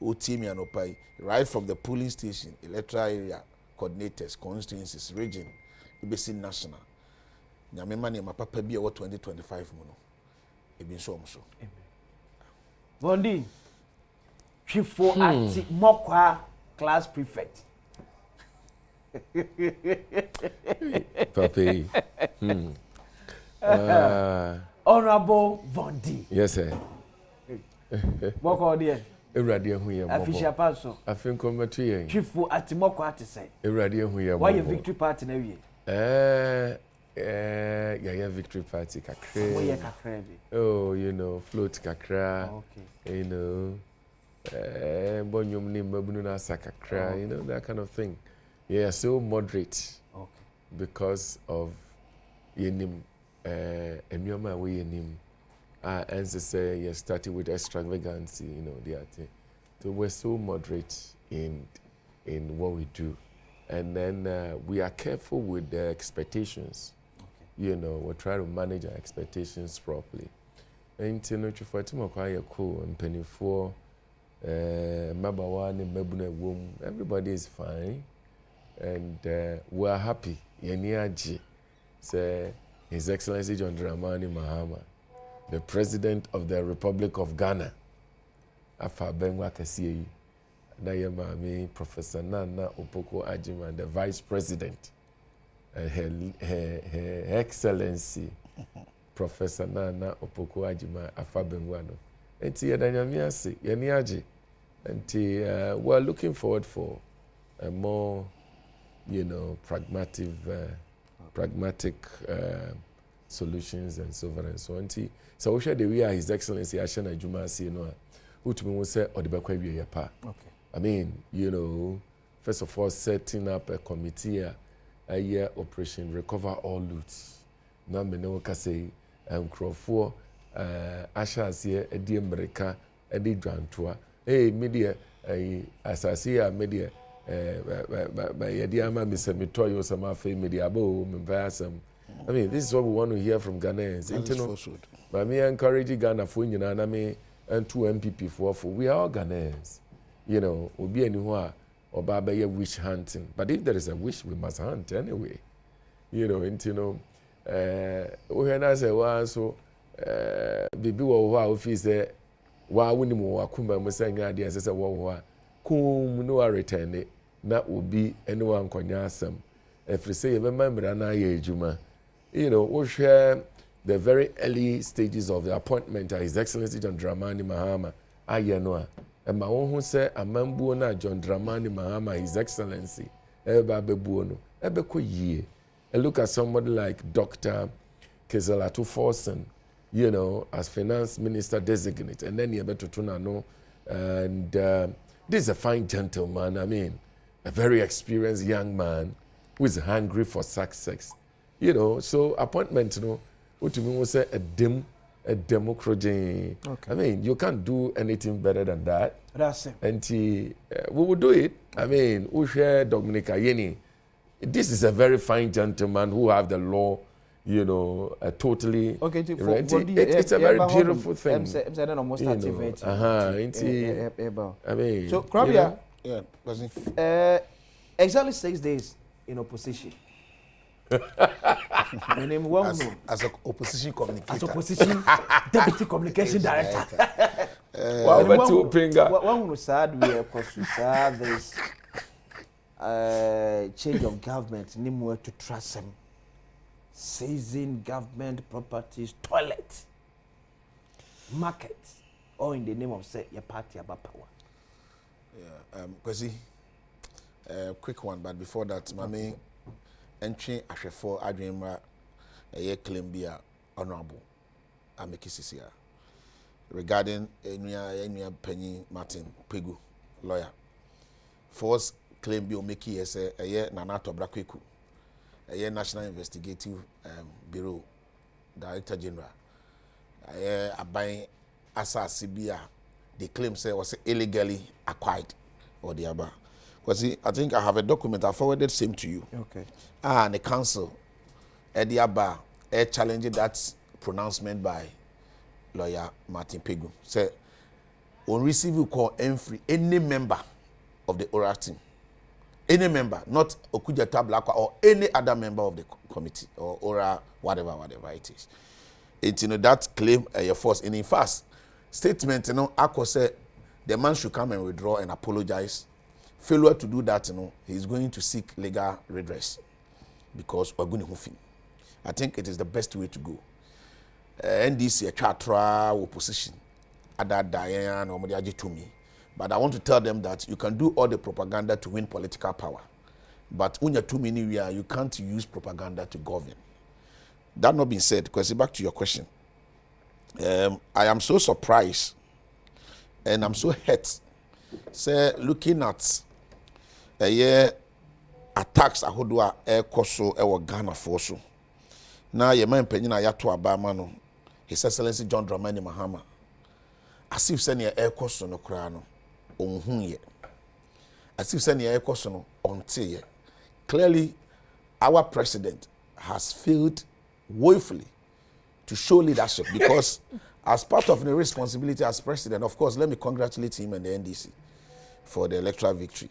D: O team me anopai right from the polling station, electoral area coordinators, constituencies, region, ibesi national. Nyamema ni my papa be a 2025 mono. Ebi so omso.
N: Bondi Chifo ati Mokwa class prefect.
D: Papi.
N: Honorable Bondi.
D: Yes, sir.
N: Mokwa there.
D: Ewrade hu ye mo.
N: Official paso.
D: Afin komatu ye.
N: Chifo ati Mokwa ati say.
D: Ewrade hu ye mo.
N: Why your victory party na wie?
D: Yeah, victory party kakra.
N: Why kakra bi?
D: Oh, you know, float kakra.
N: Okay.
D: You know, bonyum ni mabunu na sakakra, you know, that kind of thing. Yeah, so moderate.
N: Okay.
D: Because of yenim enyoma we yenim. And say you started with extravagancy, you know, the thing. So we're so moderate in what we do. And then we are careful with the expectations. Okay. You know, we try to manage our expectations properly. And you know, quite cool and penny for Mabawan and Mabuna womb. Everybody is fine. And we are happy. Yeniaji say His Excellency John Dramani Mahama, the President of the Republic of Ghana. Afa Benwa Kasiyi. Dayamami, Professor Nana Opoko Ajima, the Vice President, Her Excellency, Professor Nana Opoko Ajima, Afabenwano. And Yadanyamiasi, Yaniaji. And we're looking forward for a more, you know, pragmatic solutions and so on and so on. So we share the way His Excellency Ashana Juma Sino, who to me will say, or the Bakwabi Yapa.
N: Okay.
D: I mean, you know, first of all, setting up a committee, a year operation, recover all loots. Now, me know what say, Crawford, Asha here, a dear America, a dear Drantua, media, Assasia, media, by Yadiama, Mr. Mitoyo, some of media, I mean, this is what we want to hear from Ghanaians. But me encourage Ghana for you, and I mean, and 2 MPP for we are all Ghanaians. You know, we'll be anywhere or by wish hunting. But if there is a wish, we must hunt anyway. You know, and you know, when I say, well, so, baby, wow, if he's there, why wouldn't you come saying ideas as a war? Come, no, return it. That will be anyone conyasam. If you say, remember, and I, Juma, you know, we share the very early stages of the appointment of His Excellency John Dramani Mahama. Ayanoa. And my own who say a mambuona John Dramani Mahama, His Excellency, Eba Bebuono, Ebeko ye. And look at somebody like Dr. Kezelatu Forsen, you know, as finance minister designate, and then Yebeto Tunano. And this is a fine gentleman, I mean, a very experienced young man who is hungry for success. You know, so appointment, you know, what to me will say a democracy. Okay. I mean, you can't do anything better than that.
N: That's it.
D: And we will do it. I mean, we share Dominica Yeni. This is a very fine gentleman who have the law, you know, totally. Okay, it's a very beautiful thing.
N: I mean, so Krabia, exactly 6 days in opposition. My name was
F: as an opposition communicator.
N: As opposition deputy communication director.
F: One
N: was sad we are this change of government, anymore to trust them. Seizing government properties, toilets, markets, all in the name of say your party about power.
F: Yeah, Kwesi, quick one, but before that, my main entry for Adrian a claim be honorable. I make it regarding Enya Penny Martin Pegu, lawyer. First claim be make it a year Nanato Brakwiku, a year National Investigative Bureau Director General. A year buying Asa Sibia. The claim say was illegally acquired or the other. Because I think I have a document I forwarded same to you.
N: Okay.
F: And the council at the Abba challenging that pronouncement by lawyer Martin Pegu. Say on receive you call any member of the oral team. Any member, not Okuja Tablakwa or any other member of the committee or oral whatever it is. It's that claim your force in fast statement, Akko said the man should come and withdraw and apologize. Failure to do that, he's going to seek legal redress because we're going to move him. I think it is the best way to go. NDC a chatra opposition, other Diane or Modiaji to me. But I want to tell them that you can do all the propaganda to win political power. But when you're too many, you can't use propaganda to govern. That not being said, because back to your question. I am so surprised and I'm so hurt. Say looking at a year attacks ahodua air koso ewa Ghana forso. Now your man penina yato abamano. His Excellency John Dramani Mahama. As if send your air koso no krano onhunye. As if send your air koso no ontiye. Clearly, our president has failed woefully to show leadership because as part of the responsibility as president, of course, let me congratulate him and the NDC for the electoral victory.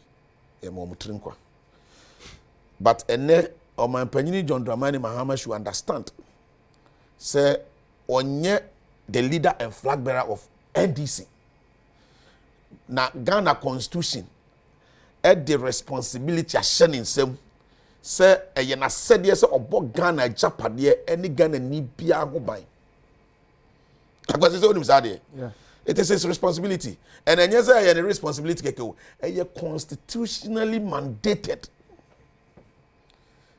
F: But my opinion, John Dramani Mahama should understand, say, onye the leader and flag bearer of NDC. Na Ghana Constitution, at the responsibility of sharing himself. Say na said yes obo Ghana Japade any Ghana ni bia ho ban. Yeah. It is his responsibility. And then yes a responsibility keke a constitutionally mandated.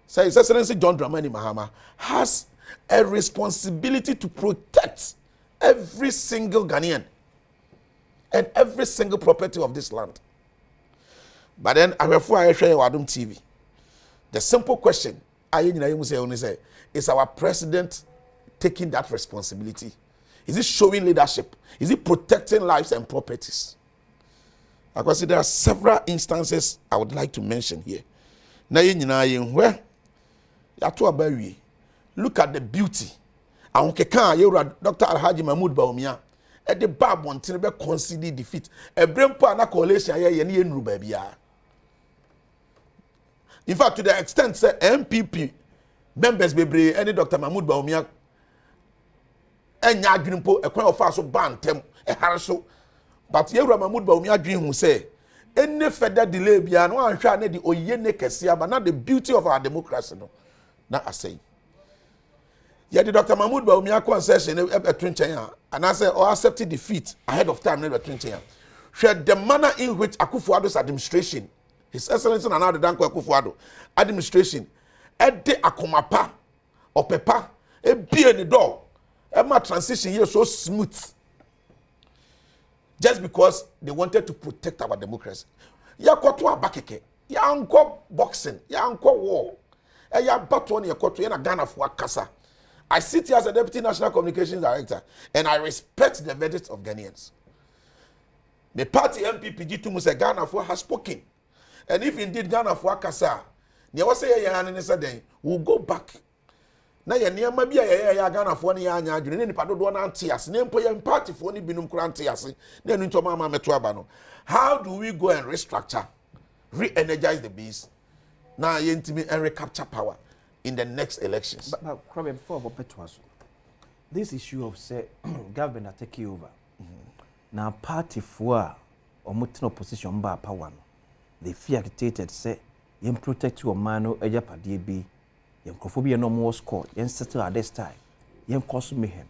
F: So His Excellency John Dramani Mahama has a responsibility to protect every single Ghanaian and every single property of this land. But then I share Adom TV. The simple question is our president taking that responsibility? Is he showing leadership? Is he protecting lives and properties? Because there are several instances I would like to mention here. Look at the beauty. Dr. Alhaji Mahmoud Baumia at the Bab one conceded defeat. A brempo na coalition in fact, to the extent say MPP members bebre any Dr. Mahmoud Baumia enya adwinpo ekwan ofa so bantem eharaso but Yewura Mahmoud Baumia adwin hu say any further delay bia no anhwa na the oyene kese aba na the beauty of our democracy no na asay ye the Dr. Mahmoud Baumia concession e betwenchen ha and I say or accepted defeat ahead of time na betwenchen ha hwe the manner in which Akufo-Addo's administration His Excellency Nana Danko Akufo-Addo administration ede akomapa opepa e bie the door e ma transition here so smooth just because they wanted to protect our democracy. Ya kwato abakeke ya anko boxing ya anko war e ya battle on ya kwato ya na Ghana for akasa. I sit here as a Deputy National Communications Director and I respect the verdict of Ghanaians. The party MPP G2 Ghana for has spoken. And if indeed Ghana for Akasa, we'll go back. Now, Yama be a Ghana for any anya, you need to do an antias, name party for any binum crantias, then into Mama Metuabano. How do we go and restructure, re energize the beast? Now, intimate and recapture power? in the next elections.
N: But probably before this issue of say government are taking over. Now party for or mutin opposition by power. They fear agitated say you protect your man or a be you could no more score, you settle at this time. You cause mayhem.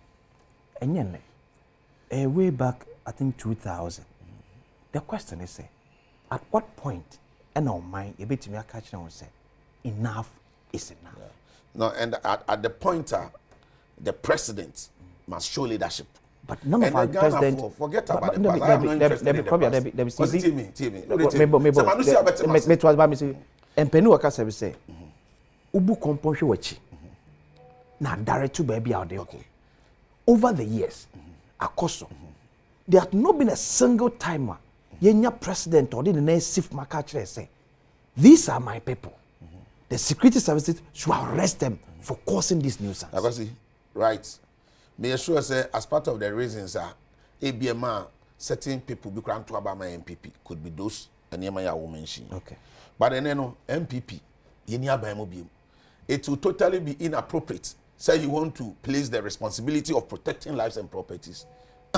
N: And yen way back I think 2000. The question is say at what point and our mind you bet me a catch now and say enough is enough.
F: Yeah. No, and at the point the president must show leadership.
N: But none of our president
F: forget about the past. I am not interested in the past. Because
N: TV. Empenu waka say ubu compunction wachi. Na direct to baby out there. Over the years, akoso there had not been a single timer yenya president or the next sif makachre say these are my people. The security services should arrest them for causing this nuisance.
F: Right. May sure say as part of the reasons ABMA certain people be crammed to about my MPP could be those and Yamaya woman she.
N: Okay.
F: But then no MPP it will totally be inappropriate. Say you want to place the responsibility of protecting lives and properties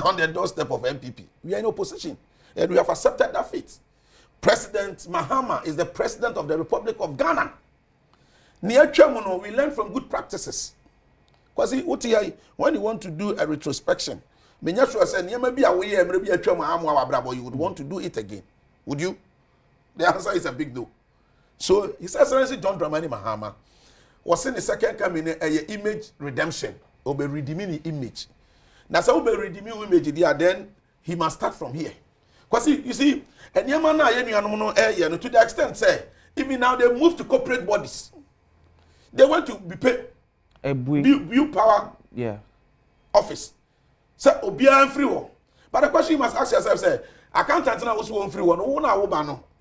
F: on the doorstep of MPP. We are in opposition and we have accepted that fate. President Mahama is the president of the Republic of Ghana. Near Chamuno, we learn from good practices. Because when you want to do a retrospection, you would want to do it again. Would you? The answer is a big no. So His Excellency John Dramani Mahama was in the second coming a image redemption, or be redeeming the image. Now, so be redeeming image, then he must start from here. Because you see, and Yamana to the extent say, even now they move to corporate bodies. They want to be paid. View power office. So Obia free one. But the question you must ask yourself, say, accountant now also free one.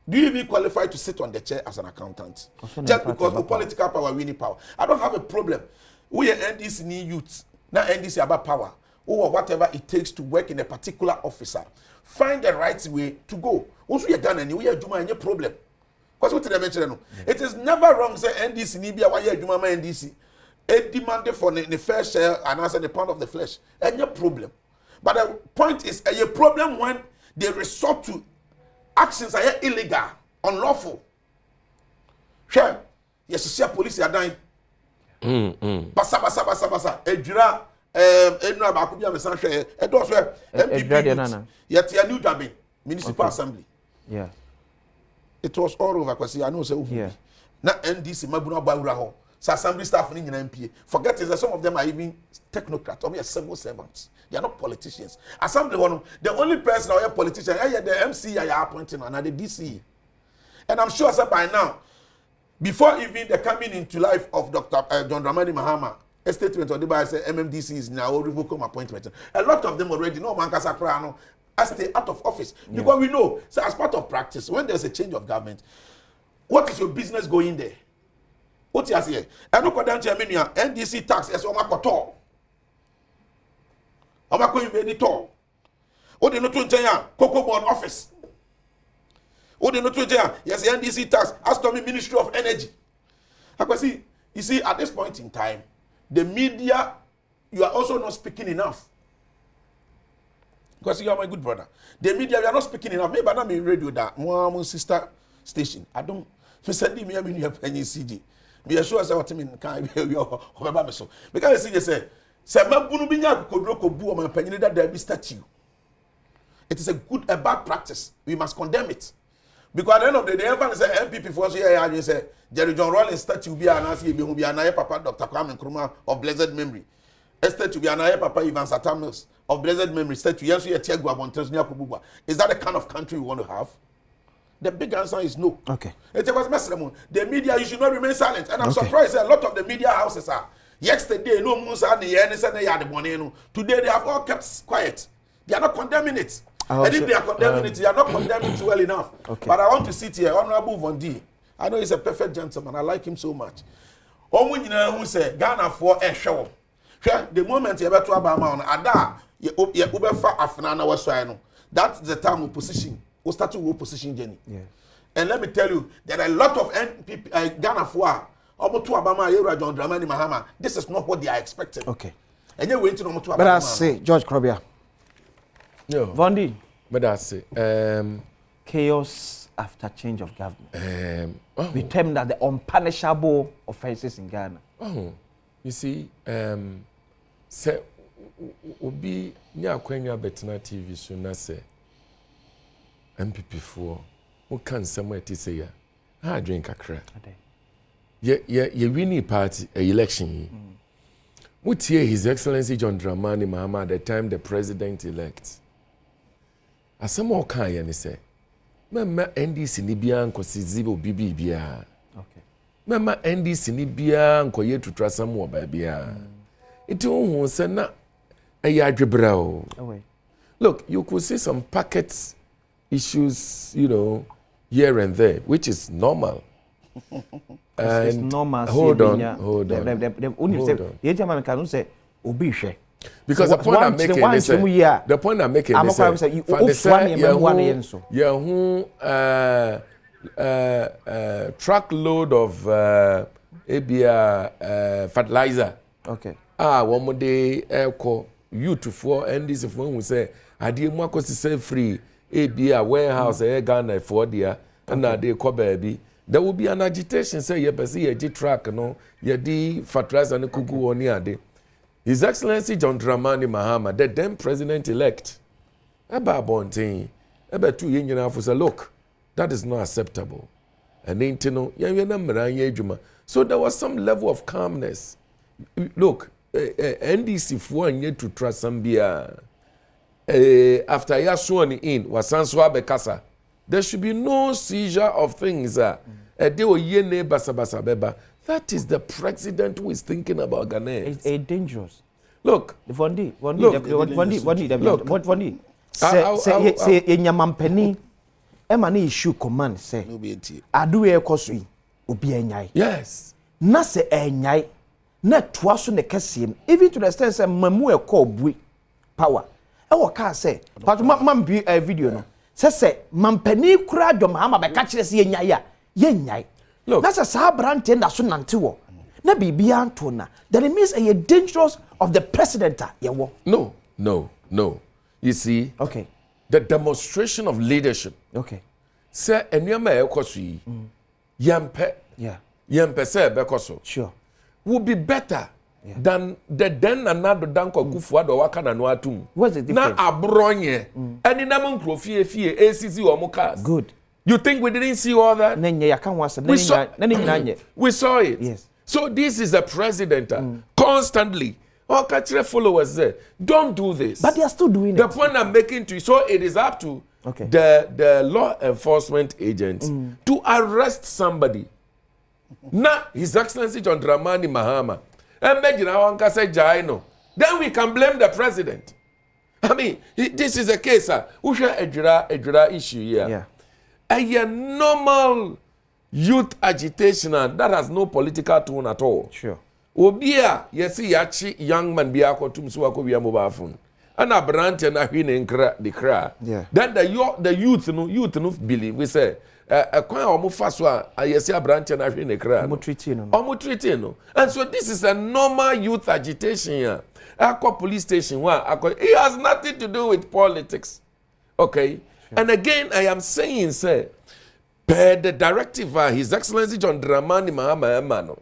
F: Do you even qualify to sit on the chair as an accountant? Just because of political power, we need power. I don't have a problem. We are NDC need youth. Now NDC about power. Or whatever it takes to work in a particular officer. Find the right way to go. Once we are done and we are doing any problem. Because what did I mention? It is never wrong say NDC need be a wire do mama NDC. It demanded for the fair share and answer the pound of the flesh. Any problem. But the point is a problem when they resort to actions are illegal, unlawful. Sure. Yes, you see police are dying. Basa. Ejura enu abakubi amesan hwe. Edo so MPP. Yet ya new Dublin Municipal Assembly.
N: Yeah.
F: It was all over because I know say na NDC mabuna bawura ho. So assembly staff ni nyina MP. Forget is that some of them are even technocrats or civil servants. They are not politicians. Assembly one, the only person or a politician, the MC are appointing and the DC. And I'm sure that by now, before even the coming into life of Dr. John Dramani Mahama, a statement on the by say MMDC is now revoking appointment. A lot of them already know Mankasa Prano as stay out of office. Because we know, so as part of practice, when there's a change of government, what is your business going there? What you say? And look at NDC tax as on Makoto. Amako invade tall. O de no to nchen Cocoa Board office. O de no to nchen yes NDC tax as to me Ministry of Energy. Akwasi, you see at this point in time, the media you are also not speaking enough. Because you are my good brother. The media you are not speaking enough. Maybe na me radio that one sister station. I don't me send me a penny CG. Me sure say what me can be over me so. Because you say it is a bad practice. We must condemn it. Because at the end of the day, everyone say MPP for us here, you say Jerry John Rawlings statue be an answer, be an Papa Dr. Kwame Nkrumah of blessed memory. A statue be an Papa Ivan Satamils of blessed memory. Statue yes, we are Tiago Montesnia Kububa. Is that the kind of country we want to have? The big answer is no.
N: Okay.
F: It was messy. The media, you should not remain silent. And I'm surprised that a lot of the media houses are. Yesterday, no Musa today they have all kept quiet. They are not condemning it. And if they are condemning it, they are not condemning it well enough.
N: Okay.
F: But I want to sit here, Honorable Vondi. I know he's a perfect gentleman. I like him so much. Who say Ghana for a show. The moment you ever to Abama Ada, you ubefa afnana waswano. That's the time of position. We start to position Jenny.
N: Yeah.
F: And let me tell you, there are a lot of NPP Ghana for Omotu Abama Yura John Dramani Mahama. This is not what they are expecting.
N: Okay.
F: And you're waiting on Omotu Abama.
N: But I say, George Krobia.
D: Yo.
N: Vondi.
D: But I say,
N: chaos after change of government. We term that the unpunishable offenses in Ghana.
D: You see, say, obi ni akwenya betina TV so na say MPP4 who can somewhere to say ya ha drink kakra ye winning party election what here His Excellency John Dramani Mahama at the time the president elect asem o kan ye ni say mama NDC ni bia nkosizi obi bia mama NDC ni bia nkoye tutra sam wo ba bia it won say na look, you could see some packets issues, you know, here and there, which is normal.
N: It's normal.
D: Hold on. Because the point I'm making is the point I'm making is truckload of fertilizer.
N: Okay.
D: One more day, youth for and this if one who say I didn't want to say free a warehouse Ghana for there and they call baby. There will be an agitation say ye see a track no ye di fertilizer and kuku on yade. His Excellency John Dramani Mahama, the then president elect, about Bontain, about 2 years for say look, that is not acceptable. And so there was some level of calmness. Look, NDC for yet to trust Zambia. After you sworn in, was Bekasa. There should be no seizure of things. That is the president who is thinking about Ghana.
N: It's dangerous.
D: Look,
N: Vondi. Say in your mampeni, Emani issue command say. Adu e kosui, ubi enyai.
D: Yes.
N: Na se enyai. Na twaso ne kasiem even to the extent say mamu e call bui power e wo ka say but mam bi video no say mampani kura dom ha ma be ka kire say yenyai a yenyai na say sa brante na so nante wo na bibia anto na that it means a dangerous of the president ye wo.
D: No. You see,
N: okay,
D: the demonstration of leadership,
N: okay,
D: say enyama e koso yi yampe say be koso
N: sure
D: would be better than the then another danko kufuado waka na no atum.
N: What's the difference?
D: Na abronye any namun krofie fie ACC or mukas.
N: Good.
D: You think we didn't see all that? We saw it.
N: Yes.
D: So this is a president constantly. All cultural followers there. Don't do this.
N: But they are still doing
D: the point I'm making to you. So it is up to the law enforcement agents to arrest somebody. Now, His Excellency John Dramani Mahama, then we can blame the president. I mean, this is a case, a issue here. A normal youth agitation that has no political tone at all.
N: Sure.
D: Obia, yachi young man biako tumsuako via mobile phone. And a branch and a hin the cry. Then the youth no believe. We say kwa omo faswa ayesi branch and a hin the cry. Omo treating no. And so this is a normal youth agitation here. Aqua police station it has nothing to do with politics. Okay? Sure. And again I am saying say per the directive His Excellency John Dramani Mahama Emano.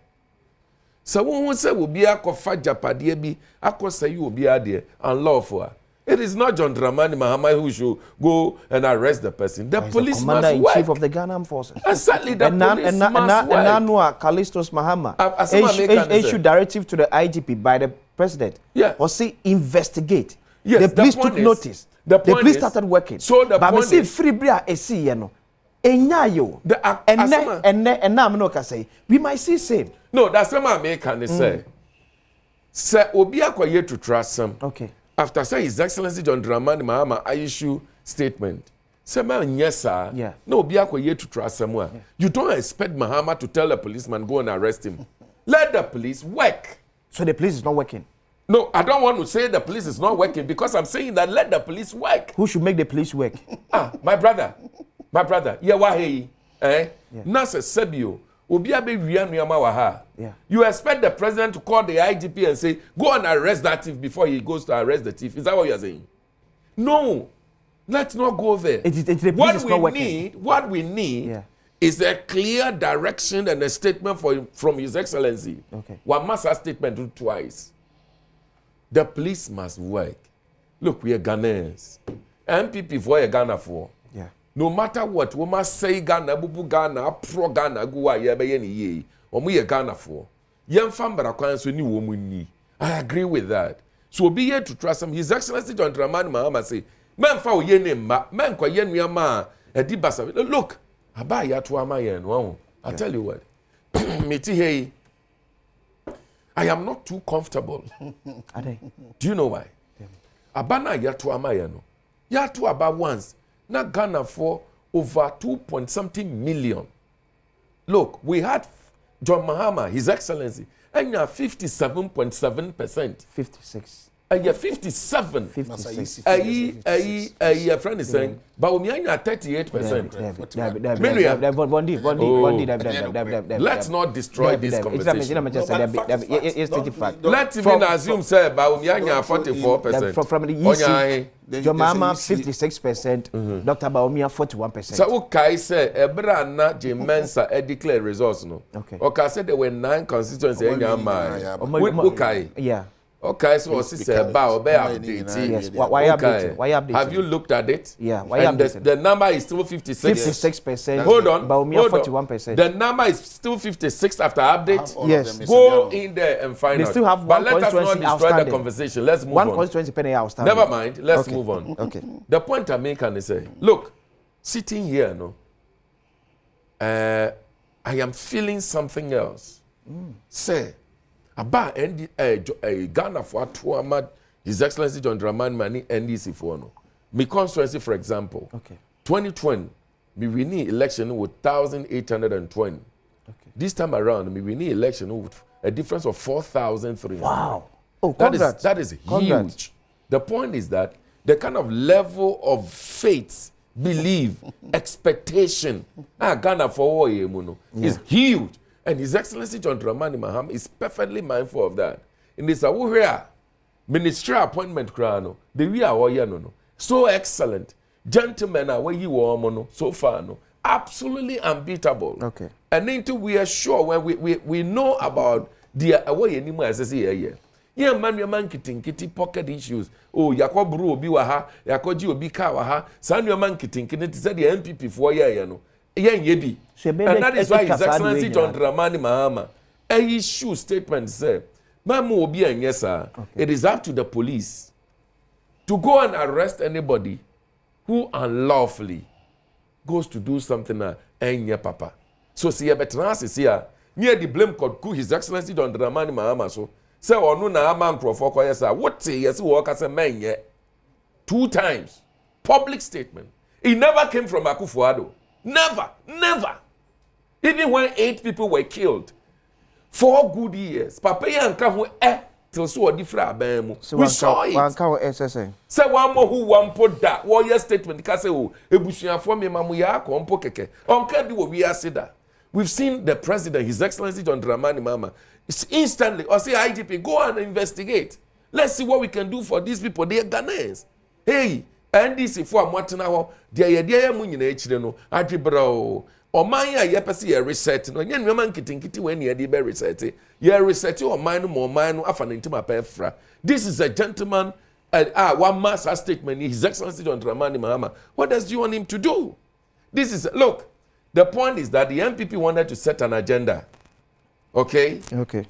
D: So who say will be a kofa japade bi akosa you will be there unlawful. It is not John Dramani Mahama who should go and arrest the person. The police must work.
N: Chief of the Ghana Armed Forces.
D: Exactly, the police must work.
N: And now Callistus Mahama issued directive to the IGP by the president.
D: Yeah.
N: Or say investigate.
D: Yes,
N: the police took notice. The police started working.
D: So the
N: but
D: point is,
N: free bria esi ye no. Enyayo. And now I'm not say we might see same.
D: No, that's what I'm making say. Sir, obi akwaye to trust some.
N: Okay.
D: After say His Excellency John Dramani Mahama I issue statement. Say man yes sir.
N: Yeah.
D: No obi akwaye to trust somewhere. Yeah. You don't expect Mahama to tell a policeman go and arrest him. Let the police work.
N: So the police is not working.
D: No, I don't want to say the police is not working because I'm saying that let the police work.
N: Who should make the police work?
D: My brother. Yeah, why hey? Nasa Sebio. Obi abe wia nuama wa ha. You expect the president to call the IGP and say, go and arrest that thief before he goes to arrest the thief. Is that what you are saying? No. Let's not go there. What we need is a clear direction and a statement from His Excellency. One must have statement twice. The police must work. Look, we are Ghanaians. MPP for a Ghana for. No matter what, we must say Ghana, Bubu Ghana, Pro Ghana, Gua Yabay ye, or we a Ghana for. Young Fambara Kwan's new woman. I agree with that. So be here to trust him. His Excellency John Dramani Mahama say, Man for ye name, man kwa yen yama, a dibasa. Look, I buy ya to Amayan. Wow. I tell you what, Meti hey, I am not too comfortable. Do you know why? Abana ya to Amayano. Ya to about once. Na Ghana for over 2-point-something million. Look, we had John Mahama, His Excellency, and you're 57.7%.
N: 56.
D: And you're 57.
N: 56.
D: A friend is saying, but we are 38%. Let's not destroy this conversation. Let's even assume, say, but we are 44%.
N: From the EC, John Mahama 56%, Dr. Baumia 41%.
D: So, okay, say, Ebrana Jimensa declare results. No? Okay, said there were 9 constituencies in Yama. Okay.
N: Yeah.
D: Okay, so what's this about?
N: Yes. Why update? Why update?
D: Have you looked at it?
N: Yeah. Why
D: update? The number is still 56.
N: 56%.
D: Hold on.
N: Baumia 41%.
D: The number is still 56 after update.
N: Yes.
D: Go in there and find out.
N: They still have
D: but
N: one
D: let us not
N: constituency
D: destroy the conversation. Let's move on.
N: One constituency penny outstanding.
D: Never mind. Let's
N: Okay.
D: move on.
N: Okay.
D: The point I'm making is say, look, sitting here, no, I am feeling something else. Say. About Ghana for Tuama, His Excellency John Dramani Mani NDC for no. My constituency, for example, 2020, we win election with 1,820. This time around, we win election with a difference of 4,300.
N: Wow! Oh,
D: that is huge. The point is that the kind of level of faith, belief, expectation, Ghana for is huge. And His Excellency John Dramani Mahama is perfectly mindful of that. In this ministerial appointment, the we are no. So excellent. Gentlemen are where you are so far, no. Absolutely unbeatable.
N: Okay.
D: And into we are sure when we know about the away anymore as I say here. Yeah, man kitty pocket issues. Oh, Yakobru obi waha, Yakoji obi ka waha, San your man kitty said the MPP for ya no. And that is why His Excellency John Dramani Mahama issue statement say, Mamu obi and yes sir, it is up to the police to go and arrest anybody who unlawfully goes to do something and your papa. So see a betrans is here. Near the blame could His Excellency John Dramani Mahama so say or no na man crofo yes sir. What say yes work as a man yet 2 times. Public statement. It never came from Akufo-Addo. Never. Even when 8 people were killed, 4 good years. Papa yanka who till so different abemu. We saw it. Say one more who one put that warrior statement because ebusuya for me mamu ya kompo keke. Onka di wo we asida. We've seen the president, His Excellency John Dramani Mahama, instantly or say IGP go and investigate. Let's see what we can do for these people. They are Ghanaians. Hey. NDC for Martina, dear Munin H. No, Adribro, or my yapasi a reset, no, young woman kitty when you're the berry set, you're reset or mine more mine often into my pefra. This is a gentleman, one master statement, His Excellency John Dramani Mahama. What does you want him to do? This is, look, the point is that the MPP wanted to set an agenda. Okay?
N: Okay.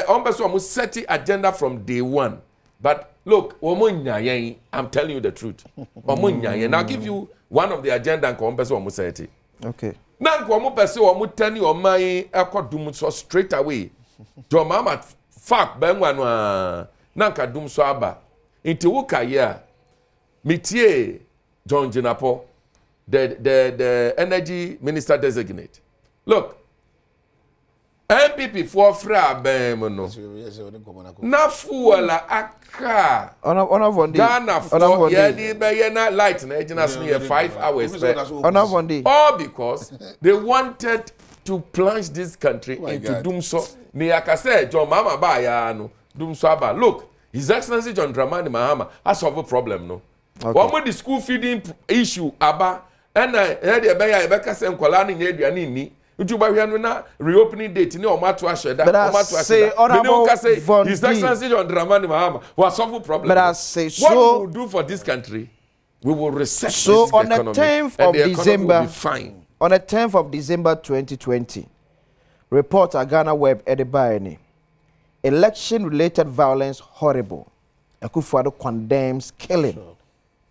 D: Almost set the agenda from day one. But look, I'm telling you the truth. And I'll give you one of the agenda and almost set it.
N: Okay.
D: Now, almost tell you my so straight away. Your mama fuck Benwan Nanka Dum Swaba. Into Wukaya, Mitie John Jinapo, the energy minister designate. Look. MPP for fra bemono. Na fuela aka.
N: Ona vondi.
D: Ghana for yedi be na light na ejina so 5 hours.
N: Ona vondi.
D: All because they wanted to plunge this country into doom so. Ni akase John Mama ba ya no doom so aba. Look, His Excellency John Dramani Mahama has solved a problem no. One more the school feeding issue aba and head the beya ebeka se nkwala ni aduane ni. Utuba hwe na reopening date ni o mato ahweda o mato ahweda. His Excellency John Dramani Mahama was solve problem.
N: But I say so.
D: What we will do for this country, we will reset
N: so
D: this
N: on
D: economy.
N: The 10th of December, fine. On the 10th of December 2020, reporter Ghana Web Edibayani, election-related violence horrible. Akufo-Addo condemns killing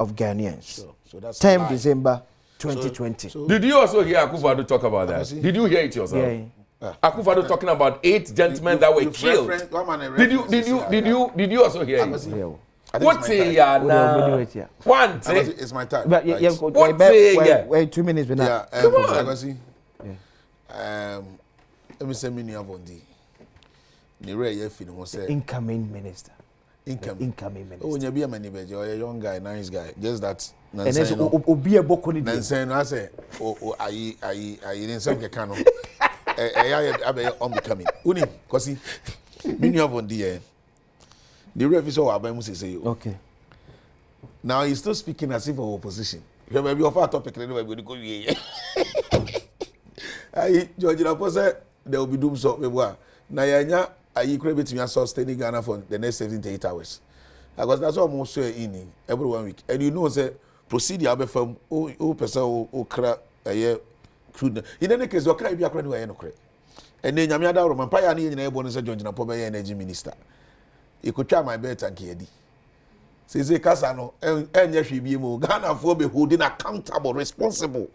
N: of Ghanaians. So that's 10th December 2020.
D: Did you also hear Akufo-Addo talk about that? Did you hear it yourself?
N: Yeah.
D: Akufo-Addo talking about 8 gentlemen that were killed. Did you also hear it? What's it? One day.
F: It's my time.
N: But wait 2 minutes now.
F: Come on. Let me say many of Bondi.
N: Incoming minister.
F: Incoming minister. Oh, you be a many better. You're a young guy, nice guy. Just that.
N: And then obi eboko ni.
F: Nansen, I say, I didn't say the canon. I am becoming. Uni, cause many of Bondi. The ref is all about say.
N: Okay.
F: Now he's still speaking as if for opposition. You may be off our topic. Anyway, we go here. George Lapo said there will be doom so. Now yanya, I create between us sustaining Ghana for the next 7 to 8 hours. Because that's what most say in every 1 week. And you know, say procedure be from o person o kra crude. In any case, o kra be akra ni wa no kra. And then nyame ada Roman pa ya ni nyina ebo no say George Lapo be energy minister. Ikotwa my bet and kedi. Say kasa no enye hwebie mo Ghana for be holding accountable responsible.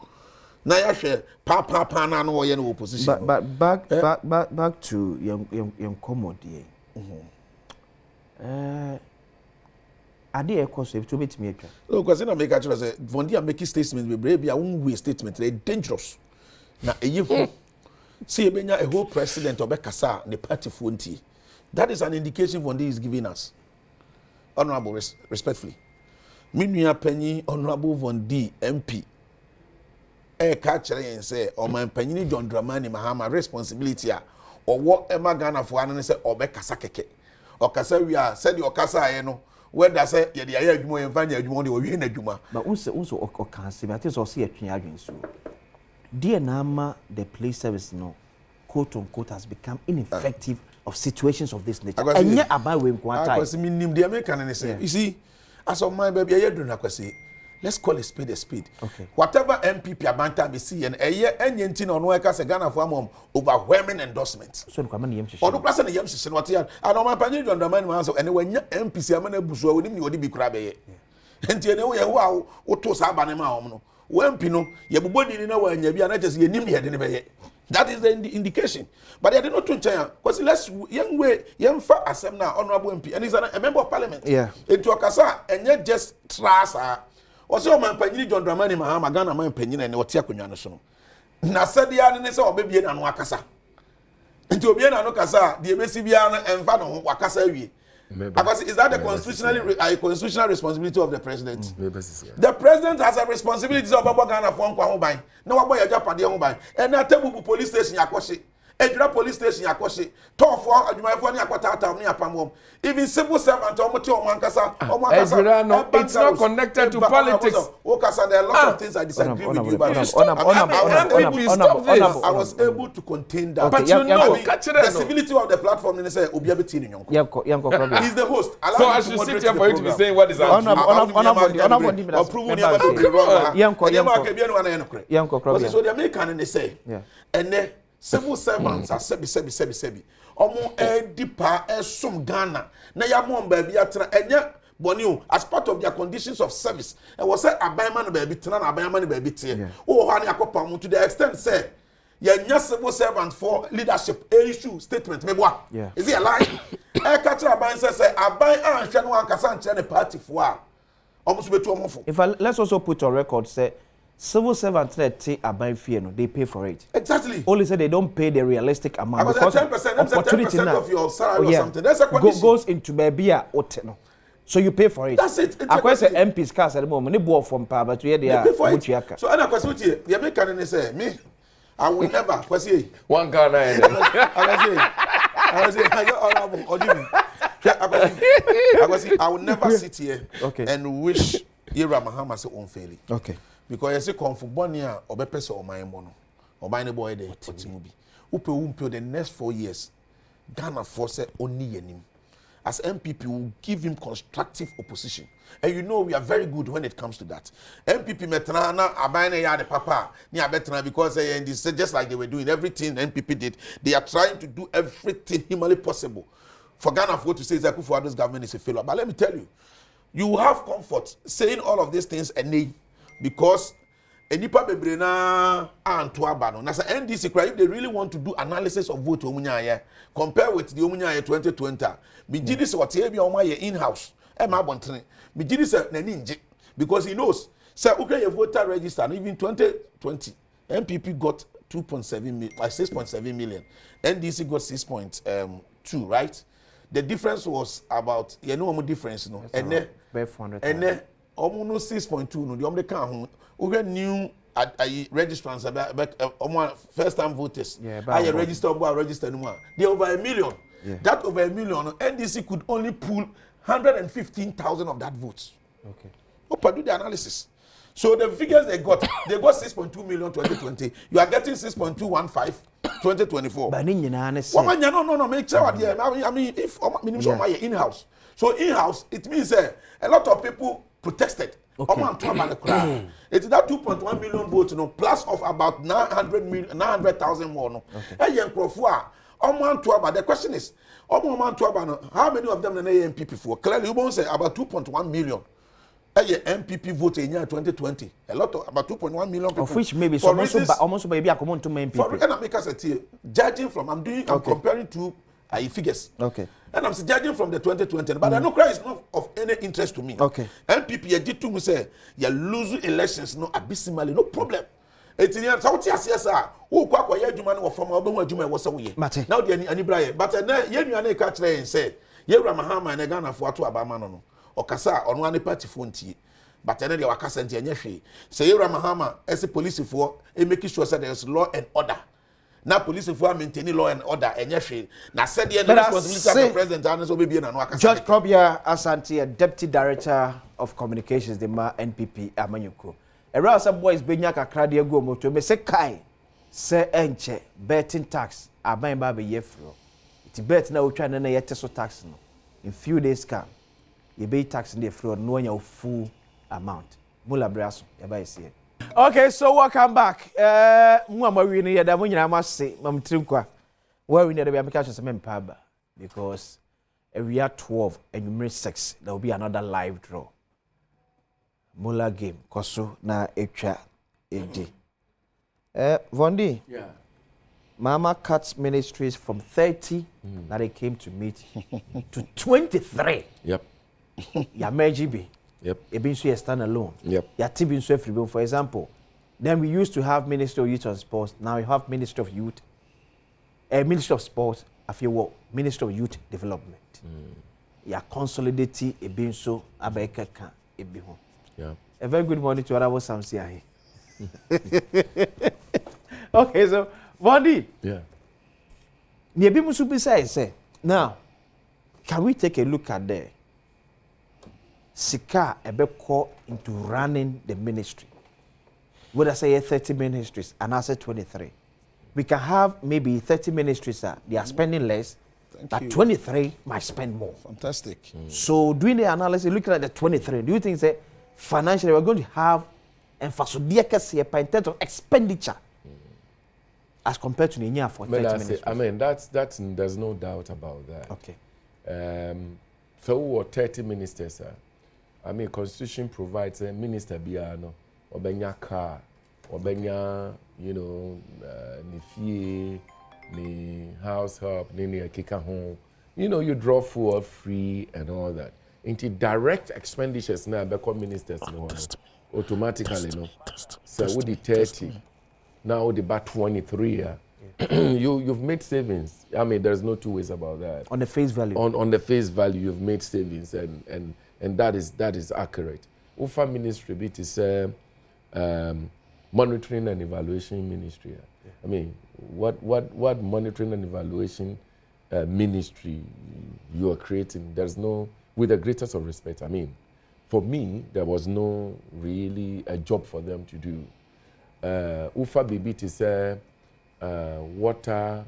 F: Na ya hwe pa na no ye no opposition.
N: But back to young commodity. Ade e cost to meet me atwa.
F: No, because na make actually say Vondi are making statements be brave ya one way statement they dangerous. Na eyi see ebenya a whole president obekasa the party fonti. That is an indication Vondi is giving us. Honorable, respectfully. Minua Penny, Honorable Vondi, MP. Catcher and say, or my Penny John Dramani Mahama responsibility, or what Emma Ghana for an say, or Bekasake. Or Casaria said your Casa, where does say, yeah, you and Vanya, you want to win a Juma.
N: But also, or cancer, but it's also a Piagin. So, dear Nama, the police service, no, quote unquote, has become ineffective. Of situations of this nature. And yet about we
F: because the American and say, you see, as of my baby, I do not say, let's call a speed a speed.
N: Okay.
F: Whatever MPP Abanta be see and a year and yentin on work as a Ghana for mom overwhelming endorsements.
N: So come on,
F: or the person the Yams what here. I don't my panel on the man also and when MPC Amana Busua with him you would be crabby. And you know wow, what was Abanema. When Pino, your body in our and you be an just your name here. That is the indication. But they did not turn China. Because let's young fat assembly now, honorable MP, and he's a member of parliament.
N: Yeah.
F: Into a casa, and yet just trust her. Also, my penny John Dramani Mahama, Ghana, my penny, and what Yakunyano. Now said the Annis or baby and Wakasa. Into Biana no Casa, the Messibiana and Fano Wakasa. Because is that the constitutional responsibility of the president? The president has a responsibility of Ghana for Ghana. No boy Japan, and na Tebu police station Yakoshi, Edra police station Yakoshi, Top for Adumafoni Aquata near Pamom. Even civil servant Omoto Mankasa,
D: it's not connected to politics.
F: Okasa, there are a lot of things I disagree with you, but I was able to contain that.
D: But you know,
F: the civility of the platform in the say Obiabiti Nyonko. He's the host.
D: So I should sit here for you to be saying what is happening.
F: So the American they say, and then civil servants are sebi. Omo deeper some Ghana. Na ya mom baby atra enya bonu as part of their conditions of service. And was say abayman baby tena na abayman baby tie. Oh ha na akopam to the extent say ya civil servant for leadership issue statement meboa. Is he a lie? E catch abayan say abayan anhwe no ankasa nche ne party fo a omo so betu omo fo.
N: If let's also put on record say civil servants that take abayan fee no they pay for it.
F: Exactly.
N: Only say they don't pay the realistic amount
F: because 10% of your salary or something. That's a condition.
N: Goes into baby no. So you pay for it.
F: That's it.
N: I say MP's cars at the moment. They bought from power, but we are there.
F: So I question you. The American say me. I will never. What's he?
D: One Ghana.
F: I will never sit here and wish Ira Mahama say unfairly.
N: Okay.
F: Because I say come for Bonia or be person or my mono or my boy there. Upe the next 4 years, Ghana force only him. As MPP will give him constructive opposition. And you know we are very good when it comes to that. MPP metrana abane ya the papa ni abetrana because just like they were doing everything MPP did, they are trying to do everything humanly possible for Ghana for to say Akufo-Addo's government is a failure. But let me tell you, you will have comfort saying all of these things because enipa bebre na anto abano na say NDC cry if they really want to do analysis of vote omunya compare with the omunya 2020 me gidi say what e bia omaye in house e ma bontene me gidi say nani nje because he knows say okay your voter register and even 2020 MPP got 6.7 million NDC got 6.2 right. The difference was about you know what difference no and then almost 6.2 no the only can who new registrants about first time voters. I register no more. They over 1 million. Yeah. That over 1 million NDC could only pull 115,000 of that votes.
N: Okay.
F: Opa do the analysis. So the figures they got 6.2 million 2020. You are getting 6.215 2024.
N: But
F: no, make sure I mean if minimum in house. So in house it means a lot of people protested. Okay. It's that 2.1 million votes, plus of about 900,000 more. No. Okay. The question is, how many of them are MPP for? Clearly, you won't say about 2.1 million. MPP vote in 2020. A lot of about 2.1 million people.
N: Of which maybe almost maybe I come on to MPP.
F: For judging from I'm comparing to figures.
N: Okay.
F: And I'm judging from the 2020, but I know cry is not of any interest to me.
N: Okay.
F: MPP did to say you lose elections no abysmally, no problem. It's in South CSR. Who kwa ye juma no from obo juma wo so ye. Now the ani braye, but na ye nuane ka kire yen say ye Mahama na Ghana fo ato abama no. Okasa ono ane party fo ntie. But then they wakasa ntie anya hwe. Say ye Mahama as a police for making sure that there is law and order. Now police for maintaining law and order and yes, now said the responsibility of the president and so be no
N: George Krobia Asante, Deputy Director of Communications, the NPP Amanyuko. A rouse of boys benya kakra de go moto me se kai se enche betting tax aban ba be yefro. It bet na otwa na yete so tax no. In few days can you be tax in the floor no nya full amount. Mula braso e ba ese. Okay, so welcome back. We need that when you must say, Mam Trinkwa, where we need to be applications of Mempaba because we are 12 and you miss 6, there will be another live draw. Mula game, Koso na Echa AD. Vondi,
D: yeah.
N: Mama cuts ministries from 30 that they came to meet to 23.
D: Yep.
N: Yamejibi.
D: Yep.
N: It means you stand alone.
D: Yep.
N: For example, then we used to have Ministry of Youth and Sports. Now we have Ministry of Youth, Ministry of Sports. I feel what Ministry of Youth Development. Yeah, consolidating a being so abeka can it be home.
D: Yeah.
N: A very good morning to our Samsi. Okay, so Bondi.
D: Yeah.
N: Nebi musu say now, can we take a look at there? Sika ebeko into running the ministry. Would I say 30 ministries and I say 23? We can have maybe 30 ministries they are spending less, but 23 might spend more.
F: Fantastic.
N: So doing the analysis, looking at the 23, do you think that financially we're going to have emphasis in terms of expenditure as compared to the year for 30 ministries?
D: I mean, that's there's no doubt about that.
N: Okay.
D: So what 30 ministers are? I mean, Constitution provides a minister biano, obenya car, obenya, ni fee, ni house help, ni kika home. You draw fuel free and all that. Into direct expenditures now become ministers automatically, So with the 30, now with the about 23, you've made savings. I mean, there's no two ways about that.
N: On the face value.
D: On the face value, you've made savings and that is accurate. Ufa ministry bit is monitoring and evaluation ministry. I mean, what monitoring and evaluation ministry you are creating? There's no, with the greatest of respect, I mean, for me, there was no really a job for them to do. Ufa BB is water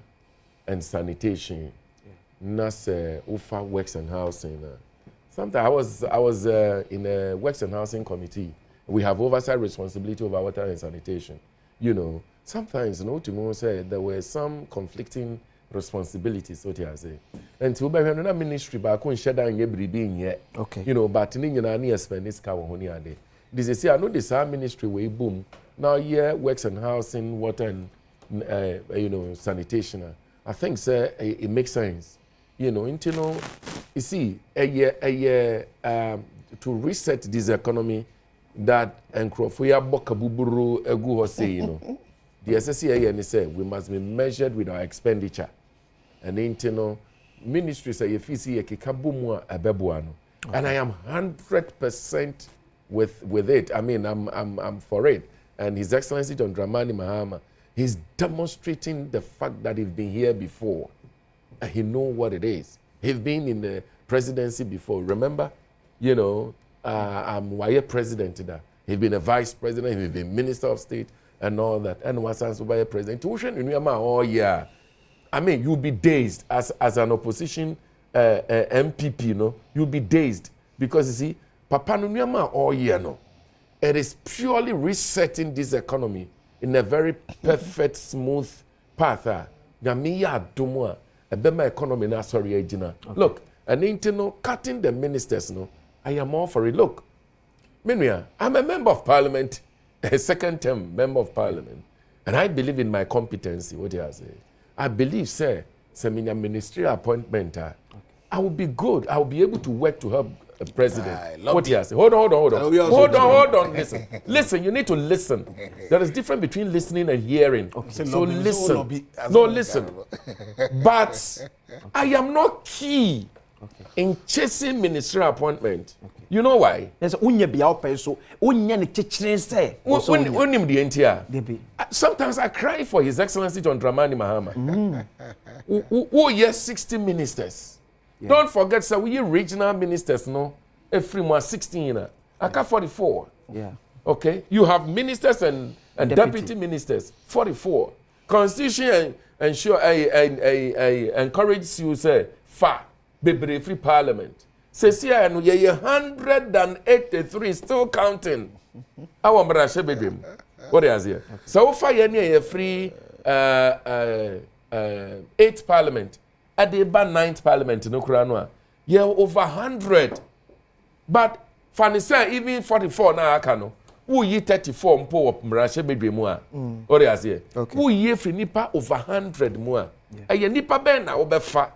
D: and sanitation. Nas Ufa Works and Housing. Sometimes I was in a Works and Housing committee. We have oversight responsibility over water and sanitation. You know, sometimes, you know, to say there were some conflicting responsibilities, what I say. And to be a ministry, but I couldn't share down your being yet. Okay. You know, but in Indian, spend this car on here. This is I know this ministry way boom. Now, yeah, Works and Housing, water and you know, sanitation. I think, sir, it makes sense. You know, you see, a year to reset this economy that Encrophia Bokabuburu Egu say, you know, the SSCA say we must be measured with our expenditure. And ministry say if you see a kikabumwa abebuano. And I am 100% with it. I mean, I'm for it. And His Excellency John Dramani Mahama, he's demonstrating the fact that he's been here before. And he knows what it is. He's been in the presidency before. Remember, you know, I'm why president there. He's been a vice president, he's been minister of state and all that. And was also by a president. Oh yeah. I mean, you'll be dazed as an opposition MPP, you know. You'll be dazed because you see, Papa Nunyama all year no. It is purely resetting this economy in a very perfect, smooth path. Gamiya Dumwa, a bema economy na sorry ejina. Look, and cutting the ministers, no, I am all for it. Look, Menuya, I'm a member of parliament, a second term member of parliament, and I believe in my competency. What do you say? I believe, sir, seminar ministerial appointment. I will be good. I will be able to work to help the president. What do you say? Hold on. Listen, you need to listen. There is difference between listening and hearing. Okay. So listen. No, listen. But I am not key in chasing ministerial appointment. You know why? Sometimes I cry for His Excellency John Dramani Mahama. Who yes, 60 ministers. Yeah. Don't forget, sir, we regional ministers, no? Every month, 16. I got 44. Yeah. Okay? You have ministers and deputy ministers, 44. Constitution ensure I encourage you, say, be free parliament. Says here, and ye 183 still counting. Our Mrashe bedroom. What is here? So far, you're free 8th parliament. At the 9th parliament in Ukraine, you're over 100. But funny say, even 44 now, I can. Who ye 34 mpo of Mrashe bedroom? What is here? Who ye free nipa over 100 more? A ye nipa ben na obefa.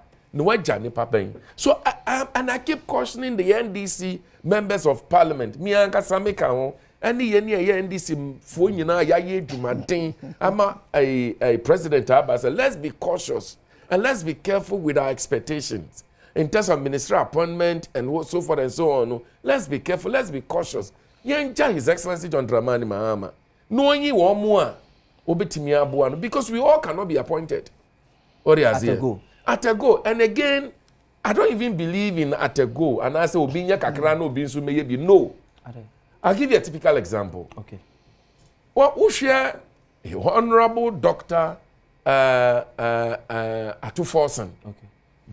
D: So I keep cautioning the NDC members of parliament. Me and Kasameka, any NDC phone na ya ye dumadin. I'm a president. I said, let's be cautious and let's be careful with our expectations in terms of ministerial appointment and so forth and so on. Let's be careful. Let's be cautious. Yenja His Excellency John Dramani Mahama. No one you want more. Because we all cannot be appointed. What is here? At a go, and again, I don't even believe in at a go. And I say, Obinya Kakrano Binsu may be no. I'll give you a typical example. Okay. Well, who share Honorable Dr. Atuforson,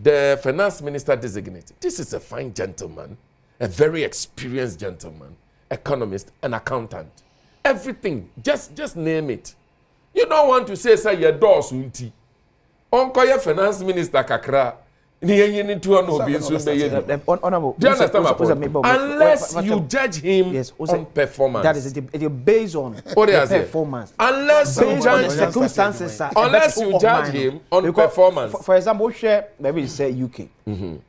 D: the finance minister designated. This is a fine gentleman, a very experienced gentleman, economist, an accountant. Everything, just name it. You don't want to say your door sunti. Onkoye finance minister kakra ni yenye tu ono bi nso be ye. Do you understand my point? Unless you judge him on performance.
N: That is it based on performance.
D: Unless you judge
N: circumstances.
D: Unless you judge him on performance.
N: For example, share maybe you say UK.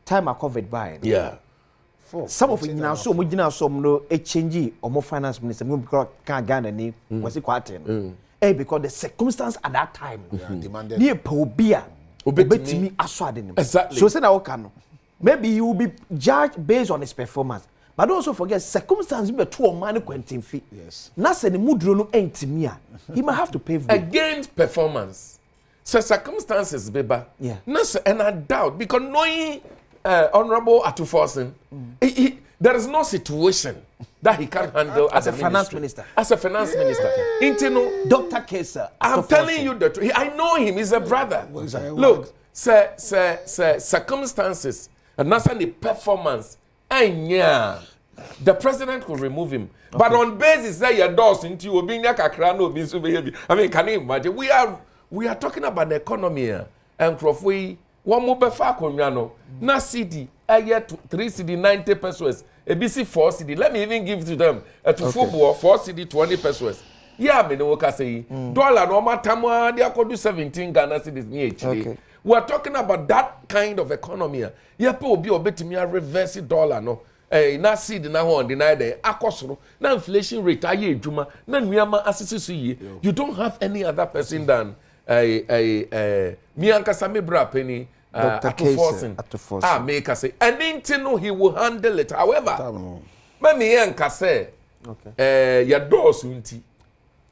N: Time of COVID by.
D: Yeah.
N: Some of you now so much now some no a change or more finance minister because can't Ghana name was it quite because the circumstance at that time demanded near Pobia obey assuading.
D: Exactly.
N: So say now maybe he will be judged based on his performance. But also forget circumstances be too man quentin fee.
F: Yes.
N: Na se ne mudro no entimia. He might have to pay for
D: against performance. So circumstances beba.
N: Yeah.
D: Na se and I doubt because knowing Honorable Atuforsen, there is no situation that he can handle
N: as a finance minister.
D: As a finance minister. Intino
N: Dr. Kesa.
D: I'm telling you the truth. I know him. He's a brother. Look, circumstances and not the performance. And yeah, the president could remove him. Okay. But on basis that your doors into you being like a crano means behavior. I mean, can you imagine? We are talking about the economy and Crofway. One more befa konyano. Na CD, I get 3 CD 90 pesos. ABC 4 CD. Let me even give to them to football 4 CD 20 pesos. Yeah, me no work say dollar no matter they could do 17 Ghana cedis near actually. We are talking about that kind of economy. Yeah, people be obetimi reverse dollar no. Na seed na ho deny the akosoro. Na inflation rate aye adwuma. Na nuama asese so yi. You don't have any other person than me ankasa me bra penny
N: Dr.
D: Atuforsen. Make us say anything no he will handle it. However, me ankasa your doors unti.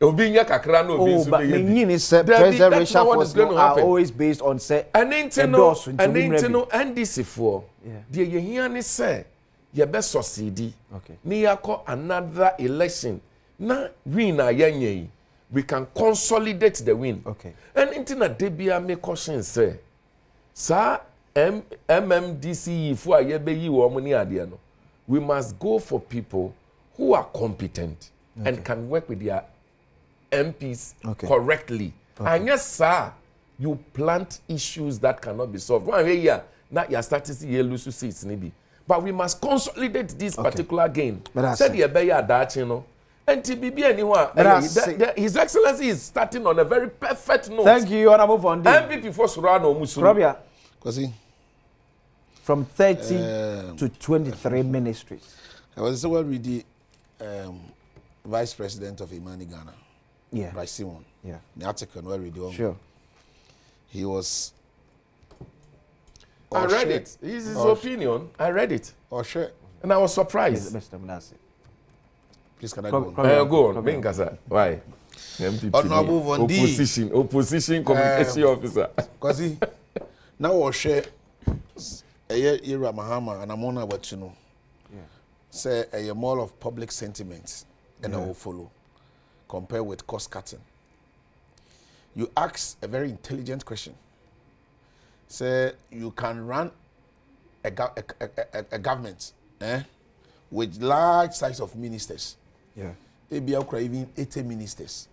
D: Obinya kakra no obi so
N: be meaning say preservation force are always based on say
D: anintino NDC for the yehia ni say ye be succeed ni yakọ another election na win na yenye we can consolidate the win and intina debia me caution say sa MMDC for ye be yi wo mo ni ade no we must go for people who are competent and can work with their MPs correctly. And yes, sir, you plant issues that cannot be solved. One year, now you're starting to see lose seats, maybe. But we must consolidate this particular gain. Said you better that, you know. And TBB anyone, His Excellency is starting on a very perfect note.
N: Thank you, Honorable Fondi.
D: MVP for Surano Musuru.
N: From 30 to 23 ministries.
F: I was so well with the Vice President of Imani Ghana.
N: Yeah.
F: By Simon.
N: Yeah.
F: The article where we do.
N: Sure.
F: He was.
D: I read it. This is his opinion. I read it.
F: Sure.
D: And I was surprised.
N: Mr. Manasseh.
F: Please can I go on?
D: Go on. Mingasa. Why? Opposition communication officer.
F: Because he now was share Ira Mahama and I'm on about you know. Say a more of public sentiment and I will follow. Compared with cost cutting. You ask a very intelligent question. Say you can run a government with large size of ministers.
N: Yeah.
F: Maybe even 80 ministers.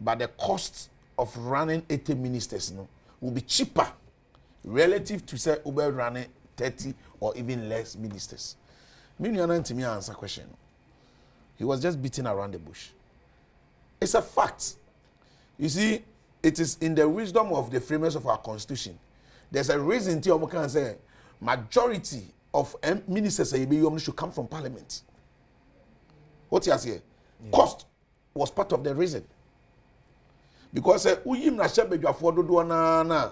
F: But the cost of running 80 ministers will be cheaper relative to say Uber running 30 or even less ministers. Meaning to me answer question. He was just beating around the bush. It's a fact. You see, it is in the wisdom of the framers of our constitution. There's a reason to can say majority of ministers should come from parliament. What you say? Cost was part of the reason. Because uyim na shebe dwafo dodo na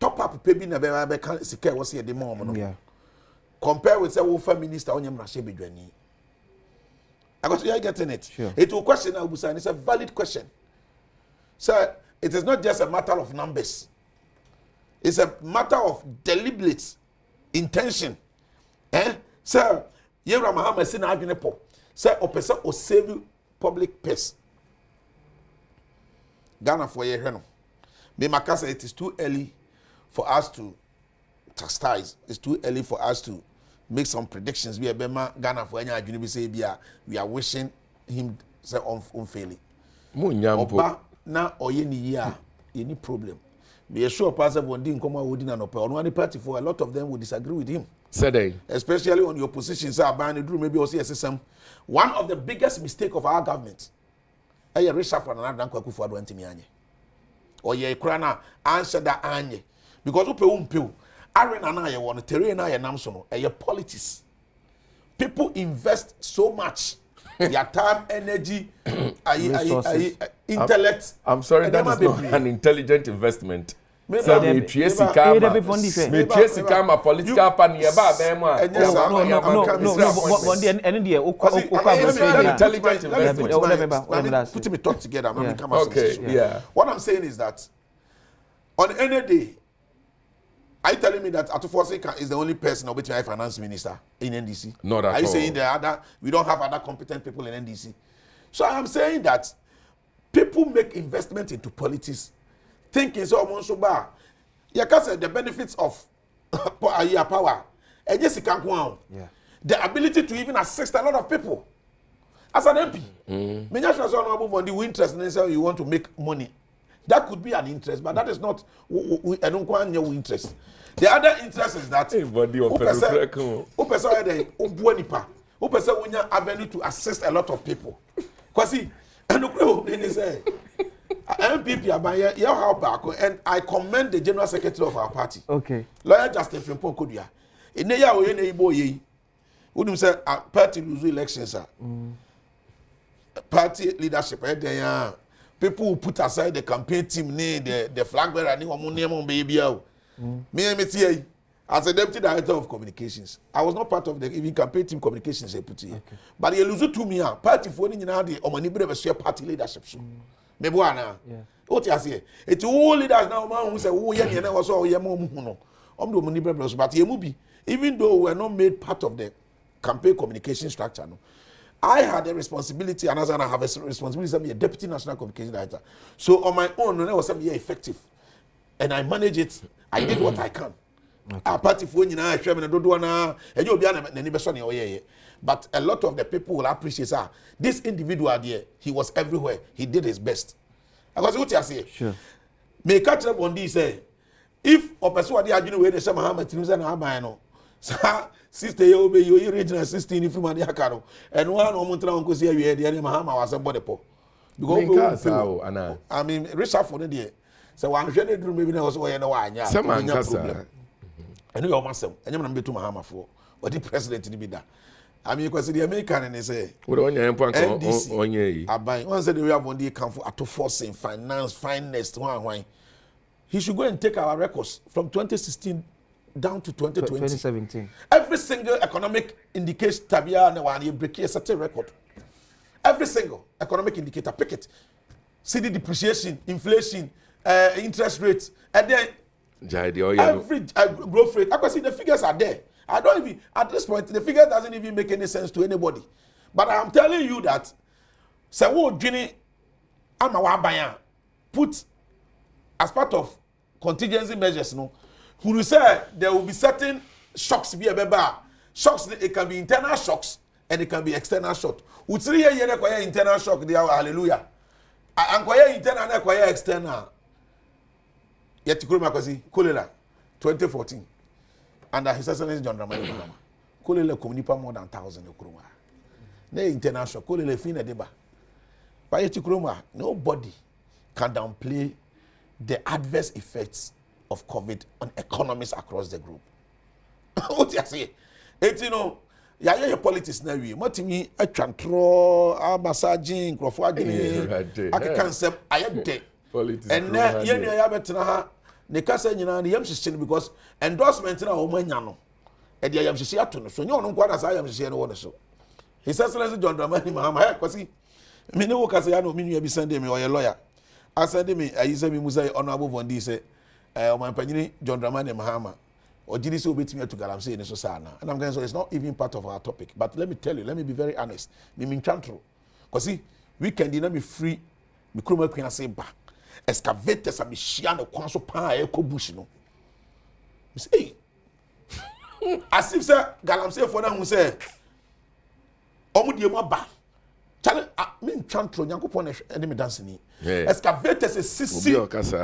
F: top up pay bi na be kan sika wo se de mom no. Compare with say wo fa minister onyem na shebe dwani. I got you getting it.
N: Sure.
F: It will question Abusa, and it's a valid question. So it is not just a matter of numbers. It's a matter of deliberate intention. So Yera Mahama is saying argument. Say opesa o save public purse. Ghana for year no. Be makasa it is too early for us to chastise. It's too early for us to make some predictions. We are Ghana for any adwene bi say bia we are wishing him say unfairly. Oba na oye ni year any problem. Be sure pastor Bondi nkoma wodi na no pe on one party for a lot of them will disagree with him.
D: Said they.
F: Especially on your position say abani do maybe also system. One of the biggest mistake of our government aya resha for another dan kwaku for adwantimi anye. Oye kura na answer that anye because upe arena na ye won terrain na ye nam so no politics. People invest so much their time, energy, intellect.
D: I'm sorry, that is not an intelligent investment. So me trace kama political party eba be mo.
N: No. Bondi and the
F: intelligent investment. Put me talk together.
D: Okay.
F: What I'm saying is that on any day, are you telling me that Atufosika is the only person which I finance minister in NDC?
D: Not at all.
F: Are you saying we don't have other competent people in NDC? So I am saying that people make investment into politics, thinking so Monsoba. You can say the benefits of power. And yes, the ability to even assist a lot of people. As an MP, many of the interest in you want to make money. That could be an interest, but that is not I don't want your interest. The other interest is that avenue to assist a lot of people. Because see, MPP and I commend the General Secretary of our party.
N: Okay.
F: Lawyer Justin Frimpong Kodia. In the year we say party lose elections. Party leadership people who put aside the campaign team, the flag bearer, baby. Me, as a deputy director of communications, I was not part of the even campaign team communications. But you lose to me, party for the Omani party leadership. What you say? It's all leaders now who say, oh, yeah, was all your mom. But even though we are not made part of the campaign communication structure, no. I had a responsibility, and as I have a responsibility to be a deputy national communication director. So on my own, when I was effective, and I manage it, I did what I can. Party for but a lot of the people will appreciate this individual there. He was everywhere. He did his best. Because what you say,
N: sure.
F: May catch up on this. If a person who they say Muhammad no. Sister, you original 16 if you man yakaro and one omuntra uncle say you the Mahama was a body po. Because I mean Richard for the day. So one share do maybe na also you know anya.
D: Some problem.
F: And you almost say and you na be to Mahama for but the president ni be that. I mean because the American and say
D: we on your point onye
F: aban one say the way about the can for to forcing finance finest one. He should go and take our records from 2016 down to
N: 2017.
F: Every single economic indicator tabia na one break a certain record. Every single economic indicator, pick it. CD depreciation, inflation, interest rates, and then every growth rate. I can see the figures are there. I don't even at this point the figure doesn't even make any sense to anybody. But I am telling you that Sawo Jini Amawabaya put as part of contingency measures, no. Who say there will be certain shocks be a shocks, it can be internal shocks and it can be external shock. Would 3 years require internal shock, they are hallelujah. And require internal and require external. Yet cholera 2014. Under His Excellency John Dramani Mahama. Cholera community more than 1,000 okroma. Ne internal shock, cholera fina deba. But yet nobody can downplay the adverse effects of COVID on economies across the globe. What you say? It's your politics now. What me a chantro, a massaging, crofagin, I can say I am dead. And now you have better. The casa the yam system because endorsement in our woman. And the yam system, so you know what as I am saying. So His Excellency John Dramani Mahama, because he no Casayano mean you be sending me or a lawyer. I send me, I use me Musai honorable one day say. My opinion, John Dramani Mahama, or did he so beat me to Galamsey in Susana? And I'm going to say it's not even part of our topic. But let me tell you, let me be very honest. Me mean chantro. Because see, we can deny me free, me kroma queen say ba. Excavators and me shiano kwanso pan eko bush no. Me say, as if say Galamsey for them who say, Omu di ba. Challenge me chantro nyanko pon enemy dancing. Excavators is 60.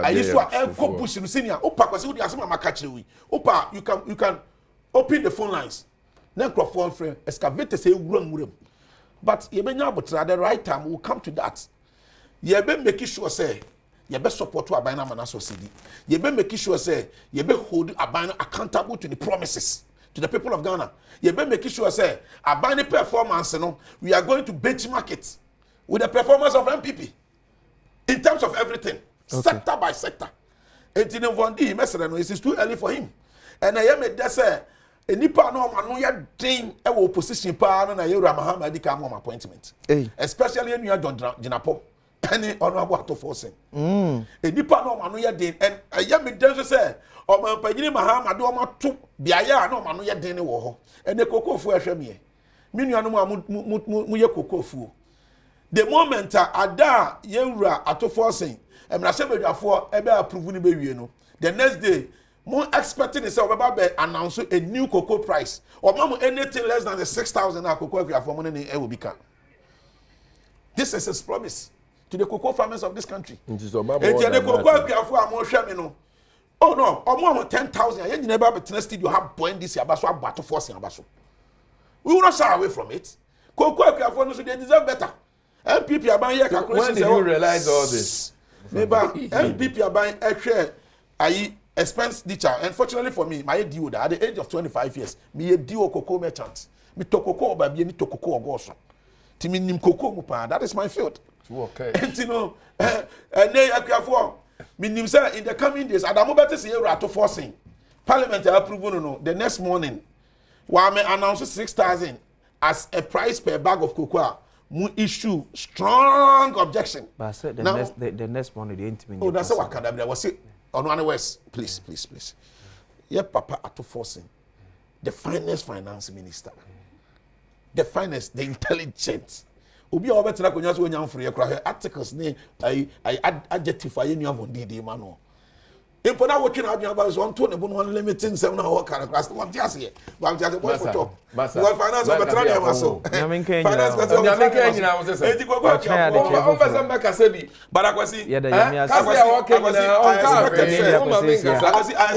F: I used to have bush in senior. Opa, because you ask my catch we. Opa, you can open the phone lines. Then phone friend. Excavators say run with them. But you may not, but at the right time we'll come to that. You be making sure say you be support to Abina Manaso CD. You be making sure say you be hold Abina accountable to the promises to the people of Ghana. You be making sure say Abina performance. We are going to benchmark it with the performance of MPP. In terms of everything, sector by sector. Enti no vondi mesere no, it is too early for him. And I am a dese enipa no manu ya den e wo opposition pa no na Yewura Mahama di ka mo appointment. Especially when you are John Jinapo. Any honorable to forcing. Enipa no manu ya den and I am a dese say o man panyini Mahama do ma to biaya no manu ya den wo ho. Ene kokofu ahwe me. Me nua no mu ye kokofu. The moment ada Yewura ato forcing emrase bedwafo ebe approve ni bewie no. The next day more expecting is announce a new cocoa price or mama anything less than the 6,000 cocoa for money will become. This is his promise to the cocoa farmers of this country. The cocoa oh no, or more 10,000. You never but you have point this year, but battle force in Abaso. We will not shy away from it. Cocoa they deserve better. MPP are buying calculations.
D: When did you realize all this?
F: Maybe MPP are buying a share. Expense teacher. Unfortunately for me, my deal at the age of 25 years, me a deal cocoa merchant. Me to cocoa by me to cocoa goso. Timi nim cocoa mupa. That is my field.
D: Okay.
F: And you know, nay akafo. Me nim say in the coming days, Adamu better say you are to forcing. Parliament approval no. The next morning, while me announce 6,000 as a price per bag of cocoa, mu issue strong objection.
N: But I said the next morning the intimate.
F: Oh, that's what I was say. On one west, please. Yeah, Papa Ato forcing the finest finance minister, the finest, the intelligent. Obi a obetena konya so onyam free kra articles ne I adjective aye nua von didi ma no. Impo na working adua ba so on to ne bo no limiting sem na work kra class one tiase ye. One tiase boy photo. Well finance obetena na ma so. Finance nyina wo se. Eti gogo akia.
D: On pesa mbaka sebi.
F: Barakwasi.
N: Yeah, the
D: kasi ya working na on ka.
F: I